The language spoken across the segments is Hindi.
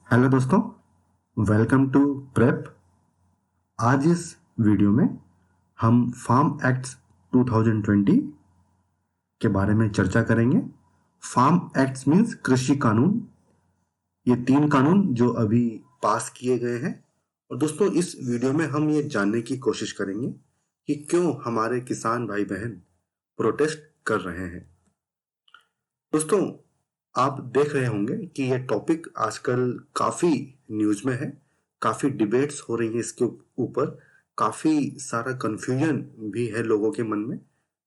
हेलो दोस्तों, वेलकम टू प्रेप। आज इस वीडियो में हम फार्म एक्ट्स 2020 के बारे में चर्चा करेंगे। फार्म एक्ट्स मीन्स कृषि कानून। ये 3 कानून जो अभी पास किए गए हैं। और दोस्तों, इस वीडियो में हम ये जानने की कोशिश करेंगे कि क्यों हमारे किसान भाई बहन प्रोटेस्ट कर रहे हैं। दोस्तों, आप देख रहे होंगे कि यह टॉपिक आजकल काफी न्यूज में है, काफी डिबेट्स हो रही है इसके ऊपर, काफी सारा कंफ्यूजन भी है लोगों के मन में।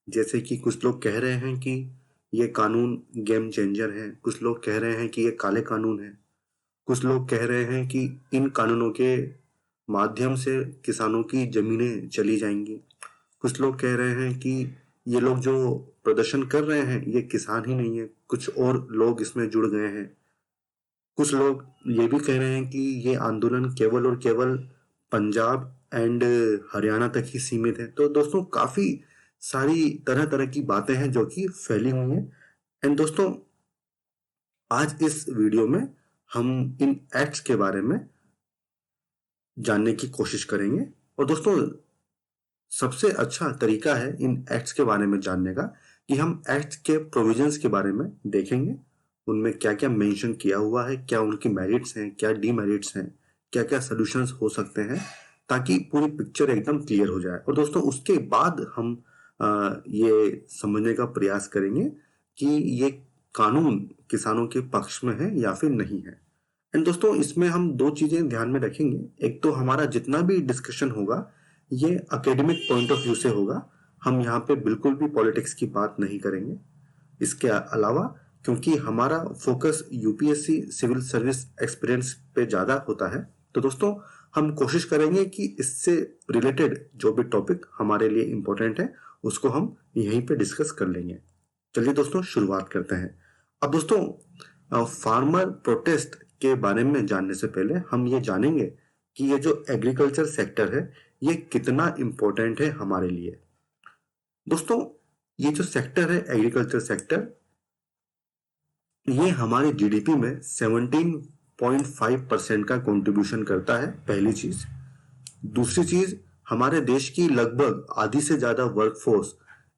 जैसे कि कुछ लोग कह रहे हैं कि ये कानून गेम चेंजर है, कुछ लोग कह रहे हैं कि ये काले कानून है, कुछ लोग कह रहे हैं कि इन कानूनों के माध्यम से किसानों की जमीनें चली जाएंगी। कुछ लोग कह रहे हैं कि ये लोग जो प्रदर्शन कर रहे हैं ये किसान ही नहीं है, कुछ और लोग इसमें जुड़ गए हैं। कुछ लोग ये भी कह रहे हैं कि ये आंदोलन केवल और केवल पंजाब एंड हरियाणा तक ही सीमित है। तो दोस्तों, काफी सारी तरह तरह की बातें हैं जो कि फैली हुई हैं। एंड दोस्तों, आज इस वीडियो में हम इन एक्ट्स के बारे में जानने की कोशिश करेंगे। और दोस्तों, सबसे अच्छा तरीका है इन एक्ट्स के बारे में जानने का कि हम एक्ट्स के प्रोविजंस के बारे में देखेंगे, उनमें क्या क्या मेंशन किया हुआ है, क्या उनकी मेरिट्स हैं, क्या डीमेरिट्स हैं, क्या क्या सोल्यूशंस हो सकते हैं, ताकि पूरी पिक्चर एकदम क्लियर हो जाए। और दोस्तों, उसके बाद हम ये समझने का प्रयास करेंगे कि ये कानून किसानों के पक्ष में है या फिर नहीं है। एंड दोस्तों, इसमें हम 2 चीजें ध्यान में रखेंगे। एक तो हमारा जितना भी डिस्कशन होगा ये एकेडमिक पॉइंट ऑफ व्यू से होगा, हम यहाँ पे बिल्कुल भी पॉलिटिक्स की बात नहीं करेंगे। इसके अलावा, क्योंकि हमारा focus UPSC civil service experience पे ज्यादा होता है, तो दोस्तों हम कोशिश करेंगे कि इससे रिलेटेड जो भी टॉपिक हमारे लिए इंपॉर्टेंट है उसको हम यहीं पे डिस्कस कर लेंगे। चलिए दोस्तों, शुरुआत करते हैं। अब दोस्तों, फार्मर प्रोटेस्ट के बारे में जानने से पहले हम ये जानेंगे कि ये जो एग्रीकल्चर सेक्टर है ये कितना इम्पोर्टेंट है हमारे लिए। दोस्तों, ये जो सेक्टर है एग्रीकल्चर सेक्टर, ये हमारे जीडीपी में 17.5% का कंट्रीब्यूशन करता है, पहली चीज। दूसरी चीज, हमारे देश की लगभग आधी से ज्यादा वर्कफोर्स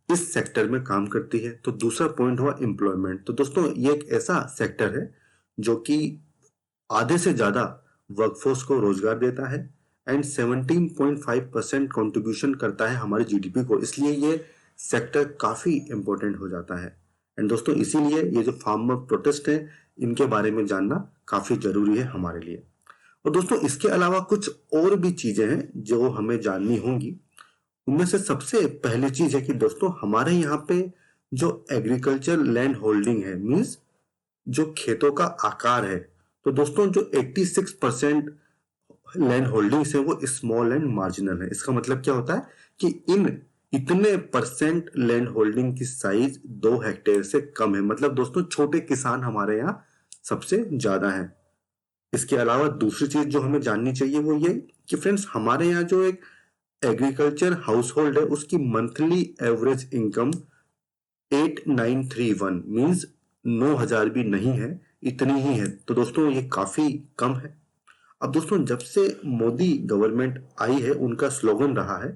इस सेक्टर में काम करती है। तो दूसरा पॉइंट हुआ एम्प्लॉयमेंट। तो दोस्तों, ये एक ऐसा सेक्टर है जो कि आधे से ज्यादा वर्कफोर्स को रोजगार देता है एंड 17.5% कंट्रीब्यूशन करता है हमारे जीडीपी को। इसलिए ये सेक्टर काफी इंपॉर्टेंट हो जाता है। एंड दोस्तों, इसीलिए ये जो फार्मर प्रोटेस्ट है इनके बारे में जानना काफी जरूरी है हमारे लिए। और दोस्तों, इसके अलावा कुछ और भी चीजें हैं जो हमें जाननी होंगी। उनमें से सबसे पहली चीज है कि दोस्तों, हमारे यहाँ पे जो एग्रीकल्चर लैंड होल्डिंग है, मीन्स जो खेतों का आकार है, तो दोस्तों जो 86% लैंड होल्डिंग्स है वो स्मॉल एंड मार्जिनल है। इसका मतलब क्या होता है कि इन इतने परसेंट लैंड होल्डिंग की साइज 2 हेक्टेयर से कम है। मतलब दोस्तों, छोटे किसान हमारे यहाँ सबसे ज्यादा है। इसके अलावा दूसरी चीज जो हमें जाननी चाहिए वो ये कि फ्रेंड्स, हमारे यहाँ जो एक एग्रीकल्चर हाउस होल्ड है उसकी मंथली एवरेज इनकम 8931 मीन्स 9000 भी नहीं है, इतनी ही है। तो दोस्तों, ये काफी कम है। अब दोस्तों, जब से मोदी गवर्नमेंट आई है उनका स्लोगन रहा है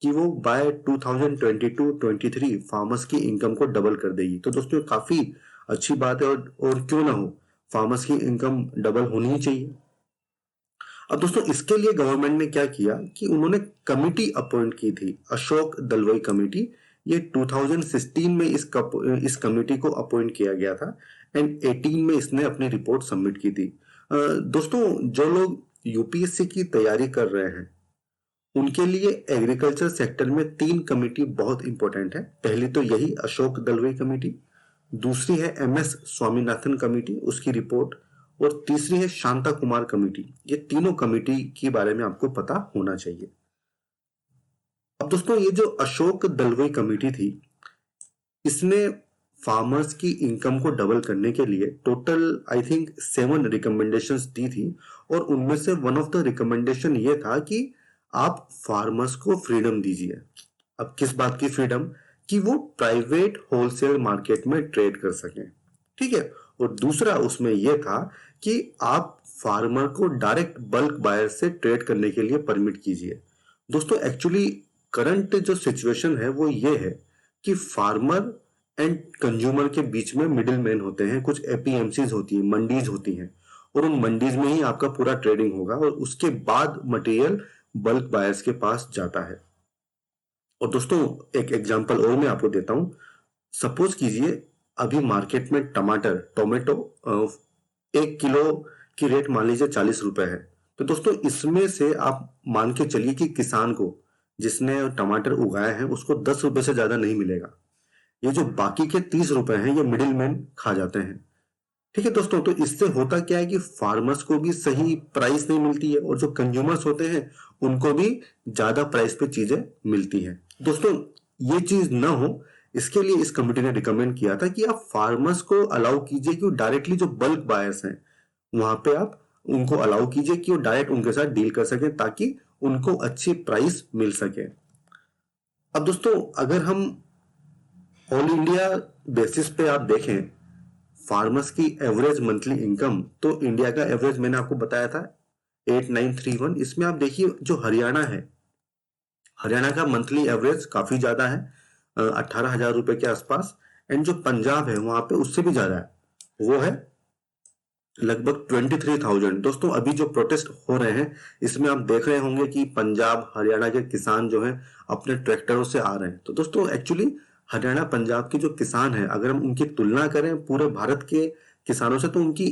कि वो बाय 2022-23 फार्मर्स की इनकम को डबल कर देगी। तो दोस्तों, काफी अच्छी बात है, और क्यों ना हो, फार्मर्स की इनकम डबल होनी ही चाहिए। अब दोस्तों, इसके लिए गवर्नमेंट ने क्या किया कि उन्होंने कमिटी अपॉइंट की थी, अशोक दलवाई कमिटी। ये 2016 में इस कमिटी को अपॉइंट किया गया था एंड 18 में इसने अपनी रिपोर्ट सबमिट की थी। दोस्तों, जो लोग यूपीएससी की तैयारी कर रहे हैं उनके लिए एग्रीकल्चर सेक्टर में 3 कमेटी बहुत इंपॉर्टेंट है। पहली तो यही अशोक दलवाई कमेटी, दूसरी है एमएस स्वामीनाथन कमेटी, उसकी रिपोर्ट, और तीसरी है शांता कुमार कमेटी। ये तीनों कमेटी के बारे में आपको पता होना चाहिए। अब दोस्तों, ये जो अशोक दलवाई कमेटी थी इसने फार्मर्स की इनकम को डबल करने के लिए टोटल आई थिंक 7 रिकमेंडेशंस दी थी। और उनमें से वन ऑफ द रिकमेंडेशन ये था कि आप फार्मर्स को फ्रीडम दीजिए। अब किस बात की फ्रीडम? कि वो प्राइवेट होलसेल मार्केट में ट्रेड कर सकें, ठीक है। और दूसरा उसमें यह था कि आप फार्मर को डायरेक्ट बल्क बायर से ट्रेड करने के लिए परमिट कीजिए। दोस्तों एक्चुअली करंट जो सिचुएशन है वो ये है कि फार्मर एंड कंज्यूमर के बीच में मिडिल मैन होते हैं, कुछ एपीएमसीज होती है, मंडीज होती हैं, और उन मंडीज में ही आपका पूरा ट्रेडिंग होगा और उसके बाद मटेरियल बल्क बायर्स के पास जाता है। और दोस्तों एक एग्जांपल और मैं आपको देता हूं। सपोज कीजिए अभी मार्केट में टोमेटो 1 किलो की रेट मान लीजिए 40 रुपए है। तो दोस्तों इसमें से आप मान के चलिए कि किसान को, जिसने टमाटर उगाया है, उसको 10 रुपए से ज्यादा नहीं मिलेगा। ये जो बाकी के 30 रुपए हैं ये मिडिल मैन खा जाते हैं। ठीक है दोस्तों, तो इससे होता क्या है कि फार्मर्स को भी सही प्राइस नहीं मिलती है और जो कंज्यूमर्स होते हैं उनको भी ज्यादा प्राइस पे चीजें मिलती हैं। दोस्तों ये चीज ना हो, इसके लिए इस कमेटी ने रिकमेंड किया था कि आप फार्मर्स को अलाउ कीजिए कि डायरेक्टली जो बल्क बायर्स हैं वहां पे आप उनको अलाउ कीजिए कि वो डायरेक्ट उनके साथ डील कर सके ताकि उनको अच्छी प्राइस मिल सके। अब दोस्तों अगर हम ऑल इंडिया बेसिस पे आप देखें फार्मर्स की एवरेज मंथली इनकम, तो इंडिया का एवरेज मैंने आपको बताया था 8931। इसमें आप देखिए जो हरियाणा है, हरियाणा का मंथली एवरेज काफी ज्यादा है, 18,000 रुपए के आसपास। एंड जो पंजाब है वहां पे उससे भी ज्यादा है, वो है लगभग 23,000। दोस्तों अभी जो प्रोटेस्ट हो रहे हैं इसमें आप देख रहे होंगे कि पंजाब हरियाणा के किसान जो हैं अपने ट्रैक्टरों से आ रहे हैं। तो दोस्तों एक्चुअली हरियाणा पंजाब के जो किसान हैं अगर हम उनकी तुलना करें पूरे भारत के किसानों से, तो उनकी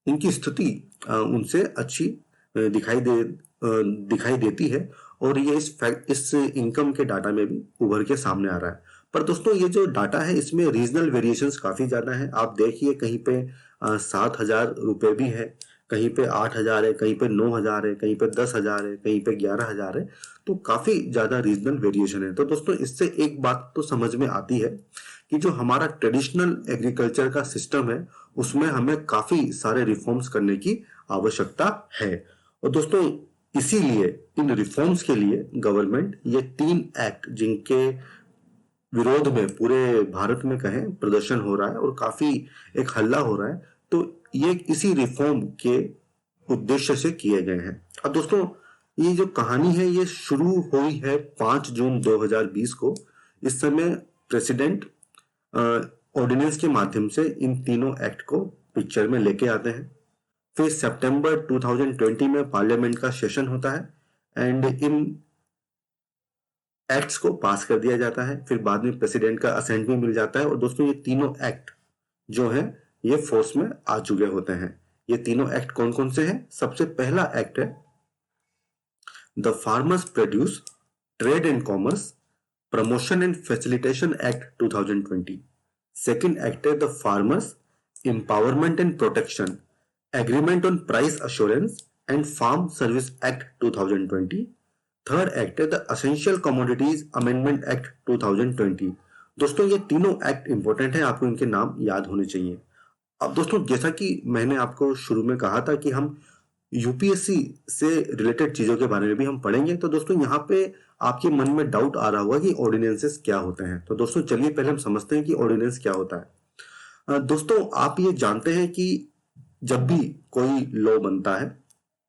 उनकी स्थिति उनसे अच्छी दिखाई देती है। और ये इस इनकम के डाटा में भी उभर के सामने आ रहा है। पर दोस्तों ये जो डाटा है इसमें रीजनल वेरिएशंस काफी ज्यादा है। आप देखिए कहीं पे 7,000 रुपए भी है, कहीं पे 8,000 है, कहीं पे 9,000 है, कहीं पे 10,000 है, कहीं पे 11,000 है। तो काफी ज्यादा रीजनल वेरिएशन है। तो दोस्तों इससे एक बात तो समझ में आती है कि जो हमारा ट्रेडिशनल एग्रीकल्चर का सिस्टम है उसमें हमें काफी सारे रिफॉर्म्स करने की आवश्यकता है। और दोस्तों इसीलिए इन रिफॉर्म्स के लिए गवर्नमेंट ये 3 एक्ट, जिनके विरोध में पूरे भारत में कहें प्रदर्शन हो रहा है और काफी एक हल्ला हो रहा है, तो ये इसी रिफॉर्म के उद्देश्य से किए गए हैं। अब दोस्तों ये जो कहानी है ये शुरू हुई है 5 जून 2020 को। इस समय प्रेसिडेंट ऑर्डिनेंस के माध्यम से इन तीनों एक्ट को पिक्चर में लेके आते हैं। फिर सितंबर 2020 में पार्लियामेंट का सेशन होता है एंड इन एक्ट्स को पास कर दिया जाता है। फिर बाद में प्रेसिडेंट का असेंट भी मिल जाता है। और दोस्तों ये तीनों एक्ट जो है ये फोर्स में आ चुके होते हैं। ये तीनों एक्ट कौन कौन से हैं? सबसे पहला एक्ट है the farmers produce trade and commerce promotion and facilitation act 2020। Second act है the farmers empowerment and protection agreement on price assurance and farm service act 2020। Third act है the essential commodities amendment act 2020। दोस्तों ये तीनों एक्ट इंपॉर्टेंट है, आपको इनके नाम याद होने चाहिए। अब दोस्तों जैसा कि मैंने आपको शुरू में कहा था कि हम यूपीएससी से रिलेटेड चीजों के बारे में भी हम पढ़ेंगे, तो दोस्तों यहाँ पे आपके मन में डाउट आ रहा होगा कि ऑर्डिनेंसेस क्या होते हैं। तो दोस्तों चलिए पहले हम समझते हैं कि ऑर्डिनेंस क्या होता है। दोस्तों आप ये जानते हैं कि जब भी कोई लॉ बनता है,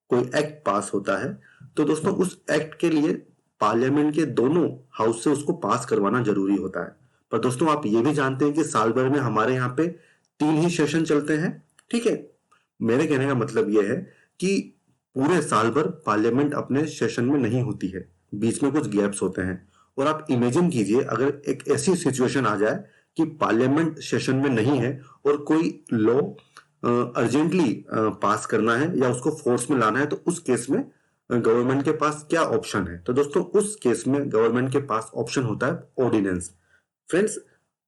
कोई एक्ट पास होता है, तो दोस्तों उस एक्ट के लिए पार्लियामेंट के दोनों हाउस से उसको पास करवाना जरूरी होता है। पर दोस्तों आप ये भी जानते हैं कि साल भर में हमारे यहाँ पे 3 ही सेशन चलते हैं। ठीक है, मेरे कहने का मतलब यह है कि पूरे साल भर पार्लियामेंट अपने सेशन में नहीं होती है, बीच में कुछ गैप्स होते हैं। और आप इमेजिन कीजिए अगर एक ऐसी सिचुएशन आ जाए कि पार्लियामेंट सेशन में नहीं है और कोई लॉ अर्जेंटली पास करना है या उसको फोर्स में लाना है, तो उस केस में गवर्नमेंट के पास क्या ऑप्शन है? तो दोस्तों उस केस में गवर्नमेंट के पास ऑप्शन होता है ऑर्डिनेंस। फ्रेंड्स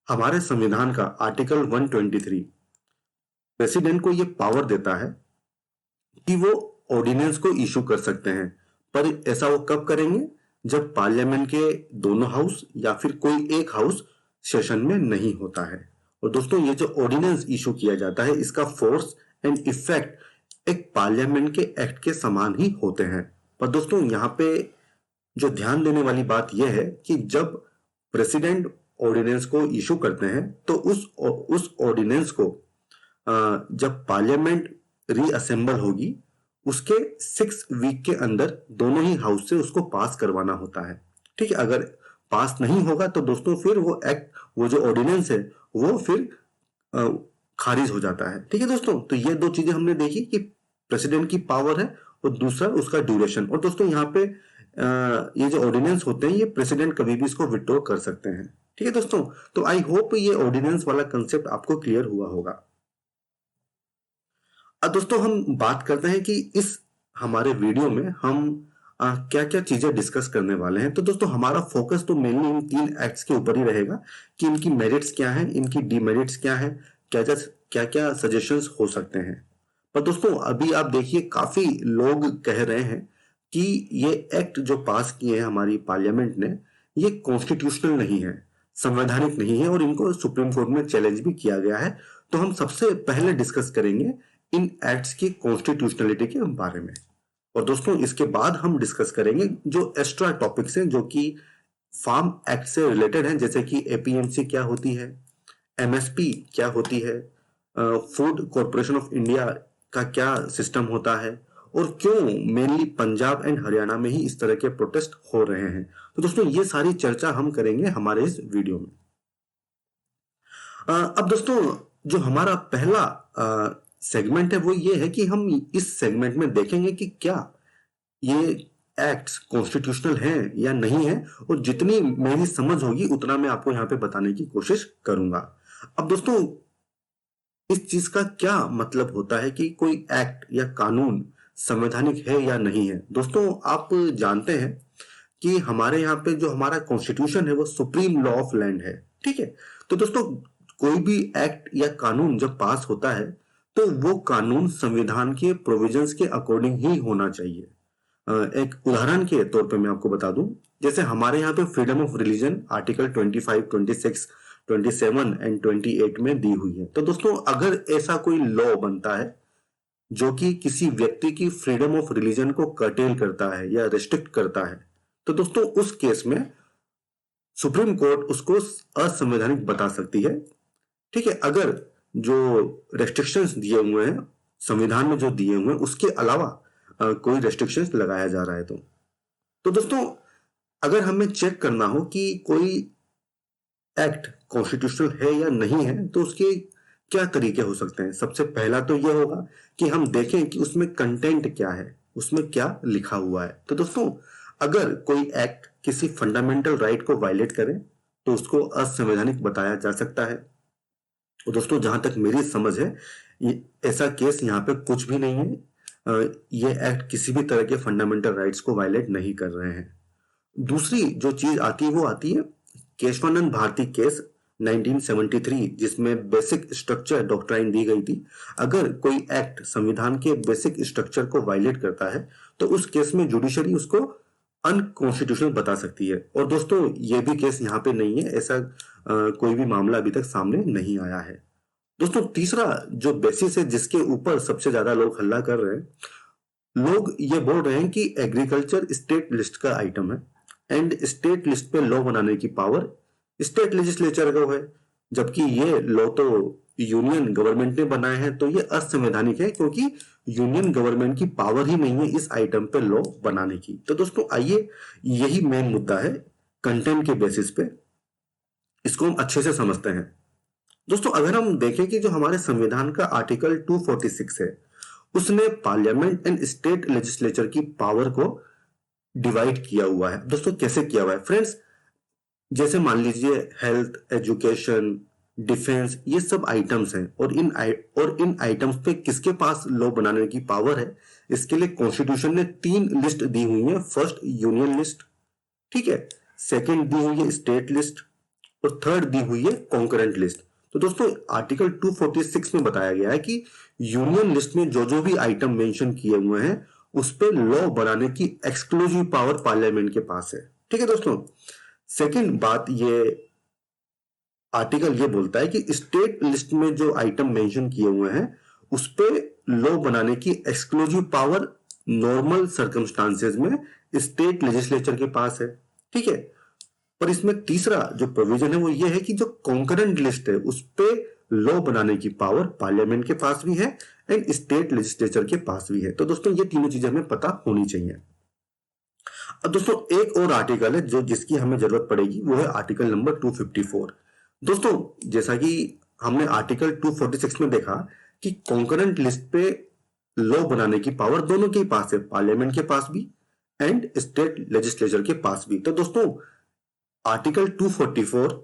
हमारे संविधान का आर्टिकल 123 प्रेसिडेंट को यह पावर देता है कि वो ऑर्डिनेंस को इशू कर सकते हैं। पर ऐसा वो कब करेंगे? जब पार्लियामेंट के दोनों हाउस या फिर कोई एक हाउस सेशन में नहीं होता है। और दोस्तों ये जो ऑर्डिनेंस इशू किया जाता है इसका फोर्स एंड इफेक्ट एक पार्लियामेंट के एक्ट के समान ही होते हैं। पर दोस्तों यहाँ पे जो ध्यान देने वाली बात यह है कि जब प्रेसिडेंट ऑर्डिनेंस को इशू करते हैं तो उस ऑर्डिनेंस को जब पार्लियामेंट रीअसेंबल होगी उसके 6 वीक के अंदर दोनों ही हाउस से उसको पास करवाना होता है। ठीक है, अगर पास नहीं होगा तो दोस्तों फिर वो एक्ट, वो जो ऑर्डिनेंस है वो फिर अ, खारिज हो जाता है। ठीक है दोस्तों, तो ये दो चीजें हमने देखी कि प्रेसिडेंट की पावर है और दूसरा उसका ड्यूरेशन। और दोस्तों यहाँ पे ये जो ऑर्डिनेंस होते हैं ये प्रेसिडेंट कभी भी इसको विड्रॉ कर सकते हैं। ठीक है दोस्तों, तो आई होप ये ऑर्डिनेंस वाला कंसेप्ट आपको क्लियर हुआ होगा। अब दोस्तों हम बात करते हैं कि इस हमारे वीडियो में हम क्या क्या चीजें डिस्कस करने वाले हैं। तो दोस्तों हमारा फोकस तो मेनली इन 3 एक्ट्स के ऊपर ही रहेगा कि इनकी मेरिट्स क्या हैं, इनकी डीमेरिट्स क्या है, क्या क्या सजेशंस हो सकते हैं। पर दोस्तों अभी आप देखिए काफी लोग कह रहे हैं कि ये एक्ट जो पास किए हैं हमारी पार्लियामेंट ने, ये कॉन्स्टिट्यूशनल नहीं है, संवैधानिक नहीं है, और इनको सुप्रीम कोर्ट में चैलेंज भी किया गया है। तो हम सबसे पहले डिस्कस करेंगे इन एक्ट्स की कॉन्स्टिट्यूशनलिटी के बारे में, और दोस्तों इसके बाद हम डिस्कस करेंगे जो एक्स्ट्रा टॉपिक्स हैं जो कि फार्म एक्ट से रिलेटेड हैं, जैसे कि एपीएमसी क्या होती है, एमएसपी क्या होती है, फूड कॉरपोरेशन ऑफ इंडिया का क्या सिस्टम होता है, और क्यों मेनली पंजाब एंड हरियाणा में ही इस तरह के प्रोटेस्ट हो रहे हैं। तो दोस्तों ये सारी चर्चा हम करेंगे हमारे इस वीडियो में। अब दोस्तों जो हमारा पहला सेगमेंट है वो ये है कि हम इस सेगमेंट में देखेंगे कि क्या ये एक्ट्स कॉन्स्टिट्यूशनल हैं या नहीं है, और जितनी मेरी समझ होगी उतना मैं आपको यहाँ पे बताने की कोशिश करूंगा। अब दोस्तों इस चीज का क्या मतलब होता है कि कोई एक्ट या कानून संवैधानिक है या नहीं है। दोस्तों आप जानते हैं कि हमारे यहाँ पे जो हमारा कॉन्स्टिट्यूशन है वो सुप्रीम लॉ ऑफ लैंड है। ठीक है, तो दोस्तों कोई भी एक्ट या कानून जब पास होता है तो वो कानून संविधान के प्रोविजंस के अकॉर्डिंग ही होना चाहिए। एक उदाहरण के तौर पे मैं आपको बता दूं, जैसे हमारे यहाँ पे freedom of religion article 25, 26, 27 and 28 में दी हुई है। तो दोस्तों अगर ऐसा कोई लॉ बनता है जो कि किसी व्यक्ति की फ्रीडम ऑफ रिलीजन को कर्टेल करता है या रिस्ट्रिक्ट करता है, तो दोस्तों उस केस में सुप्रीम कोर्ट उसको असंवैधानिक बता सकती है। ठीक है, अगर जो रेस्ट्रिक्शंस दिए हुए हैं संविधान में जो दिए हुए हैं उसके अलावा कोई रेस्ट्रिक्शंस लगाया जा रहा है तो दोस्तों अगर हमें चेक करना हो कि कोई एक्ट कॉन्स्टिट्यूशनल है या नहीं है तो उसके क्या तरीके हो सकते हैं। सबसे पहला तो यह होगा कि हम देखें कि उसमें कंटेंट क्या है, उसमें क्या लिखा हुआ है। तो दोस्तों अगर कोई एक्ट किसी फंडामेंटल राइट को वायलेट करे तो उसको असंवैधानिक बताया जा सकता है। और दोस्तों जहां तक मेरी समझ है ऐसा केस यहाँ पे कुछ भी नहीं है। ये एक्ट किसी भी तरह के फंडामेंटल राइट्स को वायलेट नहीं कर रहे हैं। दूसरी जो चीज आती है वो आती है केशवानंद भारती केस 1973, जिसमें बेसिक स्ट्रक्चर डॉक्ट्राइन दी गई थी। अगर कोई एक्ट संविधान के बेसिक स्ट्रक्चर को वायलेट करता है तो उस केस में जुडिशरी उसको अनकॉन्स्टिट्यूशनल बता सकती है। और दोस्तों ये भी केस यहाँ पे नहीं है, ऐसा कोई भी मामला अभी तक सामने नहीं आया है। दोस्तों तीसरा जो बेसिस है जिसके ऊपर सबसे ज्यादा लोग हल्ला कर रहे हैं, लोग ये बोल रहे हैं कि एग्रीकल्चर स्टेट लिस्ट का आइटम है एंड स्टेट लिस्ट पे लॉ बनाने की पावर स्टेट लेजिस्लेचर को है, जबकि ये लॉ तो यूनियन गवर्नमेंट ने बनाए हैं। तो ये असंवैधानिक है क्योंकि यूनियन गवर्नमेंट की पावर ही नहीं है इस आइटम पे लॉ बनाने की। तो दोस्तों आइए यही मेन मुद्दा है, कंटेंट के बेसिस पे इसको हम अच्छे से समझते हैं। दोस्तों अगर हम देखें कि जो हमारे संविधान का आर्टिकल 246 है उसने पार्लियामेंट एंड स्टेट लेजिस्लेचर की पावर को डिवाइड किया हुआ है। दोस्तों कैसे किया हुआ है फ्रेंड्स, जैसे मान लीजिए हेल्थ, एजुकेशन, डिफेंस, ये सब आइटम्स हैं और इन आइटम्स पे किसके पास लॉ बनाने की पावर है, इसके लिए कॉन्स्टिट्यूशन ने 3 लिस्ट दी हुई है। फर्स्ट यूनियन लिस्ट, ठीक है, सेकंड दी हुई है स्टेट लिस्ट, और थर्ड दी हुई है कॉन्करेंट लिस्ट। तो दोस्तों आर्टिकल 246 में बताया गया है कि यूनियन लिस्ट में जो जो भी आइटम मेंशन किए हुए हैं उस पे लॉ बनाने की एक्सक्लूसिव पावर पार्लियामेंट के पास है। ठीक है दोस्तों, सेकंड बात ये आर्टिकल ये बोलता है कि स्टेट लिस्ट में जो आइटम मेंशन किए हुए हैं उस पे लॉ बनाने की एक्सक्लूसिव पावर नॉर्मल सर्कमस्टांसेस में स्टेट लेजिस्लेचर के पास है। ठीक है, पर इसमें तीसरा जो प्रोविजन है वो ये है कि जो कॉन्करेंट लिस्ट है उस पे लॉ बनाने की पावर पार्लियामेंट के पास भी है एंड स्टेट लेजिस्लेचर के पास भी है। तो दोस्तों ये तीनों चीजें हमें पता होनी चाहिए। अब दोस्तों एक और आर्टिकल है जो जिसकी हमें जरूरत पड़ेगी, वो है आर्टिकल नंबर 254। दोस्तों जैसा कि हमने आर्टिकल 246 में देखा कि कॉन्करेंट लिस्ट पे लॉ बनाने की पावर दोनों के पास है, पार्लियामेंट के पास भी एंड स्टेट लेजिस्लेचर के पास भी। तो दोस्तों आर्टिकल 244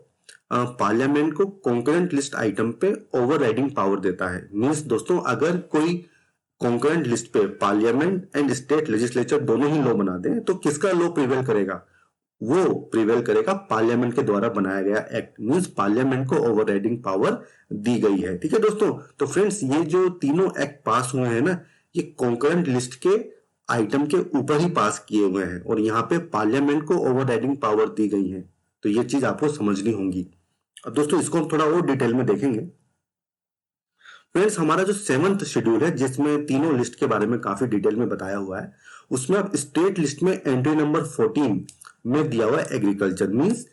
पार्लियामेंट को कॉन्करेंट लिस्ट आइटम पे ओवरराइडिंग पावर देता है। मींस दोस्तों अगर कोई कॉन्करेंट लिस्ट पे पार्लियामेंट एंड स्टेट लेजिस्लेचर दोनों ही लॉ बना दें तो किसका लॉ प्रिवेल करेगा? वो प्रिवेल करेगा पार्लियामेंट के द्वारा बनाया गया एक्ट। मींस पार्लियामेंट को ओवरराइडिंग पावर दी गई है। ठीक है दोस्तों, तो फ्रेंड्स ये जो तीनों एक्ट पास हुए हैं ना, ये कॉन्करेंट लिस्ट के आइटम के ऊपर ही पास किए हुए हैं और यहाँ पे पार्लियामेंट को ओवरराइडिंग पावर दी गई है। तो ये चीज आपको समझनी होगी। अब दोस्तों इसको हम थोड़ा और डिटेल में देखेंगे। फ्रेंड्स हमारा जो 7th शेड्यूल है जिसमें तीनों लिस्ट के बारे में काफी डिटेल में बताया हुआ है, उसमें अब स्टेट लिस्ट में एंट्री नंबर 14 में दिया हुआ है एग्रीकल्चर। मींस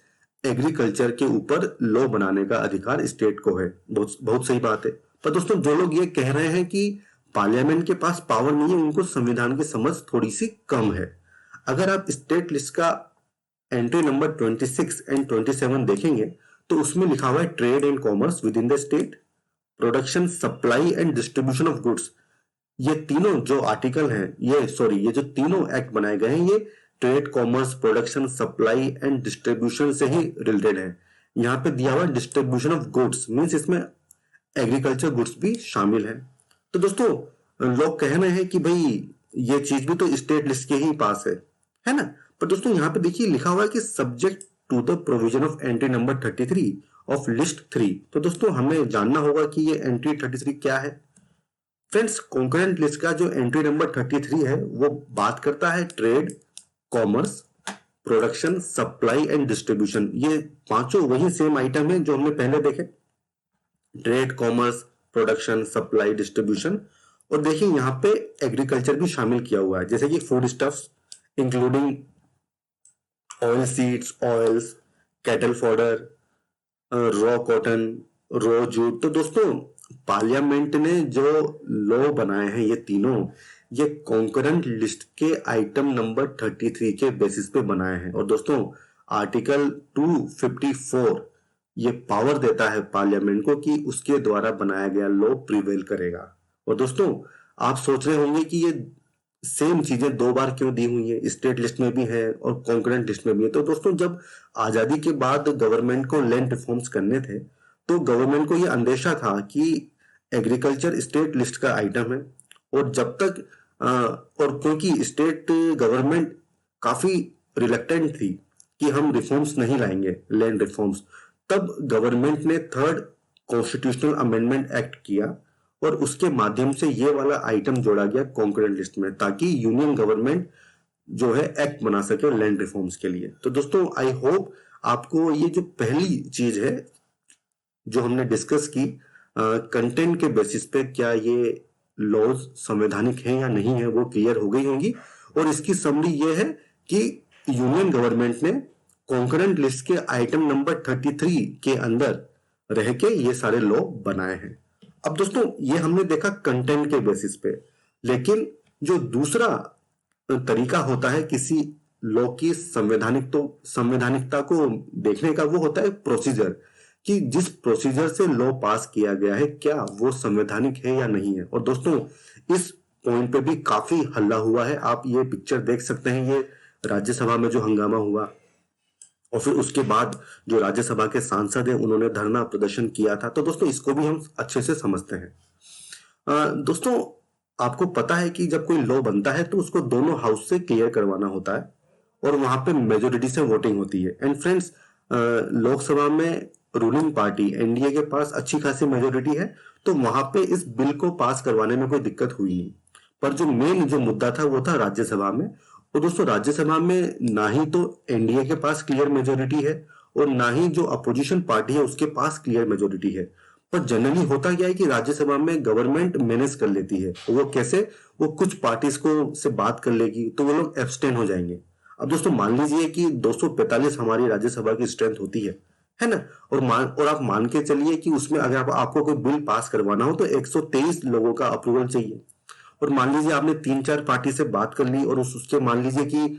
एग्रीकल्चर के ऊपर लॉ बनाने का अधिकार स्टेट को है। बहुत सही बात है। पर दोस्तों जो लोग ये कह रहे हैं कि पार्लियामेंट के पास पावर नहीं है, उनको संविधान की समझ थोड़ी सी कम है। अगर आप स्टेट लिस्ट का एंट्री नंबर 26 एंड 27 देखेंगे तो उसमें लिखा हुआ है trade and commerce with in the state, production supply and distribution of goods. ये तीनों जो आर्टिकल हैं, ये जो तीनों एक्ट बनाए गए हैं, ये trade, commerce, production, supply and distribution से ही रिलेटेड है। यहाँ पे दिया हुआ डिस्ट्रीब्यूशन ऑफ गुड्स, मींस इसमें एग्रीकल्चर गुड्स भी शामिल है। तो दोस्तों लोग कह रहे हैं कि भाई ये चीज भी तो स्टेट लिस्ट के ही पास है ना। पर दोस्तों यहाँ पे देखिए लिखा हुआ है कि subject to the provision of entry number 33 of list 3। तो दोस्तों हमें जानना होगा कि ये एंट्री 33 क्या है। फ्रेंड्स कॉन्करेंट लिस्ट का जो एंट्री नंबर 33 है वो बात करता है trade, commerce, production, supply and distribution. ये पांचों वही सेम आइटम है जो हमने पहले देखे, trade, commerce, production, supply, distribution. और देखिए यहाँ पे एग्रीकल्चर भी शामिल किया हुआ है, जैसे कि food stuffs including oil seeds, oils, cattle fodder, raw cotton, raw jute. तो दोस्तों पार्लियामेंट ने जो लॉ बनाए हैं ये तीनों, ये कॉन्करेंट लिस्ट के आइटम नंबर 33 के बेसिस पे बनाए हैं। और दोस्तों आर्टिकल 254 ये पावर देता है पार्लियामेंट को कि उसके द्वारा बनाया गया लॉ प्रिवेल करेगा। और दोस्तों आप सोच रहे होंगे कि ये सेम चीजें दो बार क्यों दी हुई है, स्टेट लिस्ट में भी है और कॉन्करेंट लिस्ट में भी है। तो दोस्तों जब आजादी के बाद गवर्नमेंट को लैंड रिफॉर्म्स करने थे तो गवर्नमेंट को यह अंदेशा था कि एग्रीकल्चर स्टेट लिस्ट का आइटम है और जब तक और क्योंकि स्टेट गवर्नमेंट काफी रिलक्टेंट थी कि हम रिफॉर्म्स नहीं लाएंगे, लैंड रिफॉर्म्स, तब गवर्नमेंट ने 3rd कॉन्स्टिट्यूशनल अमेंडमेंट एक्ट किया और उसके माध्यम से ये वाला आइटम जोड़ा गया कॉन्करेंट लिस्ट में, ताकि यूनियन गवर्नमेंट जो है एक्ट बना सके लैंड रिफॉर्म्स के लिए। तो दोस्तों आई होप आपको ये जो पहली चीज है जो हमने डिस्कस की कंटेंट के बेसिस पे क्या ये लॉज संवैधानिक है या नहीं है वो क्लियर हो गई होंगी। और इसकी समरी ये है कि यूनियन गवर्नमेंट ने कॉन्करेंट लिस्ट के आइटम नंबर 33 के अंदर रह के ये सारे लॉ बनाए हैं। अब दोस्तों ये हमने देखा कंटेंट के बेसिस पे, लेकिन जो दूसरा तरीका होता है किसी लॉ की संवैधानिकता को देखने का, वो होता है प्रोसीजर, कि जिस प्रोसीजर से लॉ पास किया गया है क्या वो संवैधानिक है या नहीं है। और दोस्तों इस पॉइंट पे भी काफी हल्ला हुआ है। आप ये पिक्चर देख सकते हैं, ये राज्यसभा में जो हंगामा हुआ और फिर उसके बाद जो राज्यसभा के सांसद हैं उन्होंने धरना प्रदर्शन किया था। तो दोस्तों इसको भी हम अच्छे से समझते हैं। दोस्तों आपको पता है कि जब कोई लॉ बनता है तो उसको दोनों हाउस से क्लियर करवाना होता है और वहां पे मेजोरिटी से वोटिंग होती है। एंड फ्रेंड्स लोकसभा में रूलिंग पार्टी एनडीए के पास अच्छी खासी मेजोरिटी है, तो वहां पे इस बिल को पास करवाने में कोई दिक्कत हुई नहीं। पर जो मेन जो मुद्दा था वो था राज्यसभा में। और दोस्तों राज्यसभा में ना ही तो एनडीए के पास क्लियर मेजोरिटी है और ना ही जो अपोजिशन पार्टी है उसके पास क्लियर मेजोरिटी है। पर जनरली होता क्या है कि राज्यसभा में गवर्नमेंट मैनेज कर लेती है। वो कैसे? वो कुछ पार्टीज को से बात कर लेगी तो वो लोग एब्सटेन हो जाएंगे। अब दोस्तों मान लीजिए कि 245 हमारी राज्यसभा की स्ट्रेंथ होती है है ना। और आप मान के चलिए कि उसमें अगर आपको कोई बिल पास करवाना हो तो 123 लोगों का अप्रूवल चाहिए। और मान लीजिए आपने 3-4 पार्टी से बात कर ली और उसके मान लीजिए कि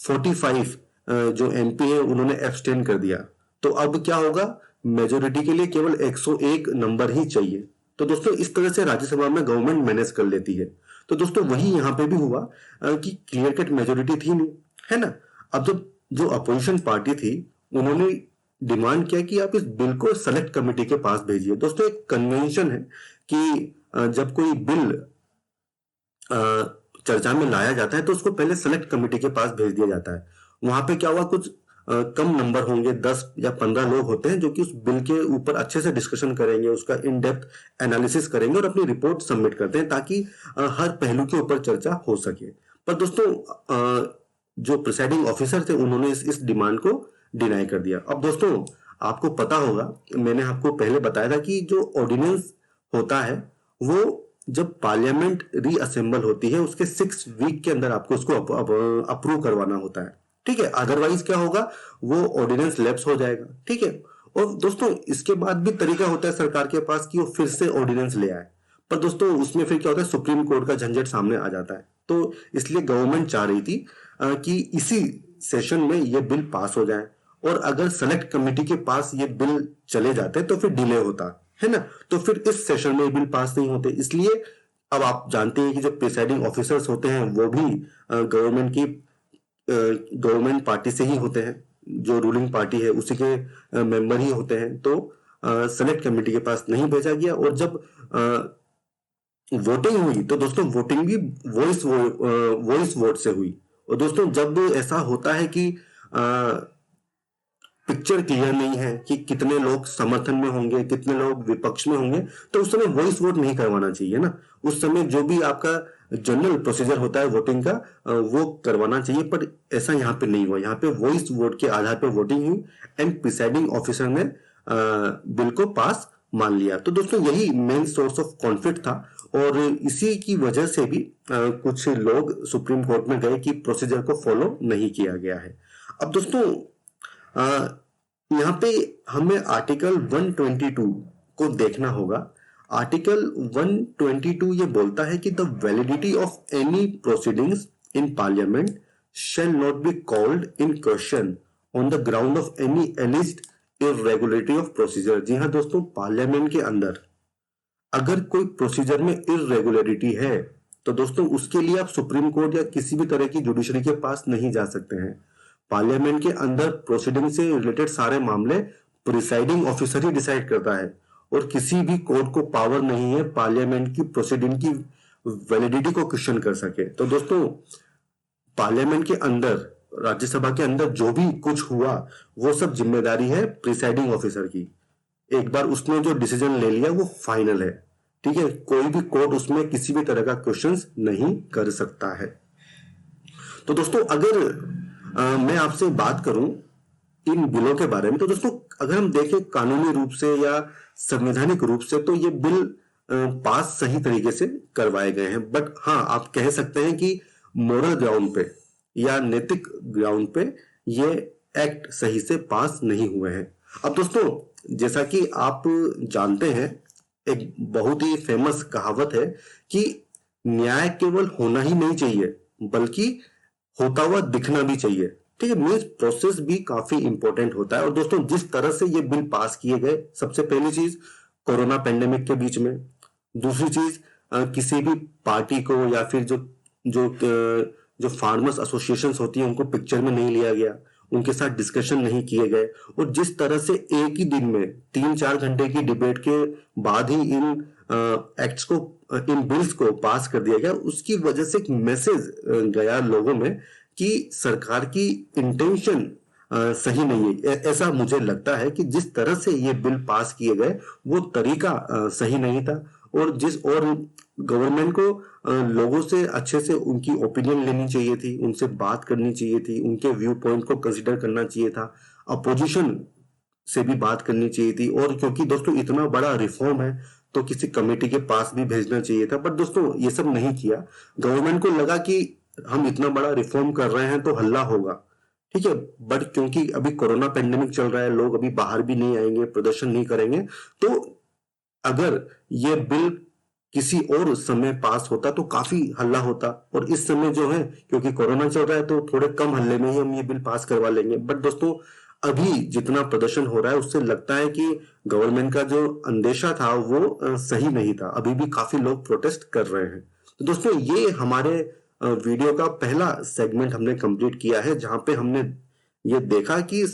45 जो एमपी है उन्होंने एब्सटेन कर दिया, तो अब क्या होगा, मेजोरिटी के लिए केवल 101 नंबर ही चाहिए। तो दोस्तों इस तरह से राज्यसभा में गवर्नमेंट मैनेज कर लेती है। तो दोस्तों वही यहाँ पे भी हुआ कि क्लियर कट मेजोरिटी थी नहीं, है ना। अब जब जो अपोजिशन पार्टी थी उन्होंने डिमांड किया कि आप इस बिल को सेलेक्ट कमेटी के पास भेजिए। दोस्तों एक कन्वेंशन है कि जब कोई बिल चर्चा में लाया जाता है तो उसको पहले सेलेक्ट कमेटी के पास भेज दिया जाता है। वहां पे क्या हुआ, कुछ कम नंबर होंगे, 10 या 15 लोग होते हैं जो कि उस बिल के ऊपर अच्छे से डिस्कशन करेंगे, उसका इन डेप्थ एनालिसिस करेंगे और अपनी रिपोर्ट सबमिट करते हैं ताकि हर पहलू के ऊपर चर्चा हो सके। पर दोस्तों जो प्रिसाइडिंग ऑफिसर थे उन्होंने इस डिमांड को डिनाई कर दिया। अब दोस्तों आपको पता होगा, मैंने आपको पहले बताया था कि जो ऑर्डिनेंस होता है वो जब पार्लियामेंट रीअसेंबल होती है उसके 6 वीक के अंदर आपको उसको अप्रूव करवाना होता है, ठीक है। अदरवाइज क्या होगा, वो ऑर्डिनेंस लैप्स हो जाएगा, ठीक है। और दोस्तों इसके बाद भी तरीका होता है सरकार के पास कि वो फिर से ऑर्डिनेंस ले आए, पर दोस्तों उसमें फिर क्या होता है, सुप्रीम कोर्ट का झंझट सामने आ जाता है। तो इसलिए गवर्नमेंट चाह रही थी कि इसी सेशन में ये बिल पास हो जाए, और अगर सेलेक्ट कमेटी के पास ये बिल चले जाते तो फिर डिले होता, है ना। तो फिर इस सेशन में बिल पास नहीं होते। इसलिए अब आप जानते हैं कि जो प्रिसाइडिंग ऑफिसर्स होते हैं वो भी गवर्नमेंट पार्टी से ही होते हैं, जो रूलिंग पार्टी है उसी के मेंबर ही होते हैं। तो सेलेक्ट कमेटी के पास नहीं भेजा गया, और जब वोटिंग हुई तो दोस्तों वोटिंग भी वॉइस वोट से हुई। और दोस्तों जब ऐसा होता है कि पिक्चर क्लियर नहीं है कि कितने लोग समर्थन में होंगे, कितने लोग विपक्ष में होंगे, तो उस समय वॉइस वोट नहीं करवाना चाहिए ना। उस समय जो भी आपका जनरल प्रोसीजर होता है वोटिंग का वो करवाना चाहिए, पर ऐसा यहाँ पे नहीं हुआ। यहाँ पे वॉइस वोट के आधार पे वोटिंग हुई एंड प्रिसाइडिंग ऑफिसर ने बिल को पास मान लिया। तो दोस्तों यही मेन सोर्स ऑफ कॉन्फ्लिक्ट था, और इसी की वजह से भी कुछ लोग सुप्रीम कोर्ट में गए कि प्रोसीजर को फॉलो नहीं किया गया है। अब दोस्तों यहाँ पे हमें आर्टिकल 122 को देखना होगा। आर्टिकल 122 ये बोलता है कि the validity of any proceedings in parliament shall not be called in question on the ground of any alleged irregularity of procedure. जी हाँ दोस्तों, पार्लियामेंट के अंदर अगर कोई प्रोसीजर में इर्रेगुलरिटी है तो दोस्तों उसके लिए आप सुप्रीम कोर्ट या किसी भी तरह की जुडिशरी के पास नहीं जा सकते हैं। पार्लियामेंट के अंदर प्रोसीडिंग से रिलेटेड सारे मामले प्रिसाइडिंग ऑफिसर ही डिसाइड करता है, और किसी भी कोर्ट को पावर नहीं है पार्लियामेंट की प्रोसीडिंग की वैलिडिटी को क्वेश्चन कर सके। तो दोस्तों पार्लियामेंट के अंदर, राज्यसभा के अंदर जो भी कुछ हुआ वो सब जिम्मेदारी है प्रिसाइडिंग ऑफिसर की। एक बार उसने जो डिसीजन ले लिया वो फाइनल है, ठीक है। कोई भी कोर्ट उसमें किसी भी तरह का क्वेश्चन नहीं कर सकता है। तो दोस्तों अगर मैं आपसे बात करूं इन बिलों के बारे में, तो दोस्तों अगर हम देखें कानूनी रूप से या संवैधानिक रूप से तो ये बिल पास सही तरीके से करवाए गए हैं। बट हाँ, आप कह सकते हैं कि मोरल ग्राउंड पे या नैतिक ग्राउंड पे ये एक्ट सही से पास नहीं हुए हैं। अब दोस्तों जैसा कि आप जानते हैं, एक बहुत ही फेमस कहावत है कि न्याय केवल होना ही नहीं चाहिए बल्कि होता हुआ दिखना भी चाहिए, ठीक है। मीन्स प्रोसेस भी काफी इंपॉर्टेंट होता है। और दोस्तों जिस तरह से ये बिल पास किए गए, सबसे पहली चीज कोरोना पेंडेमिक के बीच में, दूसरी चीज किसी भी पार्टी को या फिर जो फार्मर्स एसोसिएशन होती है उनको पिक्चर में नहीं लिया गया, उनके साथ डिस्कशन नहीं किए गए, और जिस तरह से एक ही दिन में 3-4 घंटे की डिबेट के बाद ही इन एक्ट्स को, इन बिल्स को पास कर दिया गया, उसकी वजह से एक मैसेज गया लोगों में कि सरकार की इंटेंशन सही नहीं है। ऐसा मुझे लगता है कि जिस तरह से ये बिल पास किए गए वो तरीका सही नहीं था, और गवर्नमेंट को लोगों से अच्छे से उनकी ओपिनियन लेनी चाहिए थी, उनसे बात करनी चाहिए थी, उनके व्यू पॉइंट को कंसिडर करना चाहिए था, अपोजिशन से भी बात करनी चाहिए थी। और क्योंकि दोस्तों इतना बड़ा रिफॉर्म है तो किसी कमेटी के पास भी भेजना चाहिए था, बट दोस्तों ये सब नहीं किया। गवर्नमेंट को लगा कि हम इतना बड़ा रिफॉर्म कर रहे हैं तो हल्ला होगा, ठीक है। बट क्योंकि अभी कोरोना पेंडेमिक चल रहा है, लोग अभी बाहर भी नहीं आएंगे, प्रदर्शन नहीं करेंगे, तो अगर ये बिल किसी और समय पास होता तो काफी हल्ला होता। और इस समय जो है, क्योंकि कोरोना चल रहा है, तो थोड़े कम हल्ले में ही हम ये बिल पास करवा लेंगे। बट दोस्तों, अभी जितना प्रदर्शन हो रहा है उससे लगता है कि गवर्नमेंट का जो अंदेशा था वो सही नहीं था। अभी भी काफी लोग प्रोटेस्ट कर रहे हैं। तो दोस्तों, ये हमारे वीडियो का पहला सेगमेंट हमने कंप्लीट किया है, जहां पे हमने ये देखा कि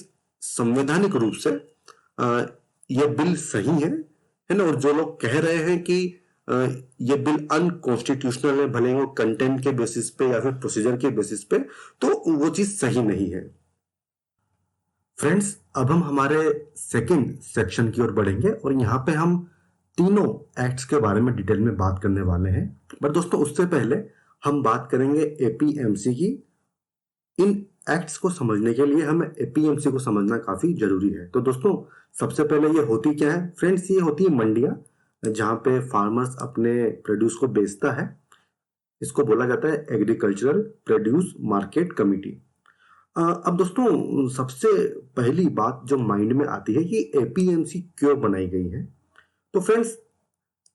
संवैधानिक रूप से ये बिल सही है ना। और जो लोग कह रहे हैं कि अ, ये बिल अनकॉन्स्टिट्यूशनल है, भले वो कंटेंट के बेसिस पे या फिर प्रोसीजर के बेसिस पे, तो वो चीज सही नहीं है। फ्रेंड्स, अब हम हमारे सेकंड सेक्शन की ओर बढ़ेंगे और यहाँ पे हम तीनों एक्ट्स के बारे में डिटेल में बात करने वाले हैं। पर दोस्तों, उससे पहले हम बात करेंगे एपीएमसी की। इन एक्ट्स को समझने के लिए हमें एपीएमसी को समझना काफी जरूरी है। तो दोस्तों, सबसे पहले ये होती क्या है फ्रेंड्स? ये होती है मंडियां, जहां पे फार्मर्स अपने प्रोड्यूस को बेचता है। इसको बोला जाता है एग्रीकल्चरल प्रोड्यूस मार्केट कमिटी। अब दोस्तों, सबसे पहली बात जो माइंड में आती है कि एपीएमसी क्यों बनाई गई है। तो फ्रेंड्स,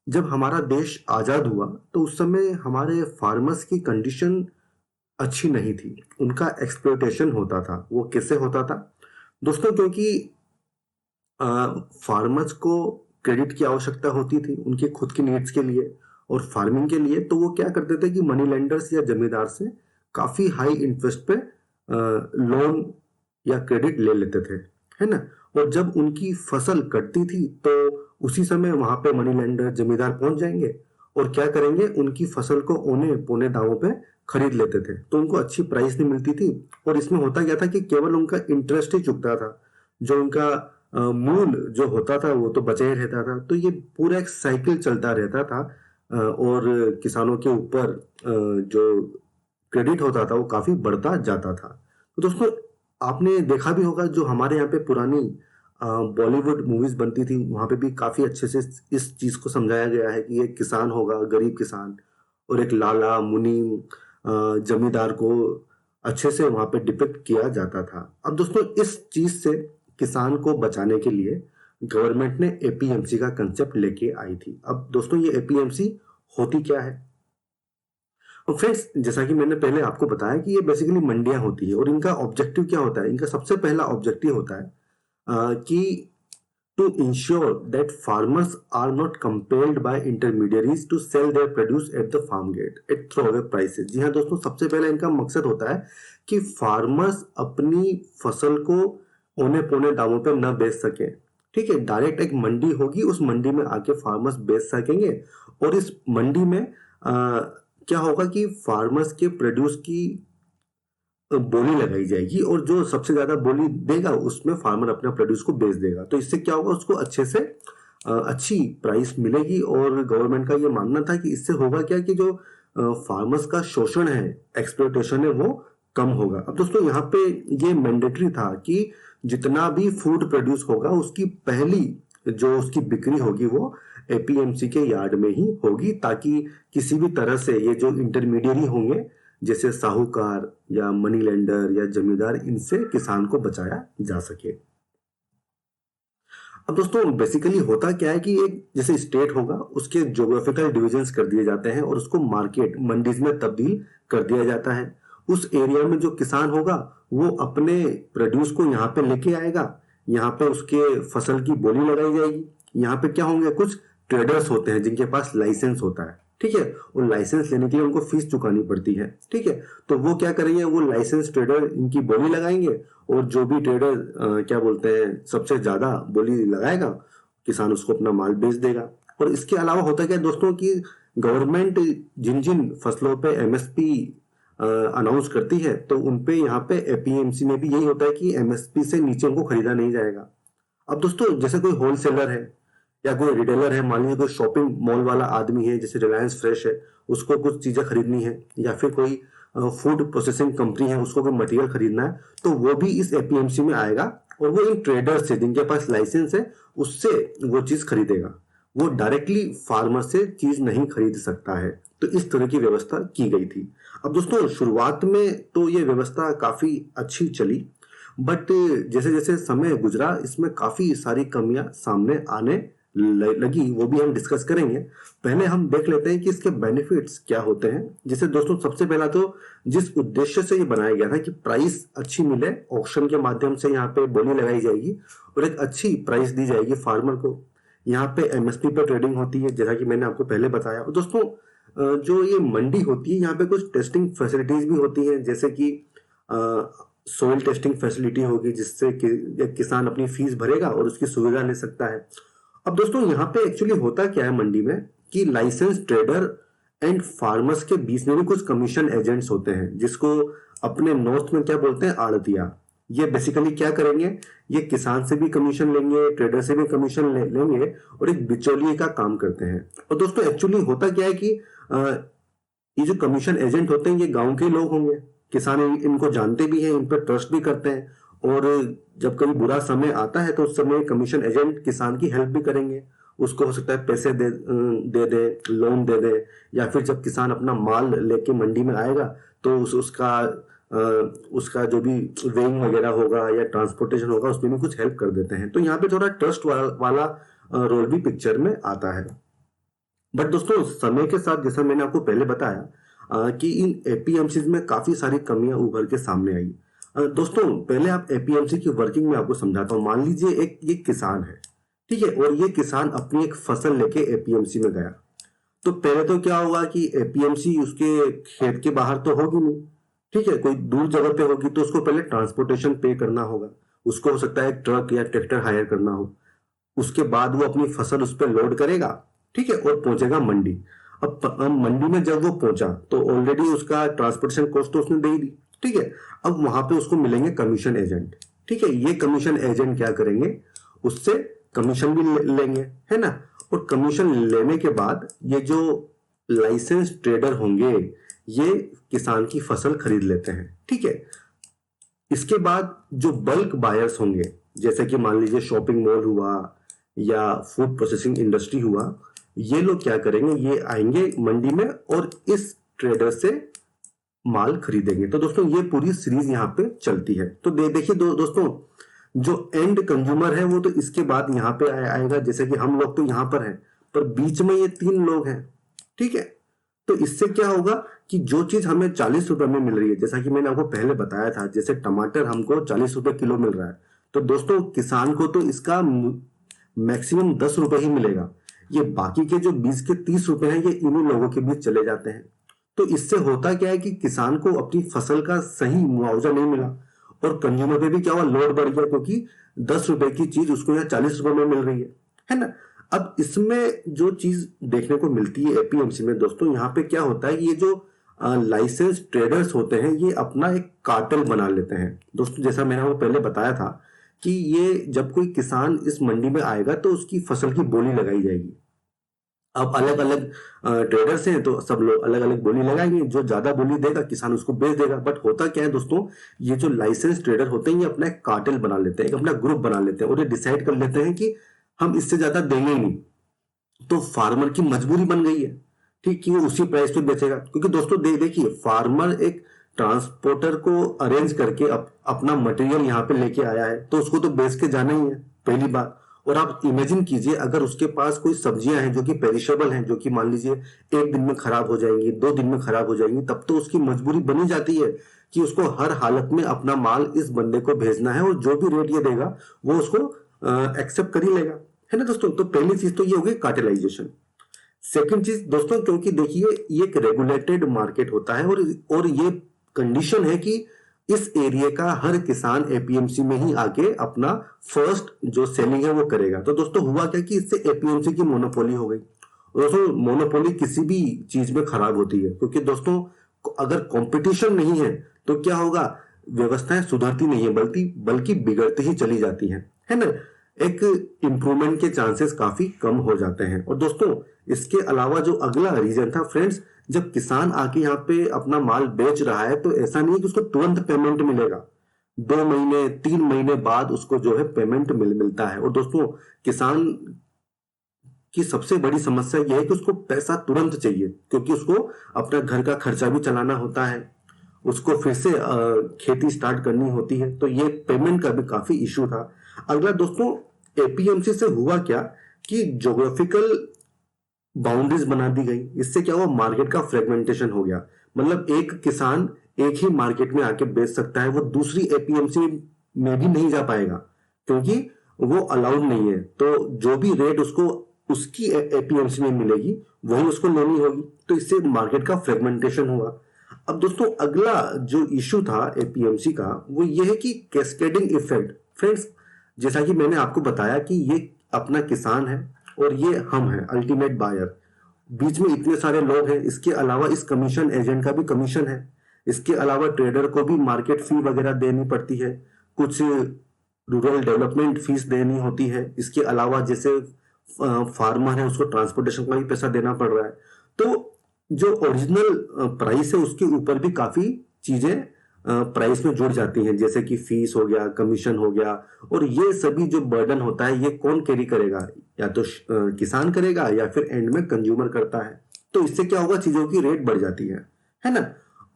जब हमारा देश आजाद हुआ तो उस समय हमारे फार्मर्स की कंडीशन अच्छी नहीं थी। उनका एक्सप्लॉयटेशन होता था। वो कैसे होता था दोस्तों? क्योंकि फार्मर्स को क्रेडिट की आवश्यकता होती थी उनके खुद की नीड्स के लिए और फार्मिंग के लिए। तो वो क्या करते थे कि मनी लेंडर्स या जमींदार से काफी हाई इंटरेस्ट पे लोन या क्रेडिट ले लेते थे, है ना। और जब उनकी फसल कटती थी तो उसी समय वहां पे मनी लेंडर जमींदार पहुंच जाएंगे और क्या करेंगे, उनकी फसल को औने पौने दामों पे खरीद लेते थे। तो उनको अच्छी प्राइस नहीं मिलती थी और इसमें होता क्या था कि केवल उनका इंटरेस्ट ही चुकता था, जो उनका मूल जो होता था वो तो बचा ही रहता था। तो ये पूरा एक साइकिल चलता रहता था और किसानों के ऊपर जो क्रेडिट होता था वो काफी बढ़ता जाता था। तो दोस्तों, आपने देखा भी होगा, जो हमारे यहाँ पे पुरानी बॉलीवुड मूवीज बनती थी वहां पे भी काफी अच्छे से इस चीज को समझाया गया है कि एक किसान होगा, गरीब किसान, और एक लाला मुनीम जमींदार को अच्छे से वहां पे डिपिक्ट किया जाता था। अब दोस्तों, इस चीज से किसान को बचाने के लिए गवर्नमेंट ने एपीएमसी का कंसेप्ट लेके आई थी। अब दोस्तों, ये एपीएमसी होती क्या है? और फ्रेंड्स, जैसा कि मैंने पहले आपको बताया कि ये बेसिकली मंडियां होती है और इनका ऑब्जेक्टिव क्या होता है? इनका सबसे पहला ऑब्जेक्टिव होता है कि to ensure that farmers are not compelled by intermediaries to sell their produce at the farm gate at throwaway prices। जी हाँ दोस्तों, सबसे पहले इनका मकसद होता है कि फार्मर्स अपनी फसल को औने पौने दामों पे न बेच सके। ठीक है, डायरेक्ट एक मंडी होगी, उस मंडी में आके फार्मर्स बेच सकेंगे और इस मंडी में क्या होगा कि फार्मर्स के प्रोड्यूस की बोली लगाई जाएगी और जो सबसे ज्यादा बोली देगा उसमें फार्मर अपना प्रोड्यूस को बेच देगा। तो इससे क्या होगा, उसको अच्छे से अच्छी प्राइस मिलेगी। और गवर्नमेंट का ये मानना था कि इससे होगा क्या कि जो फार्मर्स का शोषण है, एक्सप्लॉयटेशन है, वो कम होगा। अब दोस्तों, यहाँ पे ये मैंडेटरी था कि जितना भी फूड प्रोड्यूस होगा उसकी पहली जो उसकी बिक्री होगी वो एपीएमसी के यार्ड में ही होगी, ताकि किसी भी तरह से ये जो इंटरमीडियरी होंगे जैसे साहूकार या मनी लेंडर या जमींदार, इनसे किसान को बचाया जा सके। अब दोस्तों, बेसिकली होता क्या है कि एक जैसे स्टेट होगा उसके ज्योग्राफिकल डिविजन्स कर दिए जाते हैं और उसको मार्केट मंडीज में तब्दील कर दिया जाता है। उस एरिया में जो किसान होगा वो अपने प्रोड्यूस को यहाँ पे लेके आएगा, यहाँ पे उसके फसल की बोली लगाई जाएगी। यहाँ पे क्या होंगे, कुछ ट्रेडर्स होते हैं जिनके पास लाइसेंस होता है। ठीक है, और लाइसेंस लेने के लिए उनको फीस चुकानी पड़ती है। ठीक है, तो वो क्या करेंगे, वो लाइसेंस ट्रेडर इनकी बोली लगाएंगे और जो भी ट्रेडर क्या बोलते हैं सबसे ज्यादा बोली लगाएगा, किसान उसको अपना माल बेच देगा। और इसके अलावा होता क्या है दोस्तों कि गवर्नमेंट जिन जिन फसलों पे एमएसपी अनाउंस करती है तो उनपे यहाँ पे एपीएमसी में भी यही होता है कि एमएसपी से नीचे उनको खरीदा नहीं जाएगा। अब दोस्तों, जैसे कोई होलसेलर है या कोई रिटेलर है, मान लीजिए कोई शॉपिंग मॉल वाला आदमी है जैसे रिलायंस फ्रेश है, उसको कुछ चीजें खरीदनी है, या फिर कोई फूड प्रोसेसिंग कंपनी है उसको कोई मटेरियल खरीदना है, तो वो भी इस एपीएमसी में आएगा और वो इन ट्रेडर्स से जिनके पास लाइसेंस है उससे वो चीज खरीदेगा। वो डायरेक्टली फार्मर से चीज नहीं खरीद सकता है। तो इस तरह की व्यवस्था की गई थी। अब दोस्तों शुरुआत में तो ये व्यवस्था काफी अच्छी चली, बट जैसे जैसे समय गुजरा इसमें काफी सारी कमियां सामने आने लगी, वो भी हम डिस्कस करेंगे। पहले हम देख लेते हैं कि इसके बेनिफिट्स क्या होते हैं। जैसे दोस्तों सबसे पहला तो जिस उद्देश्य से ये बनाया गया था कि प्राइस अच्छी मिले, ऑक्शन के माध्यम से यहाँ पे बोली लगाई जाएगी और एक अच्छी प्राइस दी जाएगी फार्मर को। यहाँ पे एमएसपी पर ट्रेडिंग होती है, जैसा कि मैंने आपको पहले बताया। और दोस्तों जो ये मंडी होती है यहाँ पे कुछ टेस्टिंग फैसिलिटीज भी होती हैं, जैसे कि सोइल टेस्टिंग फैसिलिटी होगी, जिससे कि एक किसान अपनी फीस भरेगा और उसकी सुविधा ले सकता है। अब दोस्तों यहाँ पे एक्चुअली होता क्या है मंडी में कि लाइसेंस ट्रेडर एंड फार्मर्स के बीच में भी कुछ कमीशन एजेंट्स होते हैं, जिसको अपने नॉर्थ में क्या बोलते हैं, आड़तिया। ये बेसिकली क्या करेंगे, ये किसान से भी कमीशन लेंगे, ट्रेडर से भी कमीशन लेंगे और एक बिचौलिए का काम करते हैं। और दोस्तों एक्चुअली होता क्या है कि ये जो कमीशन एजेंट होते हैं ये गांव के लोग होंगे, किसान इनको जानते भी हैं, इन पर ट्रस्ट भी करते हैं, और जब कभी बुरा समय आता है तो उस समय कमीशन एजेंट किसान की हेल्प भी करेंगे। उसको हो सकता है पैसे दे लोन दे दे, या फिर जब किसान अपना माल लेके मंडी में आएगा तो उसका जो भी वेइंग वगैरह होगा या ट्रांसपोर्टेशन होगा उसमें भी कुछ हेल्प कर देते हैं। तो यहाँ पे थोड़ा ट्रस्ट वाला रोल भी पिक्चर में आता है। बट दोस्तों समय के साथ, जैसा मैंने आपको पहले बताया कि इन एपीएमसी में काफी सारी कमियां उभर के सामने आई। दोस्तों पहले आप एपीएमसी की वर्किंग में आपको समझाता हूँ। मान लीजिए एक ये किसान है, ठीक है, और ये किसान अपनी एक फसल लेके एपीएमसी में गया। तो पहले तो क्या होगा कि एपीएमसी उसके खेत के बाहर तो होगी नहीं, ठीक है, कोई दूर जगह पे होगी, तो उसको पहले ट्रांसपोर्टेशन पे करना होगा। उसको हो सकता है एक ट्रक या ट्रैक्टर हायर करना हो। उसके बाद वो अपनी फसल उस पर लोड करेगा, ठीक है, और पहुंचेगा मंडी। अब मंडी में जब वो पहुंचा तो ऑलरेडी उसका ट्रांसपोर्टेशन कॉस्ट तो उसने दे ही दी, ठीक है। अब वहां पे उसको मिलेंगे कमीशन एजेंट, ठीक है। ये कमीशन एजेंट क्या करेंगे, उससे कमीशन भी लेंगे, है ना। और कमीशन लेने के बाद ये जो लाइसेंस ट्रेडर होंगे ये किसान की फसल खरीद लेते हैं, ठीक है। इसके बाद जो बल्क बायर्स होंगे, जैसे कि मान लीजिए शॉपिंग मॉल हुआ या फूड प्रोसेसिंग इंडस्ट्री हुआ, ये लोग क्या करेंगे, ये आएंगे मंडी में और इस ट्रेडर से माल खरीदेंगे। तो दोस्तों ये पूरी सीरीज यहाँ पे चलती है। तो देखिए दोस्तों, जो एंड कंज्यूमर है वो तो इसके बाद यहाँ पे आएगा। जैसे कि हम लोग तो यहाँ पर हैं, पर बीच में ये 3 लोग हैं, ठीक है। तो इससे क्या होगा कि जो चीज हमें 40 रुपए में मिल रही है, जैसा कि मैंने आपको पहले बताया था, जैसे टमाटर हमको 40 रुपए किलो मिल रहा है, तो दोस्तों किसान को तो इसका मैक्सिमम 10 रुपए ही मिलेगा। ये बाकी के जो 20 के 30 रुपए हैं ये इन्हीं लोगों के बीच चले जाते हैं। तो इससे होता क्या है कि किसान को अपनी फसल का सही मुआवजा नहीं मिला और कंज्यूमर पे भी क्या हुआ, लोड बढ़ गया, क्योंकि 10 रुपए की चीज उसको यहाँ 40 रुपए में मिल रही है ना। अब इसमें जो चीज देखने को मिलती है एपीएमसी में दोस्तों, यहाँ पे क्या होता है कि ये जो लाइसेंस ट्रेडर्स होते हैं ये अपना एक कार्टेल बना लेते हैं। दोस्तों जैसा मैंने आपको पहले बताया था कि ये जब कोई किसान इस मंडी में आएगा तो उसकी फसल की बोली लगाई जाएगी। अब अलग अलग ट्रेडर्स हैं तो सब लोग अलग अलग बोली लगाएंगे, जो ज्यादा बोली देगा किसान उसको बेच देगा। बट होता क्या है दोस्तों, ये जो लाइसेंस ट्रेडर होते हैं ये अपना एक कार्टेल बना लेते हैं, एक अपना ग्रुप बना लेते हैं और ये डिसाइड कर लेते हैं कि हम इससे ज्यादा देंगे ही नहीं। तो फार्मर की मजबूरी बन गई है, ठीक, कि वो उसी प्राइस पे बेचेगा। क्योंकि दोस्तों देखिए फार्मर एक ट्रांसपोर्टर को अरेंज करके अपना मटेरियल यहाँ पे लेके आया है, तो उसको तो बेच के जाना ही है, पहली बात। और आप इमेजिन कीजिए अगर उसके पास कोई सब्जियां हैं जो कि पेरिशेबल हैं, जो कि मान लीजिए 1 दिन में खराब हो जाएंगी, 2 दिन में खराब हो जाएंगी, तब तो उसकी मजबूरी बनी जाती है कि उसको हर हालत में अपना माल इस बंदे को भेजना है और जो भी रेट ये देगा वो उसको एक्सेप्ट कर ही लेगा, है ना दोस्तों। तो पहली चीज तो ये होगी कार्टेलाइजेशन। सेकंड चीज दोस्तों, क्योंकि देखिए ये एक रेगुलेटेड मार्केट होता है और ये कंडीशन है कि इस एरिया का हर किसान एपीएमसी में ही आके अपना फर्स्ट जो सेलिंग है वो करेगा। तो दोस्तों हुआ क्या कि इससे एपीएमसी की मोनोपोली हो गई। दोस्तों मोनोपोली किसी भी चीज में खराब होती है, क्योंकि दोस्तों अगर कंपटीशन नहीं है तो क्या होगा, व्यवस्थाएं सुधरती नहीं है बल्कि बिगड़ती ही चली जाती है ना। एक इंप्रूवमेंट के चांसेस काफी कम हो जाते हैं। और दोस्तों इसके अलावा जो अगला रीजन था फ्रेंड्स, जब किसान आके यहाँ पे अपना माल बेच रहा है तो ऐसा नहीं है कि उसको तुरंत पेमेंट मिलेगा, 2 महीने 3 महीने बाद उसको जो है पेमेंट मिलता है। और दोस्तों किसान की सबसे बड़ी समस्या यह है कि उसको पैसा तुरंत चाहिए, क्योंकि उसको अपना घर का खर्चा भी चलाना होता है, उसको फिर से खेती स्टार्ट करनी होती है, तो ये पेमेंट का भी काफी इशू था। अगला दोस्तों, एपीएमसी से हुआ क्या कि ज्योग्राफिकल बाउंड्रीज बना दी गई। इससे क्या हुआ, मार्केट का फ्रेगमेंटेशन हो गया। मतलब एक किसान एक ही मार्केट में आके बेच सकता है, वो दूसरी एपीएमसी में भी नहीं जा पाएगा क्योंकि वो अलाउड नहीं है। तो जो भी रेट उसको उसकी एपीएमसी में मिलेगी वही उसको लेनी होगी, तो इससे मार्केट का फ्रेगमेंटेशन हुआ। अब दोस्तों अगला जो इश्यू था एपीएमसी का वो ये है कि कैस्केडिंग इफेक्ट। फ्रेंड्स, जैसा कि मैंने आपको बताया कि ये अपना किसान है और ये हम हैं अल्टीमेट बायर, बीच में इतने सारे लोग हैं। इसके अलावा इस कमीशन एजेंट का भी कमीशन है, इसके अलावा ट्रेडर को भी मार्केट फी वगैरह देनी पड़ती है, कुछ रूरल डेवलपमेंट फीस देनी होती है, इसके अलावा जैसे फार्मर है उसको ट्रांसपोर्टेशन का भी पैसा देना पड़ रहा है। तो जो ओरिजिनल प्राइस है उसके ऊपर भी काफी चीजें प्राइस में जुड़ जाती हैं, जैसे कि फीस हो गया, कमीशन हो गया, और ये सभी जो बर्डन होता है ये कौन कैरी करेगा, या तो किसान करेगा या फिर एंड में कंज्यूमर करता है। तो इससे क्या होगा, चीजों की रेट बढ़ जाती है ना।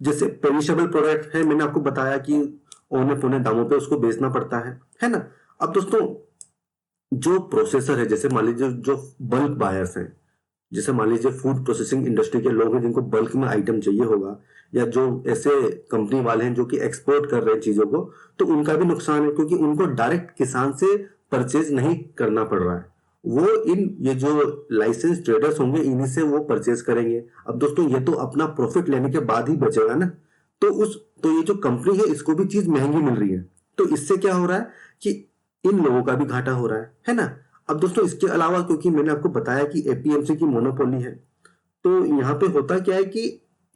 जैसे पेरिशेबल प्रोडक्ट है, मैंने आपको बताया कि औने पौने दामों पे उसको बेचना पड़ता है ना। अब दोस्तों जो प्रोसेसर है, जैसे मान लीजिए जो बल्क बायर्स हैं, जैसे मान लीजिए फूड प्रोसेसिंग इंडस्ट्री के लोग हैं जिनको बल्क में आइटम चाहिए होगा, या जो ऐसे कंपनी वाले हैं जो कि एक्सपोर्ट कर रहे हैं चीजों को, तो उनका भी नुकसान है क्योंकि उनको डायरेक्ट किसान से परचेज नहीं करना पड़ रहा है। वो ये जो लाइसेंस ट्रेडर्स होंगे इन्हीं से वो परचेज करेंगे। अब दोस्तों ये तो अपना प्रॉफिट लेने के बाद ही बचेगा ना, तो ये जो कंपनी है इसको भी चीज महंगी मिल रही है, तो इससे क्या हो रहा है कि इन लोगों का भी घाटा हो रहा है ना। अब दोस्तों इसके अलावा, क्योंकि मैंने आपको बताया कि एपीएमसी की मोनोपोली है, तो यहाँ पे होता क्या है कि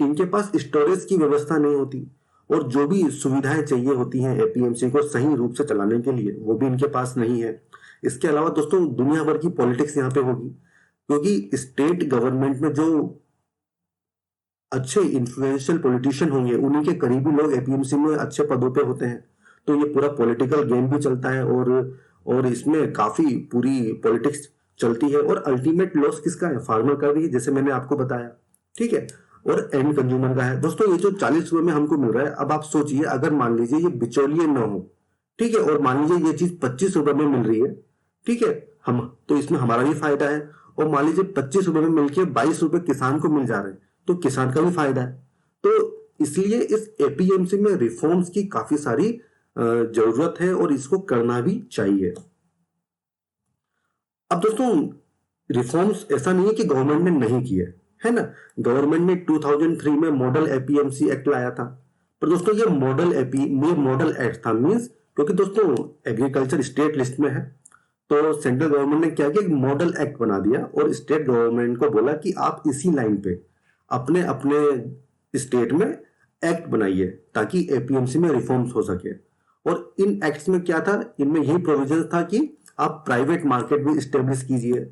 इनके पास स्टोरेज की व्यवस्था नहीं होती, और जो भी सुविधाएं चाहिए होती हैं एपीएमसी को सही रूप से चलाने के लिए वो भी इनके पास नहीं है। इसके अलावा दोस्तों दुनिया भर की पॉलिटिक्स यहाँ पे होगी, क्योंकि स्टेट गवर्नमेंट में जो अच्छे इन्फ्लुएंशियल पॉलिटिशियन होंगे उन्हीं के करीबी लोग एपीएमसी में अच्छे पदों पे होते हैं, तो ये पूरा पॉलिटिकल गेम भी चलता है, और इसमें काफी पूरी पॉलिटिक्स चलती है, और अल्टीमेट लॉस किसका है, फार्मर का भी है, जैसे मैंने आपको बताया, ठीक है, और एंड कंज्यूमर का है। दोस्तों ये जो 40 रुपए में हमको मिल रहा है, अब आप सोचिए अगर मान लीजिए ये बिचौलिए न हो, ठीक है, और मान लीजिए ये चीज 25 रुपए में मिल रही है, ठीक है, हम तो इसमें हमारा भी फायदा है, और मान लीजिए 25 रुपए में मिलकर 22 रुपए किसान को मिल जा रहे हैं, तो किसान का भी फायदा है। तो इसलिए इस एपीएमसी में रिफॉर्म्स की काफी सारी जरूरत है और इसको करना भी चाहिए। अब दोस्तों रिफॉर्म्स ऐसा नहीं है कि गवर्नमेंट ने नहीं किए, है ना। गवर्नमेंट ने 2003 में मॉडल एपीएमसी एक्ट लाया था, पर दोस्तों ये मॉडल एक्ट था, मींस क्योंकि दोस्तों एग्रीकल्चर स्टेट लिस्ट में है, तो सेंट्रल गवर्नमेंट ने क्या किया, एक मॉडल एक्ट बना दिया और स्टेट गवर्नमेंट को बोला कि आप इसी लाइन पे अपने अपने स्टेट में एक्ट बनाइए ताकि एपीएमसी में रिफॉर्म्स हो सके। और इन एक्ट्स में क्या था, इनमें यही प्रोविजन था कि आप प्राइवेट मार्केट भी स्टेब्लिश कीजिए,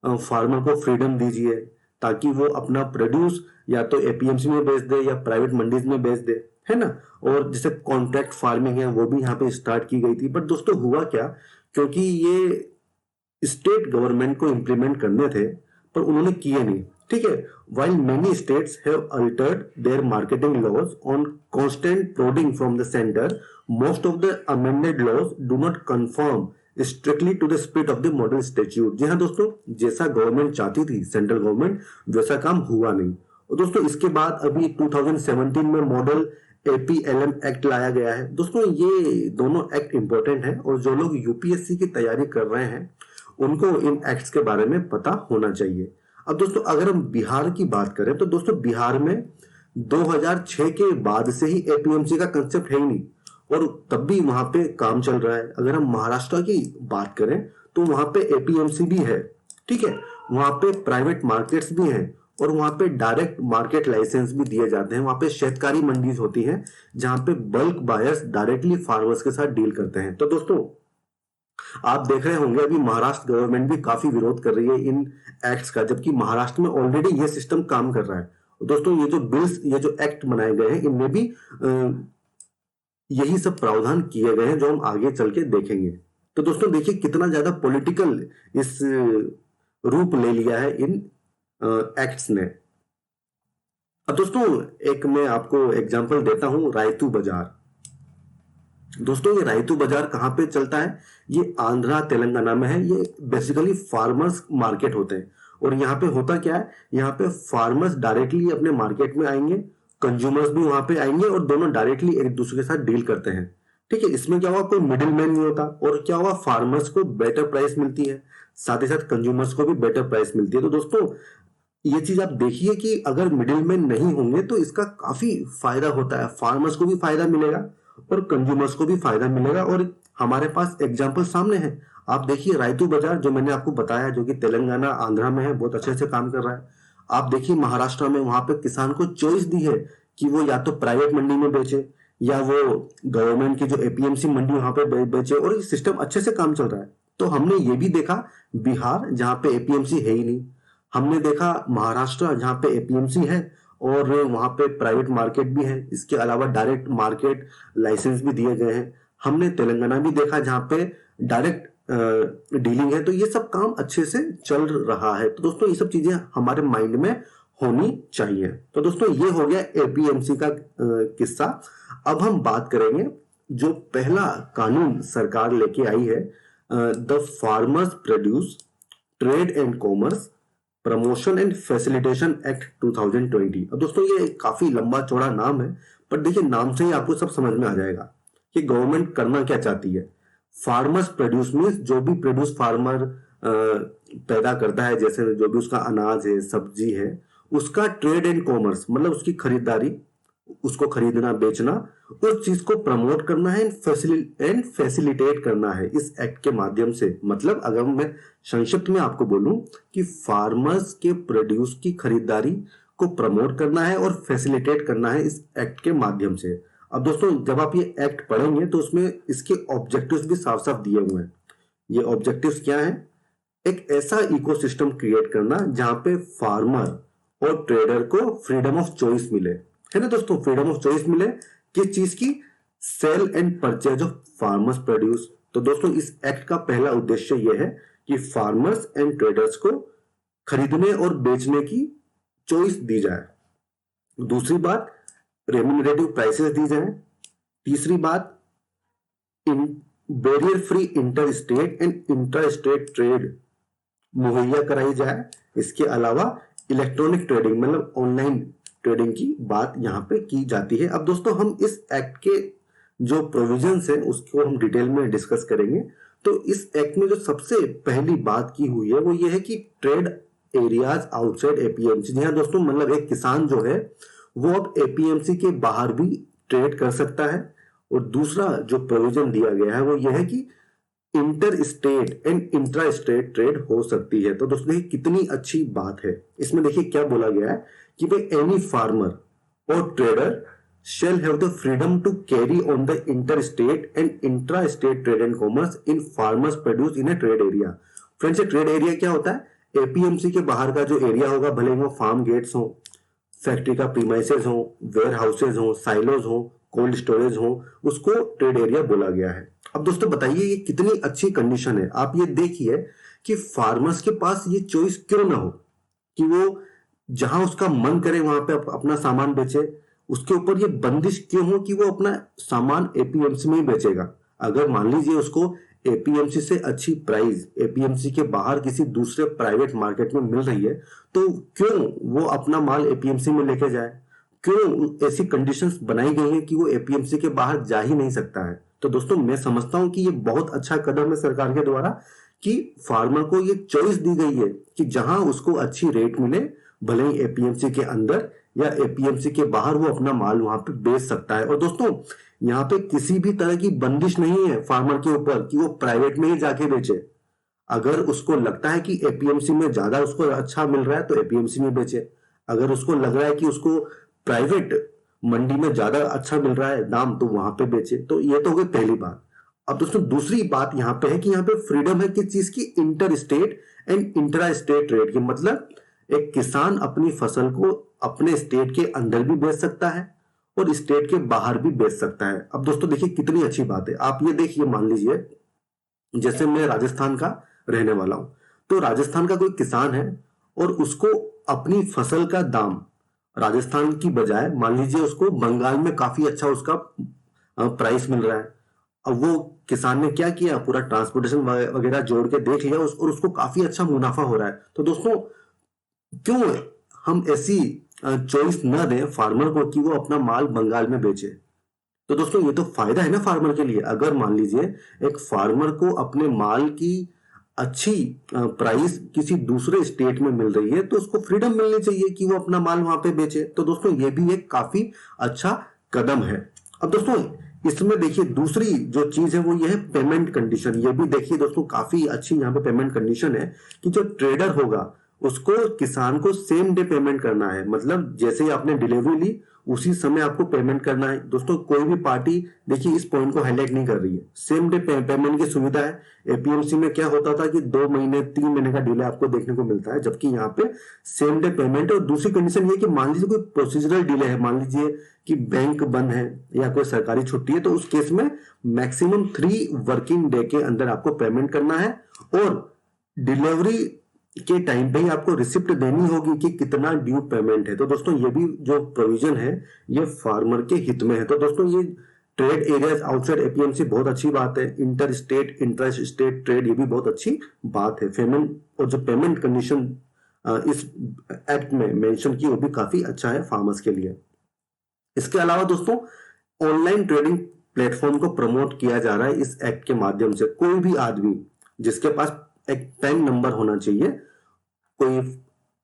फार्मर को फ्रीडम दीजिए ताकि वो अपना प्रोड्यूस या तो एपीएमसी में बेच दे या प्राइवेट मंडीज में बेच दे, है ना। और जैसे कॉन्ट्रैक्ट फार्मिंग है वो भी यहाँ पे स्टार्ट की गई थी। बट दोस्तों हुआ क्या, क्योंकि ये स्टेट गवर्नमेंट को इंप्लीमेंट करने थे पर उन्होंने किए नहीं, ठीक है। While many states have altered their marketing laws on constant prodding from the center, most of the amended laws do not conform strictly to the spirit of the model statute। जी हाँ दोस्तों, जैसा गवर्नमेंट चाहती थी सेंट्रल गवर्नमेंट वैसा काम हुआ नहीं। और दोस्तों इसके बाद अभी 2017 में मॉडल एपीएलएम एक्ट लाया गया है। दोस्तों ये दोनों एक्ट इंपॉर्टेंट है और जो लोग यूपीएससी की तैयारी कर रहे हैं उनको इन एक्ट्स के बारे में पता होना चाहिए। अब दोस्तों अगर हम बिहार की बात करें तो दोस्तों बिहार में 2006 के बाद से ही एपीएमसी का कंसेप्ट है ही नहीं, और तब भी वहां पे काम चल रहा है। अगर हम महाराष्ट्र की बात करें तो वहां पे एपीएमसी भी है, ठीक है, वहां पे प्राइवेट मार्केट्स भी हैं और वहां पे डायरेक्ट मार्केट लाइसेंस भी दिए जाते हैं। वहां पे शेतकारी मंडीज होती हैं जहां पे बल्क बायर्स डायरेक्टली फार्मर्स के साथ डील करते हैं। तो दोस्तों आप देख रहे होंगे अभी महाराष्ट्र गवर्नमेंट भी काफी विरोध कर रही है इन एक्ट्स का, जबकि महाराष्ट्र में ऑलरेडी ये सिस्टम काम कर रहा है। दोस्तों ये जो बिल्स, ये जो एक्ट बनाए गए हैं इनमें भी यही सब प्रावधान किए गए हैं जो हम आगे चल के देखेंगे। तो दोस्तों देखिए कितना ज्यादा पॉलिटिकल इस रूप ले लिया है इन एक्ट्स ने। अब दोस्तों एक मैं आपको एग्जांपल देता हूं, रायतू बाजार। दोस्तों ये रायतू बाजार कहाँ पे चलता है? ये आंध्रा तेलंगाना में है। ये बेसिकली फार्मर्स मार्केट होते हैं। और यहाँ पे होता क्या है, यहाँ पे फार्मर्स डायरेक्टली अपने मार्केट में आएंगे, कंज्यूमर्स भी वहां पे आएंगे और दोनों डायरेक्टली एक दूसरे के साथ डील करते हैं। ठीक है, इसमें क्या हुआ, कोई मिडिल मैन नहीं होता और क्या हुआ, फार्मर्स को बेटर प्राइस मिलती है, साथ ही साथ कंज्यूमर्स को भी बेटर प्राइस मिलती है। तो दोस्तों ये चीज आप देखिए कि अगर मिडिलमैन नहीं होंगे तो इसका काफी फायदा होता है, फार्मर्स को भी फायदा मिलेगा और कंज्यूमर्स को भी फायदा मिलेगा। और हमारे पास एग्जांपल सामने है, आप देखिए रायतू बाजार जो मैंने आपको बताया, जो कि तेलंगाना आंध्रा में है, बहुत अच्छे से काम कर रहा है। आप देखिए महाराष्ट्र में, वहां पे किसान को चॉइस दी है कि वो या तो प्राइवेट मंडी में बेचे या वो गवर्नमेंट की जो एपीएमसी मंडी वहां पे बेचे, और ये सिस्टम अच्छे से काम चल रहा है। तो हमने ये भी देखा बिहार जहां पे एपीएमसी है ही नहीं, हमने देखा महाराष्ट्र जहां पे एपीएमसी है और वहां पे प्राइवेट मार्केट भी है, इसके अलावा डायरेक्ट मार्केट लाइसेंस भी दिए गए हैं। हमने तेलंगाना भी देखा जहां पे डायरेक्ट डीलिंग है। तो ये सब काम अच्छे से चल रहा है। तो दोस्तों ये सब चीजें हमारे माइंड में होनी चाहिए। तो दोस्तों ये हो गया एपीएमसी का किस्सा। अब हम बात करेंगे जो पहला कानून सरकार लेके आई है, the farmers produce trade and commerce promotion and facilitation act 2020। अब दोस्तों ये काफी लंबा चौड़ा नाम है, पर देखिए नाम से ही आपको सब समझ में आ जाएगा कि गवर्नमेंट करना क्या चाहती है। फार्मर्स प्रोड्यूस मीन्स जो भी प्रोड्यूस फार्मर पैदा करता है, जैसे जो भी उसका अनाज है, सब्जी है, उसका ट्रेड एंड कॉमर्स मतलब उसकी खरीदारी, उसको खरीदना बेचना, उस चीज को प्रमोट करना है एंड फैसिलिटेट करना है इस एक्ट के माध्यम से। मतलब अगर मैं संक्षिप्त में आपको बोलूं कि फार्मर्स के प्रोड्यूस की खरीदारी को प्रमोट करना है और फैसिलिटेट करना है इस एक्ट के माध्यम से। अब दोस्तों जब आप ये एक्ट पढ़ेंगे तो उसमें इसके ऑब्जेक्टिव्स भी साफ साफ दिए हुए हैं। ये ऑब्जेक्टिव्स क्या है? एक ऐसा इकोसिस्टम क्रिएट करना जहां पे फार्मर और ट्रेडर को फ्रीडम ऑफ चॉइस मिले, है ना दोस्तों, फ्रीडम ऑफ चॉइस मिले किस चीज की? Sale and purchase of farmers produce. तो दोस्तों इस एक्ट का पहला उद्देश्य यह है कि फार्मर्स एंड ट्रेडर्स को खरीदने और बेचने की चॉइस दी जाए। दूसरी बात, रेम्यूनरेटिव प्राइसेस दी जाए। तीसरी बात, barrier free inter state and intra state trade मुहैया कराई जाए। इसके अलावा इलेक्ट्रॉनिक ट्रेडिंग मतलब ऑनलाइन ट्रेडिंग की बात यहाँ पे की जाती है। अब दोस्तों हम इस एक्ट के जो प्रोविजंस है उसको हम डिटेल में डिस्कस करेंगे। तो इस एक्ट में जो सबसे पहली बात की हुई है वो ये है कि ट्रेड एरियाज आउटसाइड एपीएमसी। जी हाँ दोस्तों, मतलब एक किसान जो है वो अब एपीएमसी के बाहर भी ट्रेड कर सकता है। और दूसरा जो प्रोविजन दिया गया है वो ये है कि inter state and intra state trade हो सकती है। तो दोस्तों देखिए कितनी अच्छी बात है। इसमें देखिए क्या बोला गया है कि भाई एनी फार्मर और trader shall have the freedom to carry on the interstate and intra-state trade and commerce in farmers produce in a trade area। Friends ये ट्रेड एरिया क्या होता है? एपीएमसी के बाहर का जो एरिया होगा, भले वो फार्म गेट्स हो, फैक्ट्री का प्रीमाइसेस हो, वेयर हाउसेज हो, साइलोज हो, कोल्ड स्टोरेज हो, उसको ट्रेड एरिया बोला गया है। अब दोस्तों बताइए ये कितनी अच्छी कंडीशन है। आप ये देखिए कि फार्मर्स के पास ये चॉइस क्यों ना हो कि वो जहां उसका मन करे वहां पे अपना सामान बेचे। उसके ऊपर ये बंदिश क्यों हो कि वो अपना सामान एपीएमसी में ही बेचेगा। अगर मान लीजिए उसको एपीएमसी से अच्छी प्राइस एपीएमसी के बाहर किसी दूसरे प्राइवेट मार्केट में मिल रही है, तो क्यों वो अपना माल एपीएमसी में लेके जाए? क्यों ऐसी कंडीशंस बनाई गई है कि वो एपीएमसी के बाहर जा ही नहीं सकता है? तो दोस्तों मैं समझता हूं कि ये बहुत अच्छा कदम है सरकार के द्वारा कि फार्मर को ये चॉइस दी गई है कि जहां उसको अच्छी रेट मिले, भले ही एपीएमसी के अंदर या एपीएमसी के बाहर, वो अपना माल वहां पे बेच सकता है। और दोस्तों यहाँ पे किसी भी तरह की बंदिश नहीं है फार्मर के ऊपर कि वो प्राइवेट में ही जाके बेचे। अगर उसको लगता है कि एपीएमसी में ज्यादा उसको अच्छा मिल रहा है तो एपीएमसी में बेचे। अगर उसको लग रहा है कि उसको प्राइवेट मंडी में ज्यादा अच्छा मिल रहा है दाम, तो वहां पे बेचे। तो ये तो हो गई पहली बात। अब दोस्तों दूसरी बात यहाँ पे है कि यहाँ पे फ्रीडम है किस चीज की? Inter state and intra state trade की। मतलब एक किसान अपनी फसल को अपने स्टेट के अंदर भी बेच सकता है और स्टेट के बाहर भी बेच सकता है। अब दोस्तों देखिए कितनी अच्छी बात है। आप ये देखिए, मान लीजिए जैसे मैं राजस्थान का रहने वाला हूं, तो राजस्थान का कोई किसान है और उसको अपनी फसल का दाम राजस्थान की बजाय मान लीजिए उसको बंगाल में काफी अच्छा उसका प्राइस मिल रहा है। अब वो किसान ने क्या किया, पूरा ट्रांसपोर्टेशन वगैरह जोड़ के देख लिया और उसको काफी अच्छा मुनाफा हो रहा है। तो दोस्तों क्यों हम ऐसी चॉइस न दें फार्मर को कि वो अपना माल बंगाल में बेचे। तो दोस्तों ये तो फायदा है ना फार्मर के लिए। अगर मान लीजिए एक फार्मर को अपने माल की अच्छी प्राइस किसी दूसरे स्टेट में मिल रही है तो उसको फ्रीडम मिलनी चाहिए कि वो अपना माल वहां पे बेचे। तो दोस्तों ये भी एक काफी अच्छा कदम है। अब दोस्तों इसमें देखिए दूसरी जो चीज है वो ये है पेमेंट कंडीशन। ये भी देखिए दोस्तों काफी अच्छी यहाँ पे पेमेंट कंडीशन है कि जो ट्रेडर होगा उसको किसान को सेम डे पेमेंट करना है। मतलब जैसे ही आपने डिलीवरी ली उसी समय आपको पेमेंट करना है। दोस्तों कोई भी पार्टी देखिए इस पॉइंट को हाईलाइट नहीं कर रही है। सेम डे पेमेंट की सुविधा है। एपीएमसी में क्या होता था कि 2 महीने 3 महीने का डिले आपको देखने को मिलता है, जबकि यहाँ पे सेम डे पेमेंट है। और दूसरी कंडीशन ये कि मान लीजिए कोई प्रोसीजरल डिले है, मान लीजिए कि बैंक बंद है या कोई सरकारी छुट्टी है, तो उस केस में मैक्सिमम 3 वर्किंग डे के अंदर आपको पेमेंट करना है और डिलीवरी के टाइम पे ही आपको रिसिप्ट देनी होगी कि कितना ड्यू पेमेंट है। तो दोस्तों ये भी जो प्रोविजन है ये फार्मर के हित में है। तो दोस्तों ये ट्रेड एरियाज आउटसाइड एपीएमसी बहुत अच्छी बात है। Inter state intra state trade ये भी बहुत अच्छी बात है। पेमेंट और जो पेमेंट कंडीशन इस एक्ट में मेंशन की वो भी काफी अच्छा है फार्मर्स के लिए। इसके अलावा दोस्तों ऑनलाइन ट्रेडिंग प्लेटफॉर्म को प्रमोट किया जा रहा है इस एक्ट के माध्यम से। कोई भी आदमी जिसके पास एक पैन नंबर होना चाहिए, कोई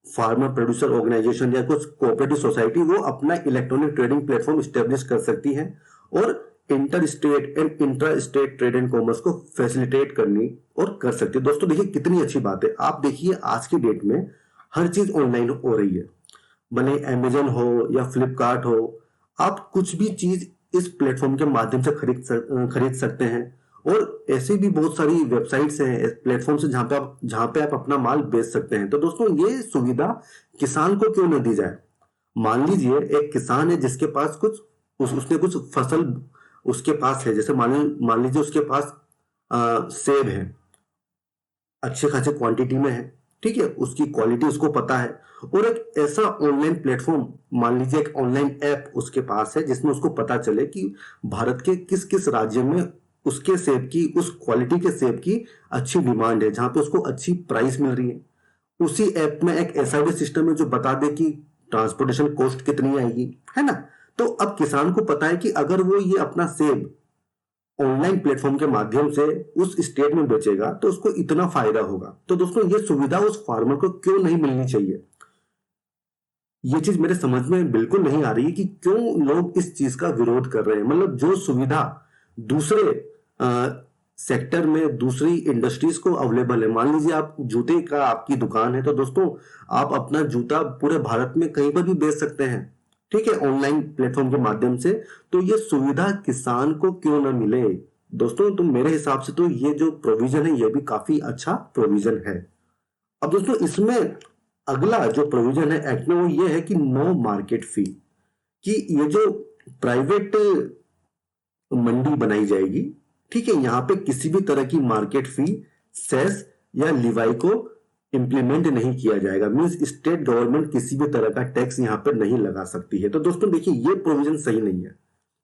फार्मर प्रोड्यूसर ऑर्गेनाइजेशन या कुछ कोऑपरेटिव सोसाइटी, वो अपना इलेक्ट्रॉनिक ट्रेडिंग प्लेटफॉर्म स्टेब्लिश कर सकती है और inter state and intra state trade and commerce को फैसिलिटेट करनी और कर सकती है। दोस्तों देखिए कितनी अच्छी बात है। आप देखिए आज की डेट में हर चीज ऑनलाइन हो रही है, भले अमेजन हो या फ्लिपकार्ट हो, आप कुछ भी चीज इस प्लेटफॉर्म के माध्यम से खरीद सकते हैं। और ऐसी भी बहुत सारी वेबसाइट्स हैं, प्लेटफॉर्म्स हैं जहां पे आप अपना माल बेच सकते हैं। तो दोस्तों ये सुविधा किसान को क्यों न दी जाए। मान लीजिए एक किसान है जिसके पास कुछ उसने कुछ फसल उसके पास है, जैसे मान लीजिए उसके पास सेब है, अच्छे खासे क्वांटिटी में है, ठीक है, उसकी क्वालिटी उसको पता है। और एक ऐसा ऑनलाइन प्लेटफॉर्म, मान लीजिए एक ऑनलाइन ऐप उसके पास है जिसमें उसको पता चले कि भारत के किस किस राज्य में उसके सेब की, उस क्वालिटी के सेब की अच्छी डिमांड है, जहां पे उसको अच्छी प्राइस मिल रही है। उसी ऐप में एक ऐसा भी सिस्टम है जो बता दे कि ट्रांसपोर्टेशन कॉस्ट कितनी आएगी, है ना। तो अब किसान को पता है कि अगर वो ये अपना सेब ऑनलाइन प्लेटफॉर्म के माध्यम से उस स्टेट में बेचेगा तो उसको इतना फायदा होगा। तो दोस्तों ये सुविधा उस फार्मर को क्यों नहीं मिलनी चाहिए। ये चीज मेरे समझ में बिल्कुल नहीं आ रही है कि क्यों लोग इस चीज का विरोध कर रहे हैं। मतलब जो सुविधा दूसरे सेक्टर में, दूसरी इंडस्ट्रीज को अवेलेबल है, मान लीजिए आप जूते का आपकी दुकान है, तो दोस्तों आप अपना जूता पूरे भारत में कहीं पर भी बेच सकते हैं, ठीक है, ऑनलाइन प्लेटफॉर्म के माध्यम से। तो ये सुविधा किसान को क्यों ना मिले दोस्तों। तो मेरे हिसाब से तो ये जो प्रोविजन है ये भी काफी अच्छा प्रोविजन है। अब दोस्तों इसमें अगला जो प्रोविजन है एक्ट में वो ये है कि नो मार्केट फी, कि ये जो प्राइवेट मंडी बनाई जाएगी, ठीक है, यहाँ पे किसी भी तरह की मार्केट फी, सेस या लिवाई को इंप्लीमेंट नहीं किया जाएगा। मींस स्टेट गवर्नमेंट किसी भी तरह का टैक्स यहाँ पर नहीं लगा सकती है। तो दोस्तों देखिए ये प्रोविजन सही नहीं है।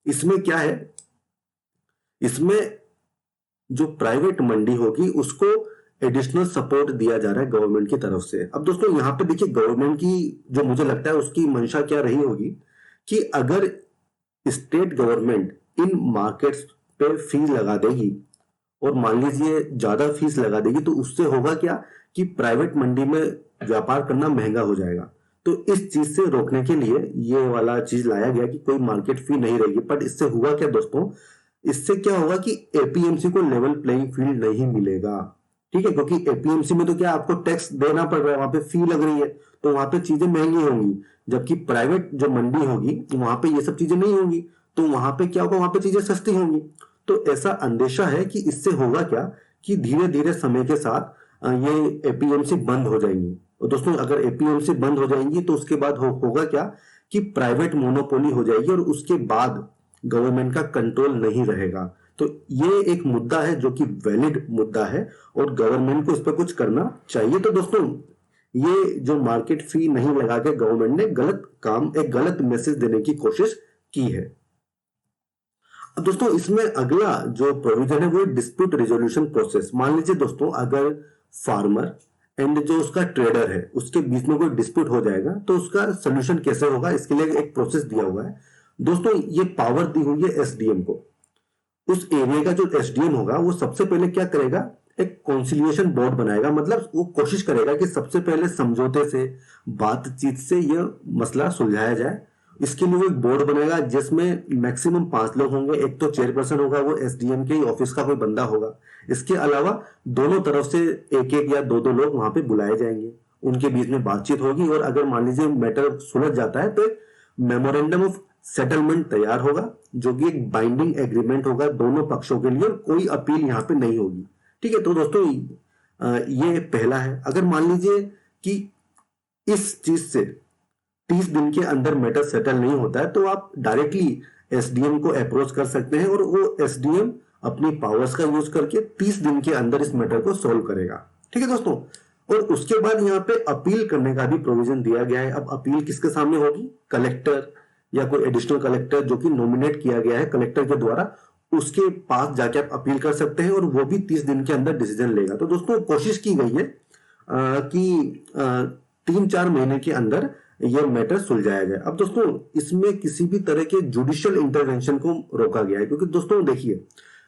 इसमें क्या है, इसमें जो प्राइवेट मंडी होगी उसको एडिशनल सपोर्ट दिया जा रहा है गवर्नमेंट की तरफ से। अब दोस्तों यहाँ पे देखिए गवर्नमेंट की जो मुझे लगता है उसकी मंशा क्या रही होगी कि अगर स्टेट गवर्नमेंट इन मार्केट्स पे फीस लगा देगी और मान लीजिए ज्यादा फीस लगा देगी तो उससे होगा क्या कि प्राइवेट मंडी में व्यापार करना महंगा हो जाएगा। तो इस चीज से रोकने के लिए ये वाला चीज लाया गया कि कोई मार्केट फी नहीं रहेगी। बट इससे हुआ क्या दोस्तों, इससे क्या होगा कि एपीएमसी को लेवल प्लेइंग फील्ड नहीं मिलेगा, ठीक है, क्योंकि एपीएमसी में तो क्या आपको टैक्स देना पड़ रहा है, वहां पे फी लग रही है, तो वहां पे चीजें महंगी होंगी। जबकि प्राइवेट जो मंडी होगी वहां पे ये सब चीजें नहीं होंगी, तो वहां पे क्या होगा, वहां पे चीजें सस्ती होंगी। तो ऐसा अंदेशा है कि इससे होगा क्या कि धीरे धीरे समय के साथ ये एपीएमसी बंद हो जाएंगी। और दोस्तों अगर एपीएमसी बंद हो जाएंगी तो उसके बाद होगा क्या कि प्राइवेट मोनोपोली हो जाएगी और उसके बाद गवर्नमेंट का कंट्रोल नहीं रहेगा। तो ये एक मुद्दा है जो कि वैलिड मुद्दा है और गवर्नमेंट को इस पर कुछ करना चाहिए। तो दोस्तों ये जो मार्केट फी नहीं लगा के गवर्नमेंट ने गलत काम, एक गलत मैसेज देने की कोशिश की है। अब दोस्तों इसमें अगला जो प्रोविजन है वो डिस्प्यूट रेजोल्यूशन प्रोसेस। मान लीजिए दोस्तों अगर फार्मर एंड जो उसका ट्रेडर है उसके बीच में कोई डिस्प्यूट हो जाएगा तो उसका सोल्यूशन कैसे होगा, इसके लिए एक प्रोसेस दिया हुआ है। दोस्तों ये पावर दी हुई है एसडीएम को। उस एरिया का जो एसडीएम होगा वो सबसे पहले क्या करेगा, एक कॉन्सिलिएशन बोर्ड बनाएगा। मतलब वो कोशिश करेगा कि सबसे पहले समझौते से, बातचीत से यह मसला सुलझाया जाए। इसके लिए वो एक बोर्ड बनेगा जिसमें मैक्सिमम 5 लोग होंगे। एक तो चेयरपर्सन होगा, वो एसडीएम के ऑफिस का कोई बंदा होगा। इसके अलावा दोनों तरफ से एक एक या दो लोग वहां पे बुलाए जाएंगे, उनके बीच में बातचीत होगी और अगर मान लीजिए मैटर सुलझ जाता है तो एक मेमोरेंडम ऑफ सेटलमेंट तैयार होगा जो कि एक बाइंडिंग एग्रीमेंट होगा दोनों पक्षों के लिए, और कोई अपील यहाँ पे नहीं होगी। ठीक है, तो दोस्तों ये पहला है। अगर मान लीजिए कि इस चीज से 30 दिन के अंदर मैटर सेटल नहीं होता है तो आप डायरेक्टली एसडीएम को अप्रोच कर सकते हैं और वो एसडीएम अपनी पावर्स का यूज करके 30 दिन के अंदर इस मैटर को सॉल्व करेगा। ठीक है दोस्तों, और उसके बाद यहाँ पे अपील करने का भी प्रोविजन दिया गया है। अब अपील किसके सामने होगी, कलेक्टर या कोई एडिशनल कलेक्टर जो कि नॉमिनेट किया गया है कलेक्टर के द्वारा, उसके पास जाके आप अपील कर सकते हैं और वो भी 30 दिन के अंदर डिसीजन लेगा। तो दोस्तों कोशिश की गई है कि 3-4 महीने के अंदर यह मैटर सुलझाया जाए। अब दोस्तों इसमें किसी भी तरह के जुडिशियल इंटरवेंशन को रोका गया है, क्योंकि दोस्तों देखिए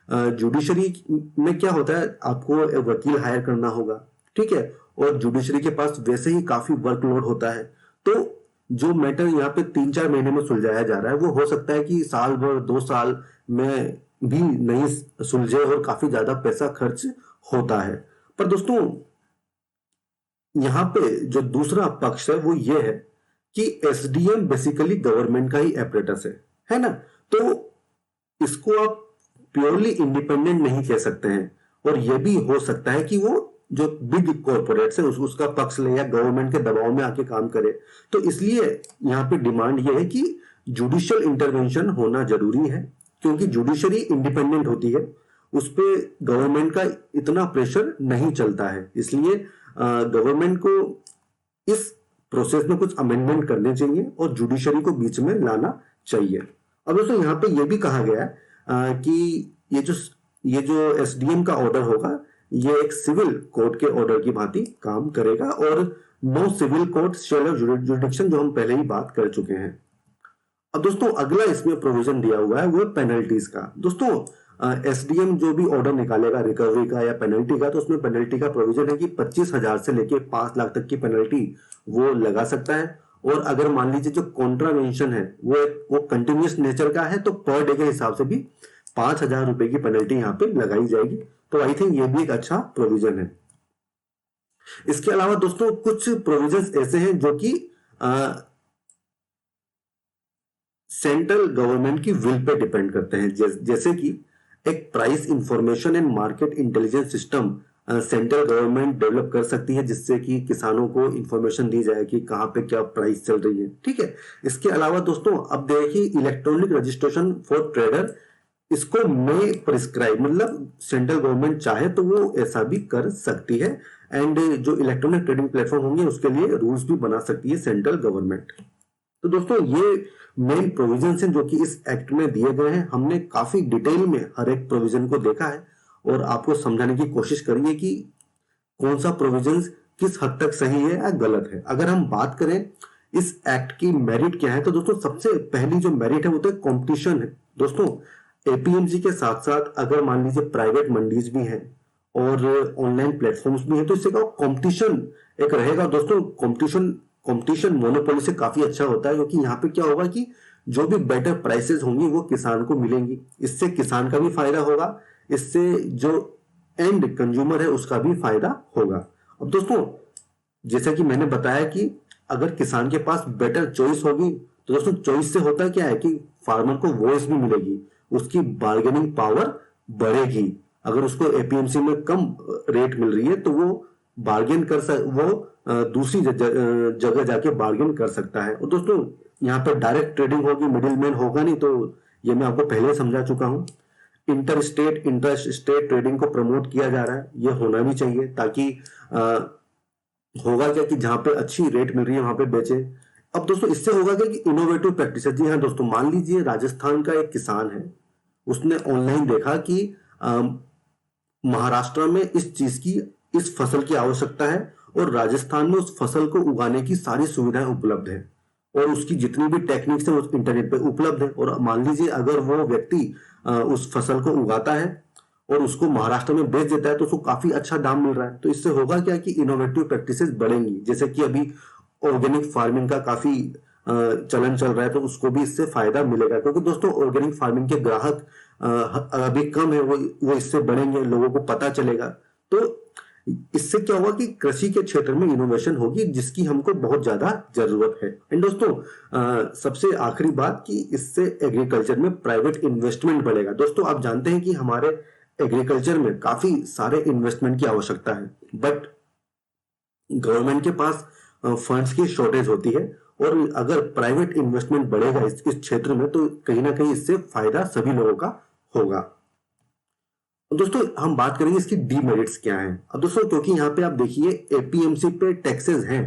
जुडिशरी में क्या होता है, आपको वकील हायर करना होगा। ठीक है, और जुडिशरी के पास वैसे ही काफी वर्कलोड होता है। तो जो मैटर यहाँ पे 3-4 महीने में सुलझाया जा रहा है वो हो सकता है कि साल भर 2 साल में भी नहीं सुलझे और काफी ज्यादा पैसा खर्च होता है। पर दोस्तों यहाँ पे जो दूसरा पक्ष है वो ये है कि एसडीएम बेसिकली गवर्नमेंट का ही एपरेटस है ना। तो इसको आप प्योरली इंडिपेंडेंट नहीं कह सकते हैं, और यह भी हो सकता है कि वो जो बिग कॉर्पोरेट्स है उसका पक्ष ले या गवर्नमेंट के दबाव में आके काम करे। तो इसलिए यहाँ पे डिमांड ये है कि जुडिशियल इंटरवेंशन होना जरूरी है, क्योंकि जुडिशरी इंडिपेंडेंट होती है, उस पर गवर्नमेंट का इतना प्रेशर नहीं चलता है। इसलिए गवर्नमेंट को इस प्रोसेस में कुछ अमेंडमेंट करने चाहिए और जुडिशरी को बीच में लाना चाहिए। अब दोस्तों यहाँ पे ये भी कहा गया है कि ये जो एसडीएम का ऑर्डर होगा ये एक सिविल कोर्ट के ऑर्डर की भांति काम करेगा, और no civil court shall jurisdiction जो हम पहले ही बात कर चुके हैं। अब दोस्तों अगला इसमें प्रोविजन दिया हुआ है वो पेनल्टीज का। दोस्तों एसडीएम जो भी ऑर्डर निकालेगा रिकवरी का या पेनल्टी का, तो उसमें पेनल्टी का प्रोविजन है कि 25,000 से लेके 5 लाख तक की पेनल्टी वो लगा सकता है। और अगर मान लीजिए जो कॉन्ट्रावेंशन है वो कंटिन्यूस नेचर का है तो पर डे के हिसाब से भी 5,000 रुपए की पेनल्टी यहाँ पे लगाई जाएगी। तो आई थिंक ये भी एक अच्छा प्रोविजन है। इसके अलावा दोस्तों कुछ प्रोविजंस ऐसे हैं जो कि सेंट्रल गवर्नमेंट की विल पे डिपेंड करते हैं, जैसे कि एक price information and market intelligence system central government develop कर सकती है, जिससे कि किसानों को इंफॉर्मेशन दी जाए कि कहाँ पे क्या प्राइस चल रही है। ठीक है, इसके अलावा दोस्तों अब देखिए इलेक्ट्रॉनिक रजिस्ट्रेशन फॉर ट्रेडर, इसको मे प्रिस्क्राइब, मतलब सेंट्रल गवर्नमेंट चाहे तो वो ऐसा भी कर सकती है। एंड जो इलेक्ट्रॉनिक ट्रेडिंग प्लेटफॉर्म होंगे उसके लिए रूल्स भी बना सकती है सेंट्रल गवर्नमेंट। तो दोस्तों ये मेन प्रोविजन हैं जो कि इस एक्ट में दिए गए हैं। हमने काफी डिटेल में हर एक प्रोविजन को देखा है और आपको समझाने की कोशिश करी है कि कौन सा प्रोविजन किस हद तक सही है या गलत है। अगर हम बात करें इस एक्ट की मेरिट क्या है, तो दोस्तों सबसे पहली जो मेरिट है वो तो कंपटीशन है। दोस्तों एपीएमसी के साथ साथ अगर मान लीजिए प्राइवेट मंडीज भी हैं और ऑनलाइन प्लेटफॉर्म्स भी हैं, तो इससे क्या कंपटीशन एक रहेगा। दोस्तों कंपटीशन मोनोपोली से काफी अच्छा होता है, क्योंकि यहाँ पे क्या होगा कि जो भी बेटर प्राइसेस होंगी वो किसान को मिलेंगी। इससे किसान का भी फायदा होगा, इससे जो एंड कंज्यूमर है उसका भी फायदा होगा। अब दोस्तों जैसा कि मैंने बताया कि अगर किसान के पास बेटर चॉइस होगी तो दोस्तों चॉइस से होता क्या है कि फार्मर को वॉइस भी मिलेगी, उसकी बार्गेनिंग पावर बढ़ेगी। अगर उसको एपीएमसी में कम रेट मिल रही है तो वो बार्गेन दूसरी जगह जाके बार्गेन कर सकता है। और दोस्तों यहाँ पर डायरेक्ट ट्रेडिंग होगी, मिडिल मैन होगा नहीं, तो ये मैं आपको पहले समझा चुका हूं। Inter state inter state trading को प्रमोट किया जा रहा है, ये होना भी चाहिए, ताकि होगा क्या कि जहां पे अच्छी रेट मिल रही है वहां पे बेचे। अब दोस्तों इससे होगा क्या कि इनोवेटिव प्रैक्टिसेस, जी हाँ दोस्तों, मान लीजिए राजस्थान का एक किसान है, उसने ऑनलाइन देखा कि महाराष्ट्र में इस चीज की, इस फसल की आवश्यकता है और राजस्थान में उस फसल को उगाने की सारी सुविधाएं उपलब्ध है और उसकी जितनी भी टेक्निक्स है वो इंटरनेट पे उपलब्ध है। और मान लीजिए अगर वो व्यक्ति उस फसल को उगाता है और उसको महाराष्ट्र में बेच देता है तो उसको काफी अच्छा दाम मिल रहा है। तो इससे होगा क्या कि इनोवेटिव प्रैक्टिसेस बढ़ेंगी, जैसे कि अभी ऑर्गेनिक फार्मिंग का काफी चलन चल रहा है, तो उसको भी इससे फायदा मिलेगा, क्योंकि दोस्तों ऑर्गेनिक फार्मिंग के ग्राहक अभी कम है, वो इससे बढ़ेंगे, लोगों को पता चलेगा। तो इससे क्या होगा कि कृषि के क्षेत्र में इनोवेशन होगी, जिसकी हमको बहुत ज्यादा जरूरत है। एंड दोस्तों सबसे आखिरी बात कि इससे एग्रीकल्चर में प्राइवेट इन्वेस्टमेंट बढ़ेगा। दोस्तों आप जानते हैं कि हमारे एग्रीकल्चर में काफी सारे इन्वेस्टमेंट की आवश्यकता है, बट गवर्नमेंट के पास फंड्स की शॉर्टेज होती है, और अगर प्राइवेट इन्वेस्टमेंट बढ़ेगा इस क्षेत्र में तो कहीं ना कहीं इससे फायदा सभी लोगों का होगा। दोस्तों हम बात करेंगे इसकी डीमेरिट्स क्या हैं। अब दोस्तों क्योंकि यहाँ पे आप देखिए एपीएमसी पे टैक्सेस हैं,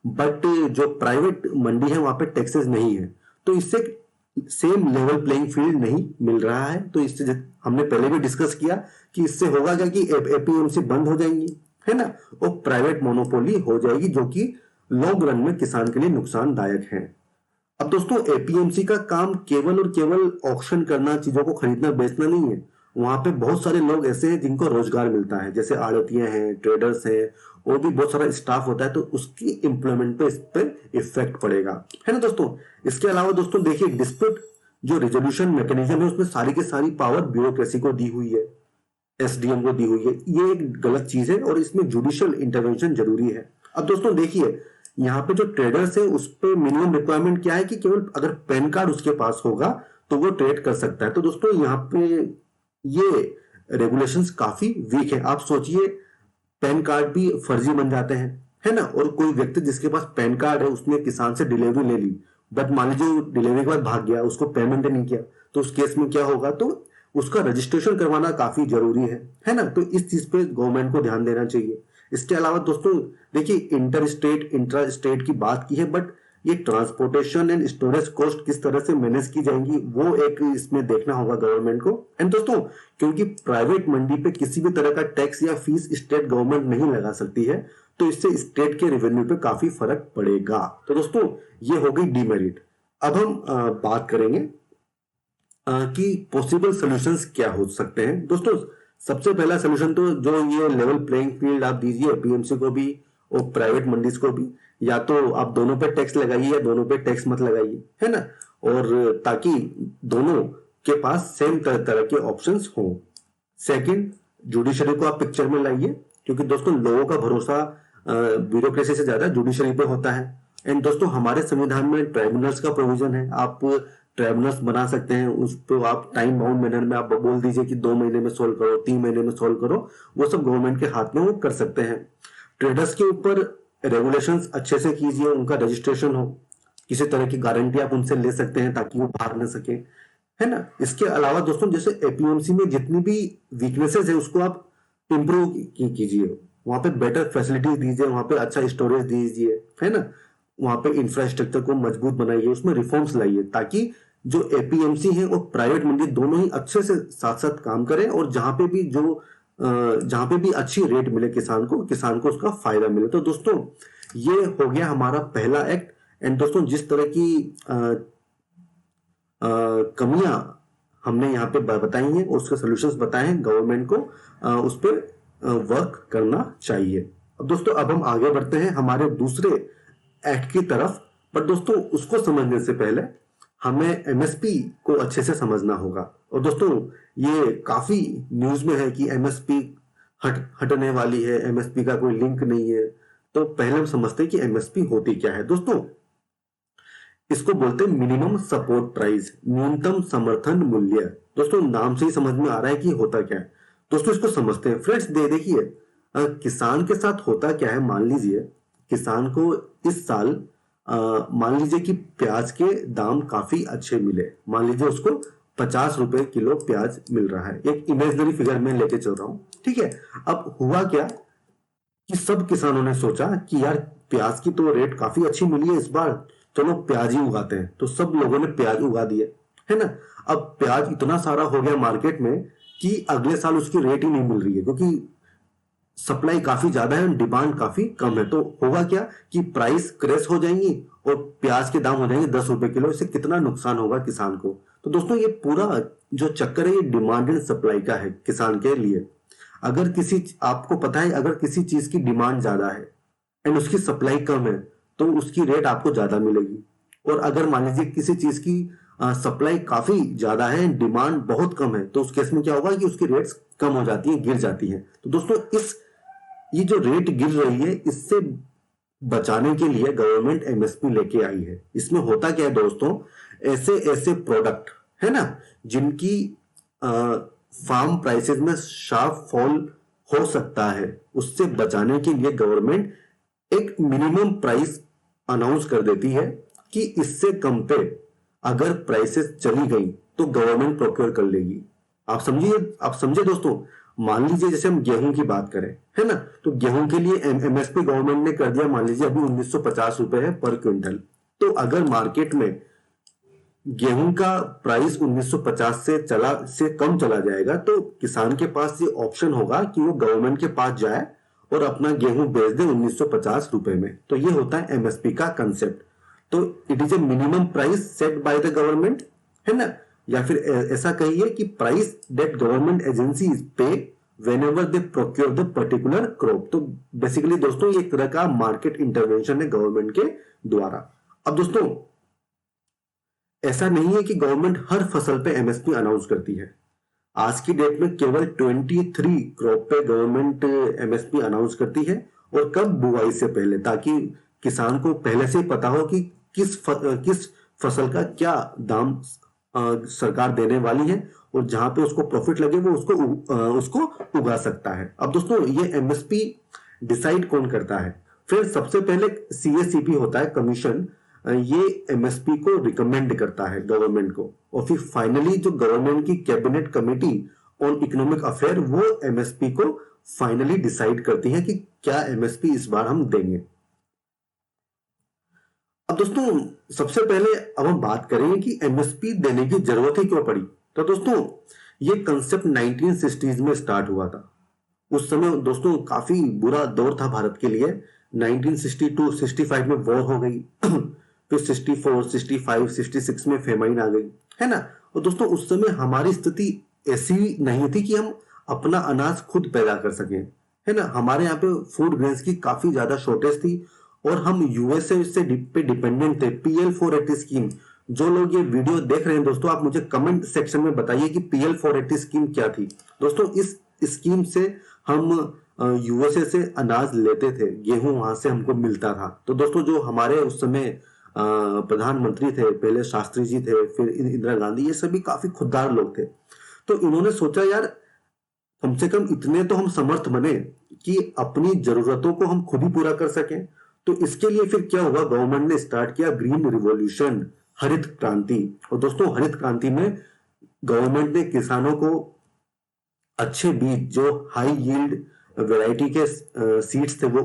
बट जो प्राइवेट मंडी है वहां पे टैक्सेस नहीं है, तो इससे सेम लेवल प्लेइंग फील्ड नहीं मिल रहा है। तो इससे हमने पहले भी डिस्कस किया कि इससे होगा क्या कि एपीएमसी बंद हो जाएंगी, है ना, और प्राइवेट मोनोपोली हो जाएगी, जो कि लॉन्ग रन में किसान के लिए नुकसानदायक है। अब दोस्तों एपीएमसी का काम केवल और केवल ऑक्शन करना, चीजों को खरीदना बेचना नहीं है, वहां पे बहुत सारे लोग ऐसे हैं जिनको रोजगार मिलता है, जैसे आड़तियां हैं, ट्रेडर्स हैं, और भी बहुत सारा स्टाफ होता है, तो उसकी एम्प्लॉयमेंट पे इस पे इफेक्ट पड़ेगा, है ना दोस्तों। इसके अलावा दोस्तों देखिए डिस्प्यूट जो रिजोल्यूशन मैकेनिज्म है उसमें सारी की सारी पावर ब्यूरोक्रेसी को दी हुई है, एसडीएम को दी हुई है, ये एक गलत चीज है और इसमें जुडिशियल इंटरवेंशन जरूरी है। अब दोस्तों देखिए यहाँ पे जो ट्रेडर्स है उस पे मिनिमम रिक्वायरमेंट क्या है कि केवल अगर पैन कार्ड उसके पास होगा तो वो ट्रेड कर सकता है। तो दोस्तों यहाँ पे ये रेगुलेशंस काफी वीक है। आप सोचिए पैन कार्ड भी फर्जी बन जाते हैं, है ना, और कोई व्यक्ति जिसके पास पैन कार्ड है उसने किसान से डिलीवरी ले ली, बट मान लीजिए डिलीवरी के बाद भाग गया, उसको पेमेंट नहीं किया, तो उस केस में क्या होगा, तो उसका रजिस्ट्रेशन करवाना काफी जरूरी है ना। तो इस चीज पे गवर्नमेंट को ध्यान देना चाहिए। इसके अलावा दोस्तों देखिए इंटर स्टेट इंट्रा स्टेट की बात की है, बट ये ट्रांसपोर्टेशन एंड स्टोरेज कॉस्ट किस तरह से मैनेज की जाएंगी वो एक इसमें देखना होगा गवर्नमेंट को। एंड दोस्तों क्योंकि प्राइवेट मंडी पे किसी भी तरह का टैक्स या फीस स्टेट गवर्नमेंट नहीं लगा सकती है, तो इससे स्टेट के रेवेन्यू पे काफी फर्क पड़ेगा। तो दोस्तों ये हो गई डीमेरिट। अब हम बात करेंगे कि पॉसिबल सॉल्यूशंस क्या हो सकते हैं। दोस्तों सबसे पहला सोल्यूशन तो जो ये लेवल प्लेइंग फील्ड आप दीजिए पीएमसी को भी और प्राइवेट मंडीज को भी, या तो आप दोनों पे टैक्स लगाइए या दोनों पे टैक्स मत लगाइए, है ना, और ताकि दोनों के पास सेम तरह के ऑप्शंस हो। सेकंड, जुडिशरी को आप पिक्चर में लाइए, क्योंकि दोस्तों लोगों का भरोसा ब्यूरोक्रेसी से ज्यादा जुडिशरी पे होता है। एंड दोस्तों हमारे संविधान में ट्राइब्यूनल्स का प्रोविजन है, आप ट्राइब्यूनल्स बना सकते हैं, उस पर आप टाइम बाउंड मैनर में आप बोल दीजिए कि 2 महीने में सोल्व करो, 3 महीने में सोल्व करो, वो सब गवर्नमेंट के हाथ में वो कर सकते हैं। ट्रेडर्स के ऊपर रेगुलेशंस अच्छे से कीजिए, उनका रजिस्ट्रेशन हो, किसी तरह की गारंटी आप उनसे ले सकते हैं ताकि वो भाग न सके, है ना। इसके अलावा दोस्तों जैसे एपीएमसी में जितनी भी वीकनेसेस है उसको आप इंप्रूव कीजिए, वहां पे बेटर फैसिलिटीज दीजिए, वहां पे अच्छा स्टोरेज दीजिए, है ना, वहां पे इंफ्रास्ट्रक्चर को मजबूत बनाइए, उसमें रिफॉर्म्स लाइए, ताकि जो एपीएमसी है और प्राइवेट मंडी दोनों ही अच्छे से साथ साथ काम करें, और जहां पे भी अच्छी रेट मिले किसान को उसका फायदा मिले। तो दोस्तों ये हो गया हमारा पहला एक्ट। एंड दोस्तों जिस तरह की कमियां हमने यहाँ पे बताई हैं और उसके सोल्यूशंस बताए हैं, गवर्नमेंट को उस पर वर्क करना चाहिए। अब दोस्तों अब हम आगे बढ़ते हैं हमारे दूसरे एक्ट की तरफ, पर दोस्तों उसको समझने से पहले हमें एमएसपी को अच्छे से समझना होगा। और दोस्तों ये काफी न्यूज में है कि एमएसपी हटने वाली है, एमएसपी का कोई लिंक नहीं है। तो पहले हम समझते हैं कि एमएसपी होती क्या है। दोस्तों इसको बोलते हैं मिनिमम सपोर्ट प्राइस, न्यूनतम समर्थन मूल्य। दोस्तों नाम से ही समझ में आ रहा है कि होता क्या है। दोस्तों इसको समझते हैं। फ्रेंड्स देखिए किसान के साथ होता क्या है। मान लीजिए किसान को इस साल मान लीजिए कि प्याज के दाम काफी अच्छे मिले, मान लीजिए उसको ₹50 किलो प्याज मिल रहा है। एक इमेजिनरी फिगर में लेके चल रहा हूं, ठीक है। अब हुआ क्या कि सब किसानों ने सोचा कि यार प्याज की तो रेट काफी अच्छी मिली है इस बार, चलो प्याज ही उगाते हैं। तो सब लोगों ने प्याज उगा दिए, है ना। अब प्याज इतना सारा हो गया मार्केट में कि अगले साल उसकी रेट ही नहीं मिल रही है, क्योंकि सप्लाई काफी ज्यादा है, डिमांड काफी कम है। तो होगा क्या कि प्राइस क्रैश हो जाएंगी और प्याज के दाम हो जाएंगे ₹10 किलो। इससे कितना नुकसान होगा किसान को। तो दोस्तों ये पूरा जो चक्कर है ये डिमांड एंड सप्लाई का है किसान के लिए। अगर किसी, आपको पता है, अगर किसी चीज की डिमांड ज्यादा है एंड उसकी सप्लाई कम है तो उसकी रेट आपको ज्यादा मिलेगी। और अगर मान लीजिए किसी चीज की सप्लाई काफी ज्यादा है, डिमांड बहुत कम है, तो उस केस में क्या होगा कि उसकी रेट्स कम हो जाती है, गिर जाती है। तो दोस्तों ये जो रेट गिर रही है, इससे बचाने के लिए गवर्नमेंट एमएसपी लेके आई है। इसमें होता क्या है दोस्तों, ऐसे ऐसे प्रोडक्ट है ना जिनकी फार्म प्राइसेस में शार्प फॉल हो सकता है, उससे बचाने के लिए गवर्नमेंट एक मिनिमम प्राइस अनाउंस कर देती है कि इससे कम पे अगर प्राइसेस चली गई तो गवर्नमेंट प्रोक्योर कर लेगी। आप समझिए, आप समझे दोस्तों। मान लीजिए जैसे हम गेहूं की बात करें, है ना, तो गेहूं के लिए एमएसपी गवर्नमेंट ने कर दिया, मान लीजिए अभी ₹1950 है पर क्विंटल। तो अगर मार्केट में गेहूं का प्राइस 1950 से कम चला जाएगा तो किसान के पास ये ऑप्शन होगा कि वो गवर्नमेंट के पास जाए और अपना गेहूं बेच दे ₹1950 में। तो ये होता है एमएसपी का कंसेप्ट। तो it is a minimum price set by the government, है ना, या फिर ऐसा कहिए कि प्राइस दैट गवर्नमेंट एजेंसीज पे whenever they procure the particular crop. तो बेसिकली दोस्तों ये एक तरह का मार्केट इंटरवेंशन है गवर्नमेंट के द्वारा। अब दोस्तों ऐसा नहीं है कि गवर्नमेंट हर फसल पे एमएसपी अनाउंस करती है। आज की डेट में केवल 23 क्रॉप पे गवर्नमेंट एमएसपी अनाउंस करती है, और कब, बुआई से पहले, ताकि किसान को पहले से ही पता हो कि किस फसल का क्या दाम सरकार देने वाली है, और जहां पे उसको प्रॉफिट लगे वो उसको उगा सकता है। अब दोस्तों ये एमएसपी डिसाइड कौन करता है? फिर सबसे पहले सीएसीपी होता है, कमीशन, ये एमएसपी को रिकमेंड करता है गवर्नमेंट को, और फिर फाइनली जो गवर्नमेंट की cabinet committee on economic affair वो एमएसपी को फाइनली डिसाइड करती है कि क्या एमएसपी इस बार हम देंगे। अब दोस्तों सबसे पहले अब हम बात करेंगे कि एमएसपी देने की जरूरत ही क्यों पड़ी। तो दोस्तों ये कंसेप्ट 1960s में स्टार्ट हुआ था। उस समय दोस्तों काफी बुरा दौर था भारत के लिए। 1962-65 में वॉर हो गई फिर 64, 65, 66 में फेमाइन आ गई, है ना। और दोस्तों उस समय हमारी स्थिति ऐसी नहीं थी कि हम अपना अनाज खुद पैदा कर सकें, है ना। हमारे यहाँ पे फूड ग्रेन्स की काफी ज्यादा शॉर्टेज थी और हम यूएसए से पे डिपेंडेंट थे। PL480 स्कीम, जो लोग ये वीडियो देख रहे हैं दोस्तों, आप मुझे कमेंट सेक्शन में बताइए कि PL480 स्कीम क्या थी। दोस्तों इस स्कीम से हम यूएसए से अनाज लेते थे, गेहूं वहां से हमको मिलता था। तो दोस्तों जो हमारे उस समय प्रधानमंत्री थे, पहले शास्त्री जी थे, फिर इंदिरा गांधी, ये सभी काफी खुददार लोग थे। तो इन्होंने सोचा यार कम से कम इतने तो हम समर्थ बने कि अपनी जरूरतों को हम खुद ही पूरा कर सकें। तो इसके लिए फिर क्या हुआ, गवर्नमेंट ने स्टार्ट किया ग्रीन रिवॉल्यूशन, हरित क्रांति। और दोस्तों हरित क्रांति में गवर्नमेंट ने किसानों को अच्छे बीज, जो हाई यील्ड वैरायटी के सीड्स थे वो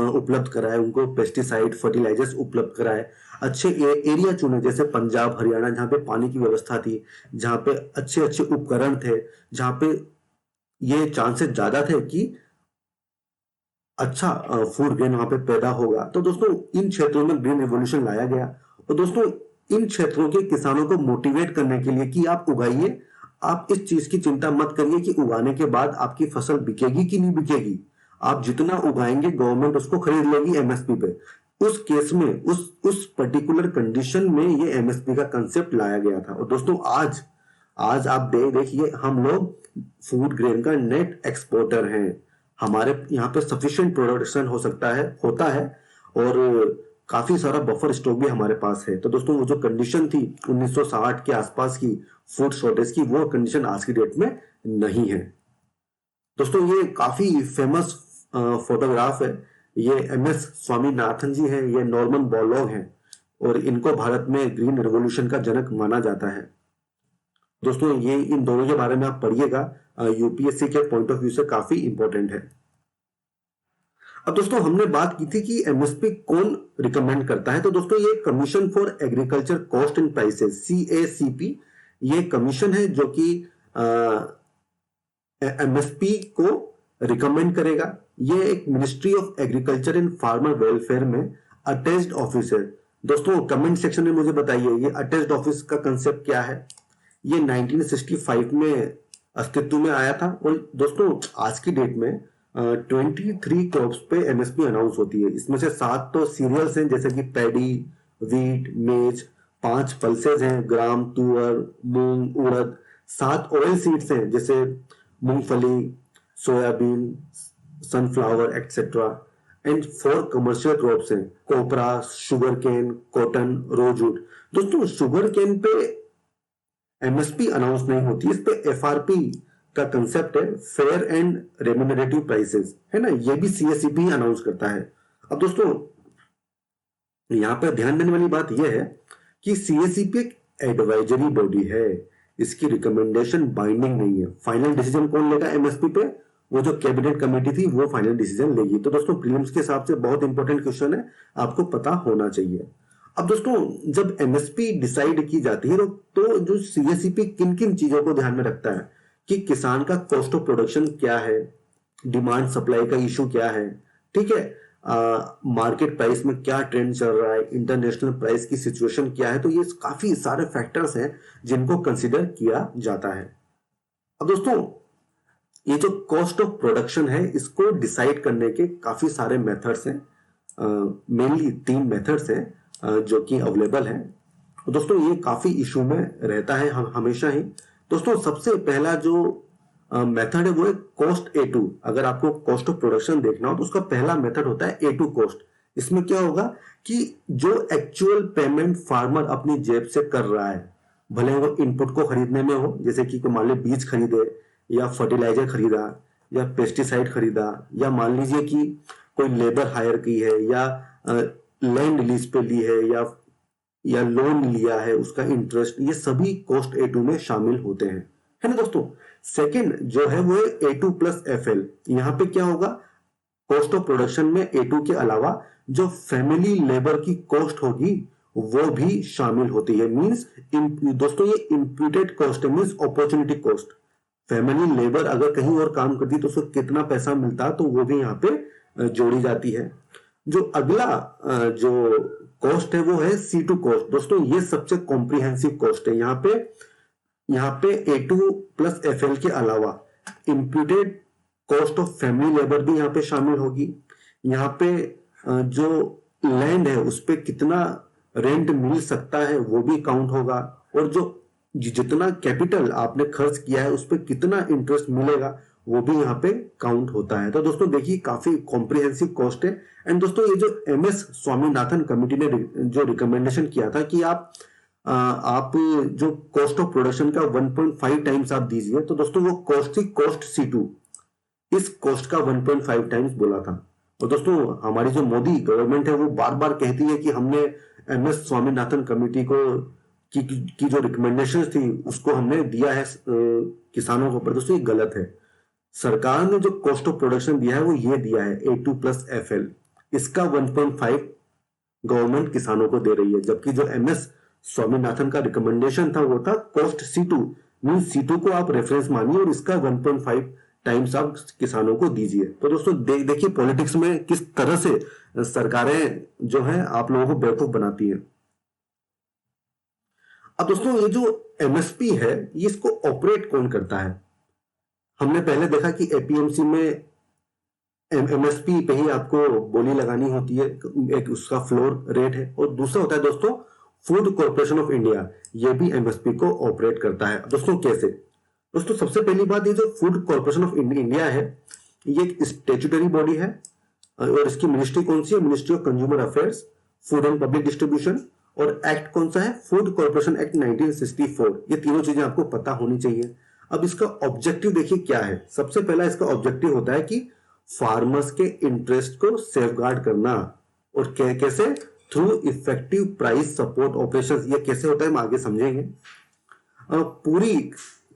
उपलब्ध कराए, उनको पेस्टिसाइड, फर्टिलाइजर्स उपलब्ध कराए, अच्छे एरिया चुने, जैसे पंजाब, हरियाणा, जहाँ पे पानी की व्यवस्था थी, जहाँ पे अच्छे अच्छे उपकरण थे, जहाँ पे ये चांसेस ज्यादा थे कि अच्छा फूड ग्रेन वहां पे पैदा होगा। तो दोस्तों इन क्षेत्रों में ग्रीन रिवॉल्यूशन लाया गया। और दोस्तों इन क्षेत्रों के किसानों को मोटिवेट करने के लिए कि आप उगाइए, आप इस चीज की चिंता मत करिए कि उगाने के बाद आपकी फसल बिकेगी कि नहीं बिकेगी, आप जितना उगाएंगे गवर्नमेंट उसको खरीद लेगी एमएसपी पे। उस केस में उस पर्टिकुलर कंडीशन में ये एमएसपी का कंसेप्ट लाया गया था। और दोस्तों आज आप देखिए हम लोग फूड ग्रेन का नेट एक्सपोर्टर हैं। हमारे यहाँ पे सफिशिएंट प्रोडक्शन होता है और काफी सारा बफर स्टॉक भी हमारे पास है। तो दोस्तों वो जो कंडीशन थी 1960 के आसपास की फूड शॉर्टेज की, वो कंडीशन आज की डेट में नहीं है। दोस्तों ये काफी फेमस फोटोग्राफ है, ये MS स्वामीनाथन जी हैं, ये नॉर्मन बोरलॉग हैं, और इनको भारत में ग्रीन रिवॉल्यूशन का जनक माना जाता है। दोस्तों ये इन दोनों के बारे में आप पढ़िएगा, यूपीएससी के पॉइंट ऑफ व्यू से काफी इंपॉर्टेंट है। अब दोस्तों हमने बात की थी कि एमएसपी कौन रिकमेंड करता है, तो दोस्तों ये commission for agriculture cost and prices, CACP, ये कमीशन है जो कि एमएसपी को रिकमेंड करेगा। ये एक ministry of agriculture and farmer welfare में अटैच्ड ऑफिस है। दोस्तों कमेंट सेक्शन में मुझे बताइए ये अटैच्ड ऑफिस का कंसेप्ट क्या है। ये 1965 में अस्तित्व में आया था और दोस्तों आज की डेट में 23 क्रॉप्स पे एमएसपी अनाउंस होती है। इसमें से 7 तो सीरियल्स हैं जैसे कि पैडी, वीट, मेज, 5 पल्सेज हैं, ग्राम, तुअर, मूंग, उड़द, 7 ऑयल सीड्स हैं जैसे मूंगफली, soybean, sunflower etcetera, and 4 commercial crops हैं, कोपरा, शुगर केन, कॉटन, रोजवुड। दोस्तों शुगर केन पे एमएसपी अनाउंस नहीं होती, इस पे एफआरपी का कंसेप्ट है, फेयर एंड रेम्यूनरेटिव प्राइसेस, है ना, ये भी सीएससीपी अनाउंस करता है। अब दोस्तों यहां पर ध्यान देने वाली बात यह है कि सीएससीपी एक एडवाइजरी बॉडी है, इसकी रिकमेंडेशन बाइंडिंग नहीं है। फाइनल डिसीजन कौन लेगा एमएसपी पे, वो जो कैबिनेट कमेटी थी वो फाइनल डिसीजन लेगी। तो दोस्तों प्रीलिम्स के हिसाब से बहुत इंपॉर्टेंट क्वेश्चन है, आपको पता होना चाहिए। अब दोस्तों जब एमएसपी डिसाइड की जाती है तो जो सीएससीपी किन किन चीजों को ध्यान में रखता है कि किसान का कॉस्ट ऑफ प्रोडक्शन क्या है, डिमांड सप्लाई का इशू क्या है, ठीक है, मार्केट प्राइस में क्या ट्रेंड चल रहा है, इंटरनेशनल प्राइस की सिचुएशन क्या है। तो ये काफी सारे फैक्टर्स हैं जिनको कंसिडर किया जाता है। अब दोस्तों ये जो कॉस्ट ऑफ प्रोडक्शन है इसको डिसाइड करने के काफी सारे मेथड्स हैं, मेनली 3 मेथड्स हैं जो कि अवेलेबल हैं। दोस्तों ये काफी इशू में रहता है हमेशा ही। दोस्तों सबसे पहला जो मेथड है वो है कॉस्ट A2। अगर आपको कॉस्ट ऑफ प्रोडक्शन देखना हो तो उसका पहला मेथड होता है A2 कॉस्ट। इसमें क्या होगा कि जो एक्चुअल पेमेंट फार्मर अपनी जेब से कर रहा है, भले वो इनपुट को खरीदने में हो, जैसे कि मान लीजिए बीज खरीदे या फर्टिलाइजर खरीदा या पेस्टिसाइड खरीदा, या मान लीजिए कि कोई लेबर हायर की है या लैंड लीज पे ली है या लोन लिया है उसका इंटरेस्ट, ये सभी कॉस्ट A2 में शामिल होते हैं, है ना दोस्तों। सेकंड जो है वो है A2 प्लस FL। यहाँ पे क्या होगा, कॉस्ट ऑफ प्रोडक्शन में A2 के अलावा जो फैमिली लेबर की कॉस्ट होगी वो भी शामिल होती है। मींस दोस्तों ये इंप्यूटेड कॉस्ट है, means opportunity cost. Family labour अगर कहीं और काम करती तो उसको कितना पैसा मिलता तो वो भी यहाँ पे जोड़ी जाती है। जो अगला जो कॉस्ट है वो है C2 कॉस्ट। दोस्तों ये सबसे कॉम्प्रिहेंसिव कॉस्ट है। यहाँ पे A2 प्लस FL के अलावा imputed cost of family labour भी यहाँ पे शामिल होगी। यहाँ पे जो लैंड है उस पे कितना रेंट मिल सकता है वो भी काउंट होगा, और जो जितना कैपिटल आपने खर्च किया है उस पर कितना इंटरेस्ट मिलेगा वो भी यहाँ पे काउंट होता है। तो दोस्तों देखिए काफी कॉम्प्रिहेंसिव कॉस्ट है। एंड दोस्तों ये जो MS स्वामीनाथन कमेटी ने जो रिकमेंडेशन किया था कि आप जो कॉस्ट ऑफ प्रोडक्शन का 1.5 टाइम्स आप दीजिए, तो दोस्तों वो कॉस्ट थी कॉस्ट C2, इस कॉस्ट का 1.5 टाइम्स बोला था। और दोस्तों हमारी जो मोदी गवर्नमेंट है वो बार बार कहती है कि हमने MS स्वामीनाथन कमेटी को की जो रिकमेंडेशन थी उसको हमने दिया है किसानों को, पर दोस्तों ये गलत है। सरकार ने जो कॉस्ट ऑफ प्रोडक्शन दिया है वो ये दिया है A2 प्लस FL, इसका 1.5 गवर्नमेंट किसानों को दे रही है, जबकि जो MS स्वामीनाथन का रिकमेंडेशन था वो था कॉस्ट C2। मींस C2 को आप रेफरेंस मानिए और इसका 1.5 टाइम्स आप किसानों को दीजिए। तो दोस्तों देखिए पॉलिटिक्स में किस तरह से सरकारें जो है आप लोगों को बेवकूफ बनाती है। अब दोस्तों ये जो MSP है ये इसको ऑपरेट कौन करता है। हमने पहले देखा कि APMC में MSP पे ही आपको बोली लगानी होती है, एक उसका फ्लोर रेट है, और दूसरा होता है दोस्तों फूड कॉर्पोरेशन ऑफ इंडिया, ये भी MSP को ऑपरेट करता है। दोस्तों कैसे, दोस्तों सबसे पहली बात, ये जो फूड कॉर्पोरेशन ऑफ इंडिया है ये एक स्टेचुटरी बॉडी है, और इसकी मिनिस्ट्री कौन सी है, ministry of consumer affairs, food and public distribution, और एक्ट कौन सा है, फूड कॉर्पोरेशन एक्ट 1964। ये तीनों चीजें आपको पता होनी चाहिए। अब इसका ऑब्जेक्टिव देखिए क्या है। सबसे पहला इसका ऑब्जेक्टिव होता है कि फार्मर्स के इंटरेस्ट को सेफगार्ड करना, और कैसे, through effective price support operations. ये कैसे होता है हम आगे समझेंगे। पूरी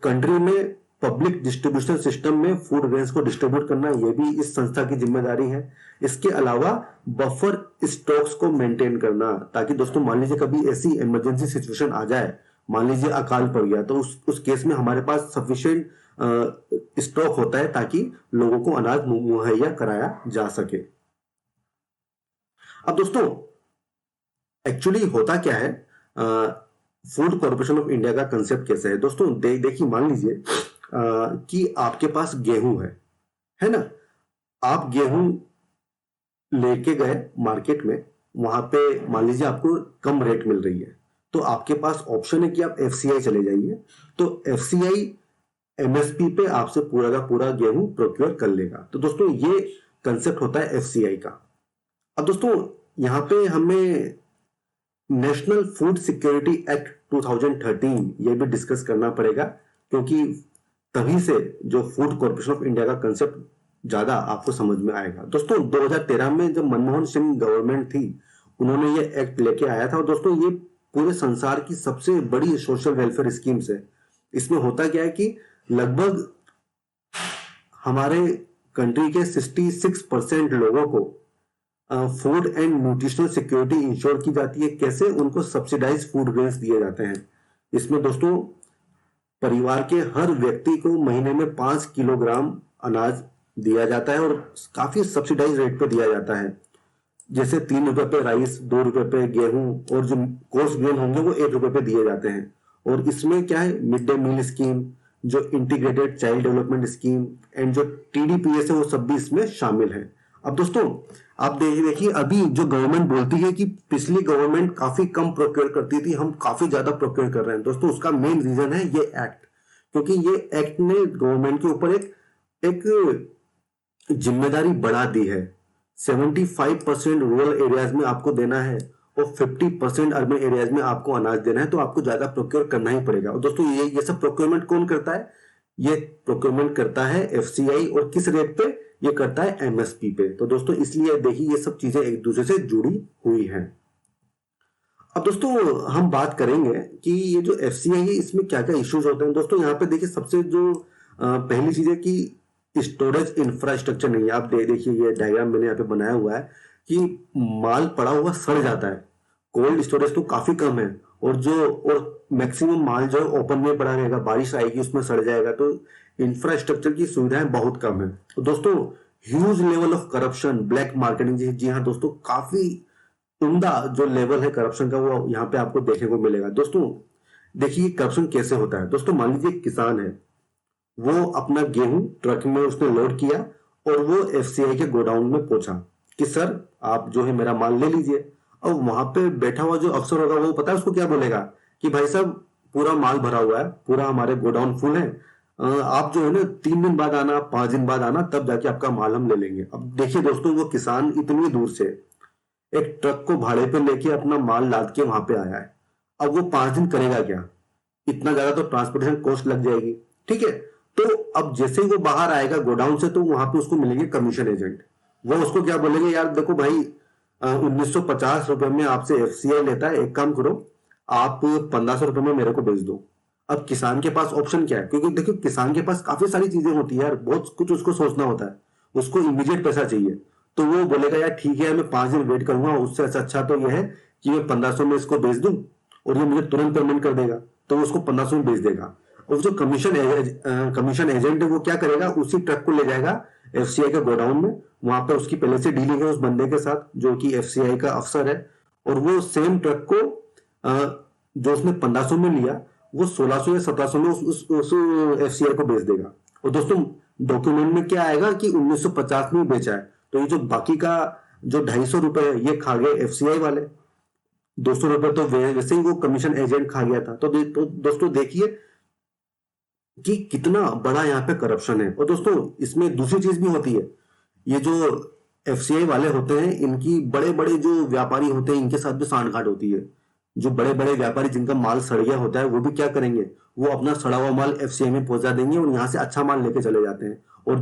कंट्री में पब्लिक डिस्ट्रीब्यूशन सिस्टम में फूड ग्रेन्स को डिस्ट्रीब्यूट करना, ये भी इस संस्था की जिम्मेदारी है। इसके अलावा बफर स्टॉक्स को मेंटेन करना, ताकि दोस्तों मान लीजिए कभी ऐसी इमरजेंसी सिचुएशन आ जाए, मान लीजिए अकाल पड़ गया, तो उस केस में हमारे पास सफिशिएंट स्टॉक होता है ताकि लोगों को अनाज मुहैया कराया जा सके। अब दोस्तों एक्चुअली होता क्या है, फूड कॉर्पोरेशन ऑफ इंडिया का कंसेप्ट कैसे है दोस्तों, देखिए मान लीजिए कि आपके पास गेहूं है ना, आप गेहूं लेके गए मार्केट में, वहां पे मान लीजिए आपको कम रेट मिल रही है, तो आपके पास ऑप्शन है कि आप एफसीआई चले जाइए, तो एफसीआई एमएसपी पे आपसे पूरा का पूरा गेहूं प्रोक्योर कर लेगा। तो दोस्तों ये कंसेप्ट होता है एफसीआई का। अब दोस्तों यहाँ पे हमें नेशनल फूड सिक्योरिटी एक्ट 2013 ये भी डिस्कस करना पड़ेगा, क्योंकि तभी से जो फूड कॉर्पोरेशन ऑफ इंडिया का कंसेप्ट ज्यादा आपको समझ में आएगा। दोस्तों 2013 में जब मनमोहन सिंह गवर्नमेंट थी, उन्होंने ये एक्ट लेके आया था, और दोस्तों ये पूरे संसार की सबसे बड़ी सोशल वेलफेयर स्कीम्स है। इसमें होता क्या है कि लगभग हमारे कंट्री के 66% लोगों को food and nutritional security ensure की जाती है। कैसे? उनको सब्सिडाइज फूड ग्रेन्स दिए जाते हैं। इसमें दोस्तों परिवार के हर व्यक्ति को महीने में 5 किलोग्राम अनाज दिया जाता है, और काफी सब्सिडाइज रेट पे दिया जाता है। जैसे 3 रुपए पे राइस, 2 रुपए पे गेहूं, और जो कोर्स ग्रेन होंगे वो 1 रुपए पे दिए जाते हैं। और इसमें क्या है, मिड डे मील स्कीम, जो integrated child development scheme and जो टीडीपीएस है, वो सब भी इसमें शामिल है। अब दोस्तों आप देखिए, अभी जो गवर्नमेंट बोलती है कि पिछली गवर्नमेंट काफी कम प्रोक्योर करती थी, हम काफी ज्यादा प्रोक्योर कर रहे हैं। दोस्तों उसका मेन रीजन है ये एक्ट, क्योंकि ये एक्ट ने गवर्नमेंट के ऊपर एक जिम्मेदारी बढ़ा दी है। 75% रूरल एरियाज में आपको देना है और 50% अर्बन एरियाज में आपको अनाज देना है, तो आपको ज्यादा प्रोक्योर करना ही पड़ेगा। और दोस्तों ये सब प्रोक्योरमेंट कौन करता है? ये प्रोक्योरमेंट करता है एफसीआई, और किस रेट पे? ये करता है एमएसपी पे। तो दोस्तों इसलिए देखिए ये सब चीजें एक दूसरे से जुड़ी हुई हैं। अब दोस्तों हम बात करेंगे कि ये जो एफसीआई है, इसमें क्या क्या इश्यूज होते हैं। दोस्तों यहाँ पे देखिए, सबसे जो पहली चीज है कि स्टोरेज इंफ्रास्ट्रक्चर नहीं है। आप देखिए ये डायग्राम मैंने यहाँ पे बनाया हुआ है कि माल पड़ा हुआ सड़ जाता है, कोल्ड स्टोरेज तो काफी कम है, और मैक्सिमम माल जो है ओपन में पड़ा रहेगा, बारिश आएगी उसमें सड़ जाएगा, तो इंफ्रास्ट्रक्चर की सुविधाएं बहुत कम है। तो दोस्तों huge level of corruption, black marketing, जी हाँ दोस्तों, काफी उम्दा जो लेवल है करप्शन का, वो यहाँ पे आपको देखने को मिलेगा। दोस्तों देखिए करप्शन कैसे होता है। दोस्तों मान लीजिए किसान है, वो अपना गेहूं ट्रक में उसने लोड किया, और वो एफसीआई के गोडाउन में पहुंचा कि सर आप जो है मेरा माल ले लीजिए। और वहां पे बैठा हुआ जो अफसर होगा, वो पता है उसको क्या बोलेगा कि भाई साहब पूरा माल भरा हुआ है, पूरा हमारे गोडाउन फुल है, आप जो है ना 3 दिन बाद आना, 5 दिन बाद आना, तब जाके आपका माल हम ले लेंगे। अब देखिए दोस्तों, वो किसान इतनी दूर से एक ट्रक को भाड़े पे लेके अपना माल लाद के वहां पे आया है। अब वो 5 दिन करेगा क्या? इतना ज्यादा तो ट्रांसपोर्टेशन कॉस्ट लग जाएगी, ठीक है। तो अब जैसे ही वो बाहर आएगा गोडाउन से, तो वहां पे उसको मिलेंगे कमीशन एजेंट। वो उसको क्या बोलेंगे, यार देखो भाई 1950 रुपए में आपसे एफसीआई लेता है, एक काम करो आप 1500 रुपए में मेरे को बेच दो। अब किसान के पास ऑप्शन क्या है? क्योंकि देखिए किसान के पास काफी सारी चीजें होती है यार, बहुत कुछ उसको सोचना होता है, उसको इमीडिएट पैसा चाहिए। तो वो बोलेगा यार ठीक है, मैं 5 दिन वेट करूंगा, उससे अच्छा तो यह है कि मैं 1500 में इसको बेच दूं और ये मुझे तुरंत पेमेंट कर देगा, तो वो उसको 1500 में बेच देगा। और जो कमीशन एजेंट है, वो क्या करेगा, उसी ट्रक को ले जाएगा एफसीआई के गोडाउन में, वहां पर उसकी पहले से डीलिंग है उस बंदे के साथ जो कि एफसीआई का अफसर है, और वो सेम ट्रक को जो उसने 1500 में लिया, वो 1600 या 1700 में उस एफसीआई को बेच देगा। और दोस्तों डॉक्यूमेंट में क्या आएगा कि 1950 में बेचा है। तो ये जो बाकी का जो 250 रुपए है, ये खा गए एफसीआई वाले, 200 रुपए तो वैसे ही वो कमीशन एजेंट खा गया था। तो दोस्तों देखिए कि कितना बड़ा यहाँ पे करप्शन है। और दोस्तों इसमें दूसरी चीज भी होती है, ये जो एफसीआई वाले होते हैं, इनकी बड़े बड़े जो व्यापारी होते हैं, इनके साथ भी सांठगांठ होती है। जो बड़े बड़े व्यापारी जिनका माल सड़ गया होता है, वो भी क्या करेंगे, वो अपना सड़ा हुआ माल एफसीआई में पहुंचा देंगे और यहाँ से अच्छा माल लेके चले जाते हैं, और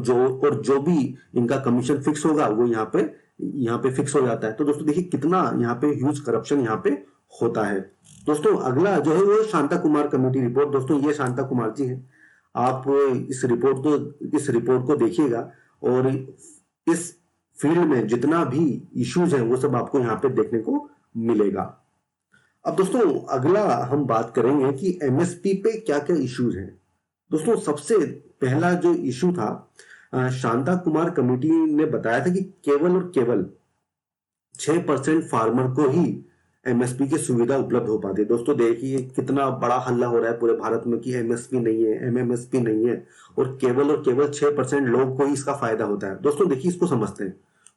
जो भी इनका कमीशन फिक्स होगा वो यहाँ पे फिक्स हो जाता है। तो दोस्तों देखिए कितना यहाँ पे ह्यूज करप्शन यहाँ पे होता है। दोस्तों अगला जो है वो शांता कुमार कमेटी रिपोर्ट। दोस्तों ये शांता कुमार जी हैं। आप इस रिपोर्ट को देखिएगा और इस फील्ड में जितना भी इश्यूज हैं वो सब आपको यहाँ पे देखने को मिलेगा। अब दोस्तों अगला हम बात करेंगे कि एमएसपी पे क्या क्या इश्यूज हैं। दोस्तों सबसे पहला जो इशू था, शांता कुमार कमेटी ने बताया था कि केवल और केवल 6% फार्मर को ही एमएसपी की सुविधा उपलब्ध हो पाती है। दोस्तों देखिए कितना बड़ा हल्ला हो रहा है पूरे भारत में कि एमएसपी नहीं है, एमएमएसपी नहीं है, और केवल 6% लोग को ही इसका फायदा होता है। दोस्तों देखिए इसको समझते हैं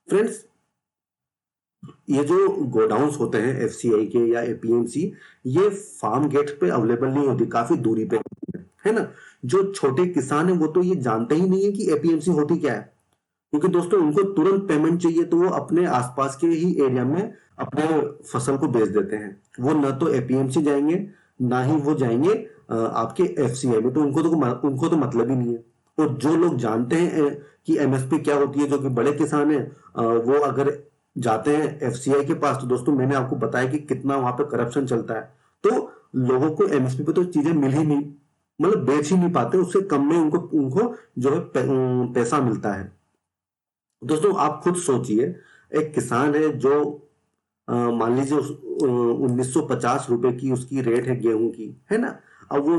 फ्रेंड्स। ये जो गोडाउन्स होते हैं एफसीआई के या एपीएमसी, ये फार्म गेट पे अवेलेबल नहीं होती, काफी दूरी पे है ना। जो छोटे किसान है वो तो ये जानते ही नहीं है कि एपीएमसी होती क्या है, क्योंकि दोस्तों उनको तुरंत पेमेंट चाहिए तो वो अपने आसपास के ही एरिया में अपने फसल को बेच देते हैं। वो न तो एपीएमसी जाएंगे ना ही वो जाएंगे आपके एफसीआई में, तो उनको तो मतलब ही नहीं है। और जो लोग जानते हैं कि एमएसपी क्या होती है, जो कि बड़े किसान हैं, वो अगर जाते हैं एफसीआई के पास, तो दोस्तों मैंने आपको बताया कि कितना वहां पे करप्शन चलता है। तो लोगों को एमएसपी पे तो चीजें मिल ही नहीं, मतलब बेच ही नहीं पाते, उससे कम में उनको उनको जो है पैसा मिलता है। दोस्तों आप खुद सोचिए, एक किसान है जो मान लीजिए 1950 रुपए की उसकी रेट है गेहूं की, है ना। अब वो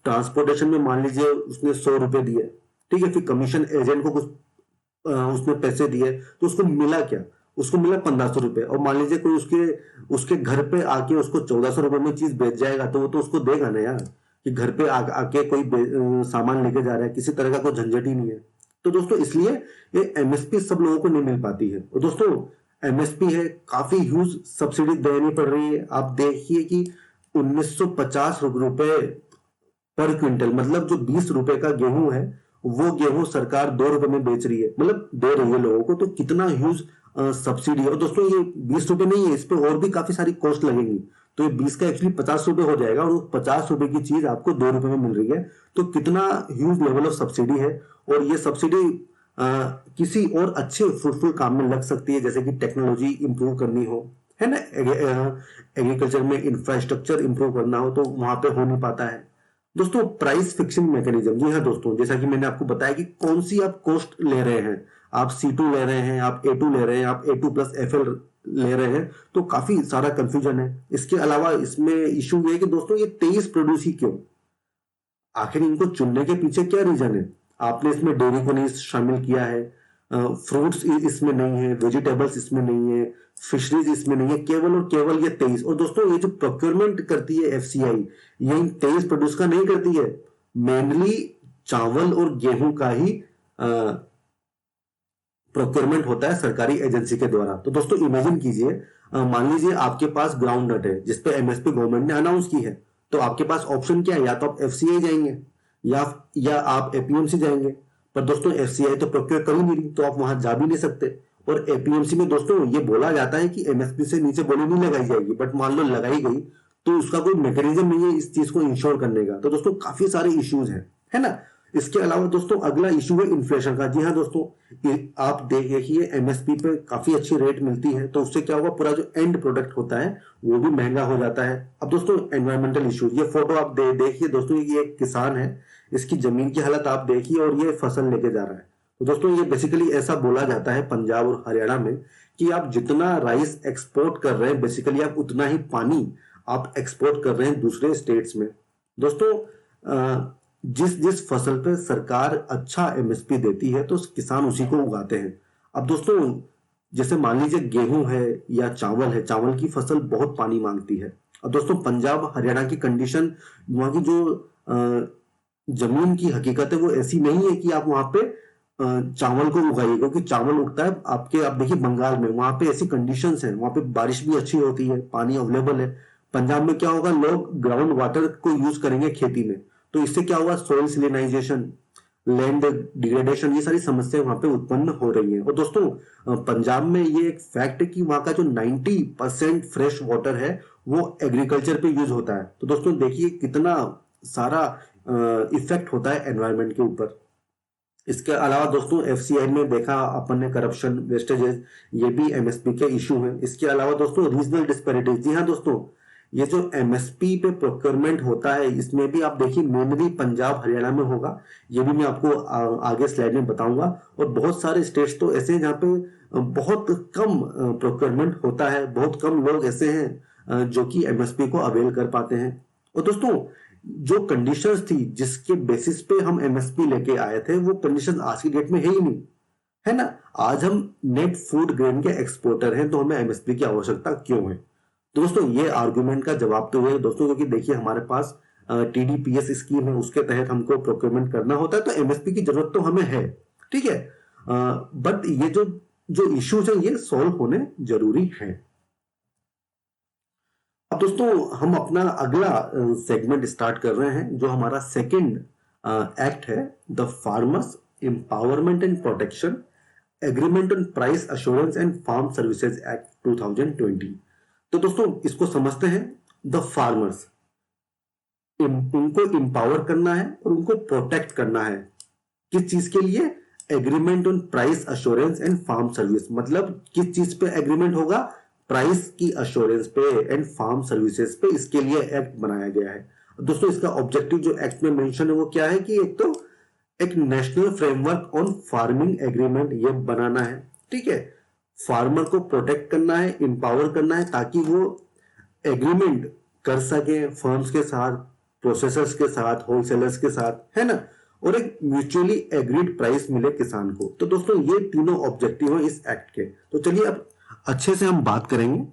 ट्रांसपोर्टेशन में मान लीजिए उसने 100 रुपए दिए, ठीक है, फिर कमीशन एजेंट को कुछ उसने पैसे दिए, तो उसको मिला क्या, उसको मिला 1500 रुपए। और मान लीजिए कोई उसके उसके घर पे आके उसको 1400 रुपए में चीज बेच जाएगा, तो वो तो उसको देगा ना यार, कि घर पे आके कोई सामान लेके जा रहा है, किसी तरह का कोई झंझट ही नहीं है। तो दोस्तों इसलिए ये एमएसपी सब लोगों को नहीं मिल पाती है। और दोस्तों एमएसपी है, काफी ह्यूज सब्सिडी देनी पड़ रही है। आप देखिए कि 1950 रुपए पर क्विंटल, मतलब जो 20 रुपए का गेहूं है, वो गेहूं सरकार 2 रुपए में बेच रही है, मतलब दे रही है लोगों को। तो कितना ह्यूज सब्सिडी है। और दोस्तों ये 20 रुपए नहीं है, इस पे और भी काफी सारी कॉस्ट लगेंगी, तो ये 20 का एक्चुअली 50 रुपए हो जाएगा, और 50 रुपए की चीज आपको 2 रुपए में मिल रही है। तो कितना ह्यूज लेवल ऑफ सब्सिडी है। और ये सब्सिडी किसी और अच्छे फ्रूटफुल काम में लग सकती है, जैसे कि टेक्नोलॉजी इंप्रूव करनी हो, है ना, एग्रीकल्चर में इंफ्रास्ट्रक्चर इंप्रूव करना हो, तो वहां पे हो नहीं पाता है। दोस्तों प्राइस फिक्सिंग मैकेनिज्म, जी हाँ दोस्तों, जैसा कि मैंने आपको बताया कि कौन सी आप कॉस्ट ले रहे हैं, आप C2 ले रहे हैं, आप A2 ले रहे हैं, आप A2+FL ले रहे हैं, तो काफी सारा कंफ्यूजन है। इसके अलावा इसमें इशू ये है कि दोस्तों ये 23 प्रोड्यूस ही क्यों, आखिर इनको चुनने के पीछे क्या रीजन है। आपने इसमें डेयरी को नहीं शामिल किया है, फ्रूट्स इसमें नहीं है, वेजिटेबल्स इसमें नहीं है, फिशरीज इसमें नहीं है, केवल और केवल ये 23। और दोस्तों ये जो प्रोक्योरमेंट करती है एफसीआई, ये इन 23 प्रोड्यूस का नहीं करती है, मेनली चावल और गेहूं का ही प्रोक्योरमेंट होता है सरकारी एजेंसी के द्वारा। तो दोस्तों इमेजिन कीजिए, मान लीजिए आपके पास ग्राउंड नट है जिसपे एमएसपी गवर्नमेंट ने अनाउंस की है, तो आपके पास ऑप्शन क्या है, या तो आप एफसीआई जाएंगे या आप एपीएमसी जाएंगे। पर दोस्तों एफसीआई तो प्रोक्योर कर ही नहीं रही, तो आप वहां जा भी नहीं सकते। और एपीएमसी में दोस्तों ये बोला जाता है कि एमएसपी से नीचे बोली नहीं लगाई जाएगी, बट मान लो लगाई गई तो उसका कोई मैकेनिज्म नहीं है इस चीज को इंश्योर करने का। तो दोस्तों काफी सारे इश्यूज हैं, है ना। इसके अलावा दोस्तों अगला इशू है इन्फ्लेशन का। जी हाँ दोस्तों, आप देखिए एमएसपी पे काफी अच्छी रेट मिलती है, तो उससे क्या होगा, पूरा जो एंड प्रोडक्ट होता है वो भी महंगा हो जाता है। अब दोस्तों एनवायरमेंटल इशू, ये फोटो आप देखिए दोस्तों, ये एक किसान है, इसकी जमीन की हालत आप देखिए, और ये फसल लेके जा रहा है। तो दोस्तों ये बेसिकली ऐसा बोला जाता है पंजाब और हरियाणा में कि आप जितना राइस एक्सपोर्ट कर रहे हैं, बेसिकली आप उतना ही पानी आप एक्सपोर्ट कर रहे हैं दूसरे स्टेट्स में। दोस्तों जिस जिस फसल पे सरकार अच्छा एमएसपी देती है, तो किसान उसी को उगाते हैं। अब दोस्तों जैसे मान लीजिए गेहूं है या चावल है, चावल की फसल बहुत पानी मांगती है। अब दोस्तों पंजाब हरियाणा की कंडीशन, वहां की जो जमीन की हकीकत है वो ऐसी नहीं है कि आप वहां पे चावल को उगाइए, क्योंकि चावल उगता है आप देखिए बंगाल में, वहां पे ऐसी कंडीशंस हैं, वहां पे बारिश भी अच्छी होती है, पानी अवेलेबल है। पंजाब में क्या होगा, लोग ग्राउंड वाटर को यूज करेंगे खेती में, तो इससे क्या होगा, सॉइल सिलिनाइजेशन, लैंड डिग्रेडेशन, ये सारी समस्याएं वहां पे उत्पन्न हो रही हैं। और दोस्तों पंजाब में ये एक फैक्ट है कि वहां का जो 90% फ्रेश वाटर है वो एग्रीकल्चर पे यूज होता है। तो दोस्तों देखिए कितना सारा इफेक्ट होता है एनवायरनमेंट के ऊपर। इसके अलावा दोस्तों एफसीआई में देखा अपन ने करप्शन, वेस्टेजेस, ये भी एमएसपी के इशू हैं। इसके अलावा दोस्तों रीजनल डिस्पैरिटीज, जी हाँ दोस्तों, ये जो एमएसपी पे प्रोक्योरमेंट होता है, इसमें भी आप देखिए मेनली पंजाब हरियाणा में होगा। ये भी मैं आपको आगे स्लाइड में बताऊंगा। और बहुत सारे स्टेट्स तो ऐसे हैं जहाँ पे बहुत कम प्रोक्योरमेंट होता है, बहुत कम लोग ऐसे हैं जो कि एमएसपी को अवेल कर पाते हैं। और दोस्तों, जो कंडीशंस थी जिसके बेसिस पे हम एमएसपी लेके आए थे, वो कंडीशन आज की डेट में है ही नहीं, है ना। आज हम नेट फूड ग्रेन के एक्सपोर्टर हैं, तो हमें एमएसपी की आवश्यकता क्यों है। तो दोस्तों, ये आर्गुमेंट का जवाब तो है दोस्तों, क्योंकि देखिए हमारे पास टीडीपीएस स्कीम है, उसके तहत हमको प्रोक्योरमेंट करना होता है, तो एमएसपी की जरूरत तो हमें है, ठीक है। बट ये जो जो इश्यूज है ये सॉल्व होने जरूरी है। अब दोस्तों, हम अपना अगला सेगमेंट स्टार्ट कर रहे हैं, जो हमारा सेकंड एक्ट है, the farmers empowerment and protection agreement on price assurance and farm services act 2020। तो दोस्तों, इसको समझते हैं। द फार्मर्स, उनको एम्पावर करना है और उनको प्रोटेक्ट करना है। किस चीज के लिए? Agreement on price assurance and farm service. मतलब किस चीज पे एग्रीमेंट होगा? प्राइस की अश्योरेंस पे एंड फार्म सर्विसेज पे। इसके लिए एक्ट बनाया गया है। दोस्तों, इसका ऑब्जेक्टिव जो एक्ट में मेंशन है वो क्या है कि एक तो एक national framework on farming agreement ये बनाना है, ठीक है। फार्मर को प्रोटेक्ट करना है, एम्पावर करना है, ताकि वो एग्रीमेंट कर सके फर्म्स के साथ, प्रोसेसर्स के साथ, होलसेलर्स के साथ, है ना। और एक म्यूचुअली एग्रीड प्राइस मिले किसान को। तो दोस्तों, ये तीनों ऑब्जेक्टिव है इस एक्ट के। तो चलिए अब अच्छे से हम बात करेंगे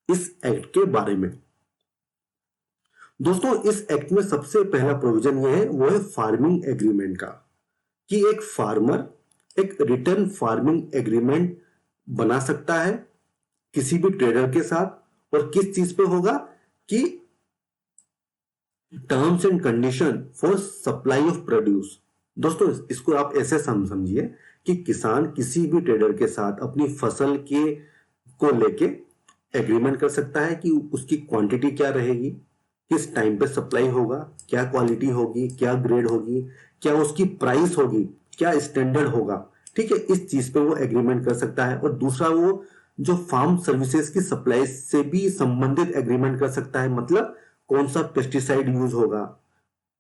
इस एक्ट के बारे में। दोस्तों, इस एक्ट में सबसे पहला प्रोविजन ये है, वो है फार्मिंग एग्रीमेंट का, कि एक फार्मर एक रिटर्न फार्मिंग एग्रीमेंट बना सकता है किसी भी ट्रेडर के साथ। और किस चीज पे होगा? कि terms and condition for supply of produce. दोस्तों, इसको आप ऐसे समझिए कि किसान किसी भी ट्रेडर के साथ अपनी फसल के को लेके एग्रीमेंट कर सकता है कि उसकी क्वांटिटी क्या रहेगी, किस टाइम पे सप्लाई होगा, क्या क्वालिटी होगी, क्या ग्रेड होगी, क्या उसकी प्राइस होगी, क्या स्टैंडर्ड होगा, ठीक है। इस चीज पे वो एग्रीमेंट कर सकता है। और दूसरा, वो जो फार्म सर्विसेज की सप्लाई से भी संबंधित एग्रीमेंट कर सकता है। मतलब कौन सा पेस्टिसाइड यूज होगा,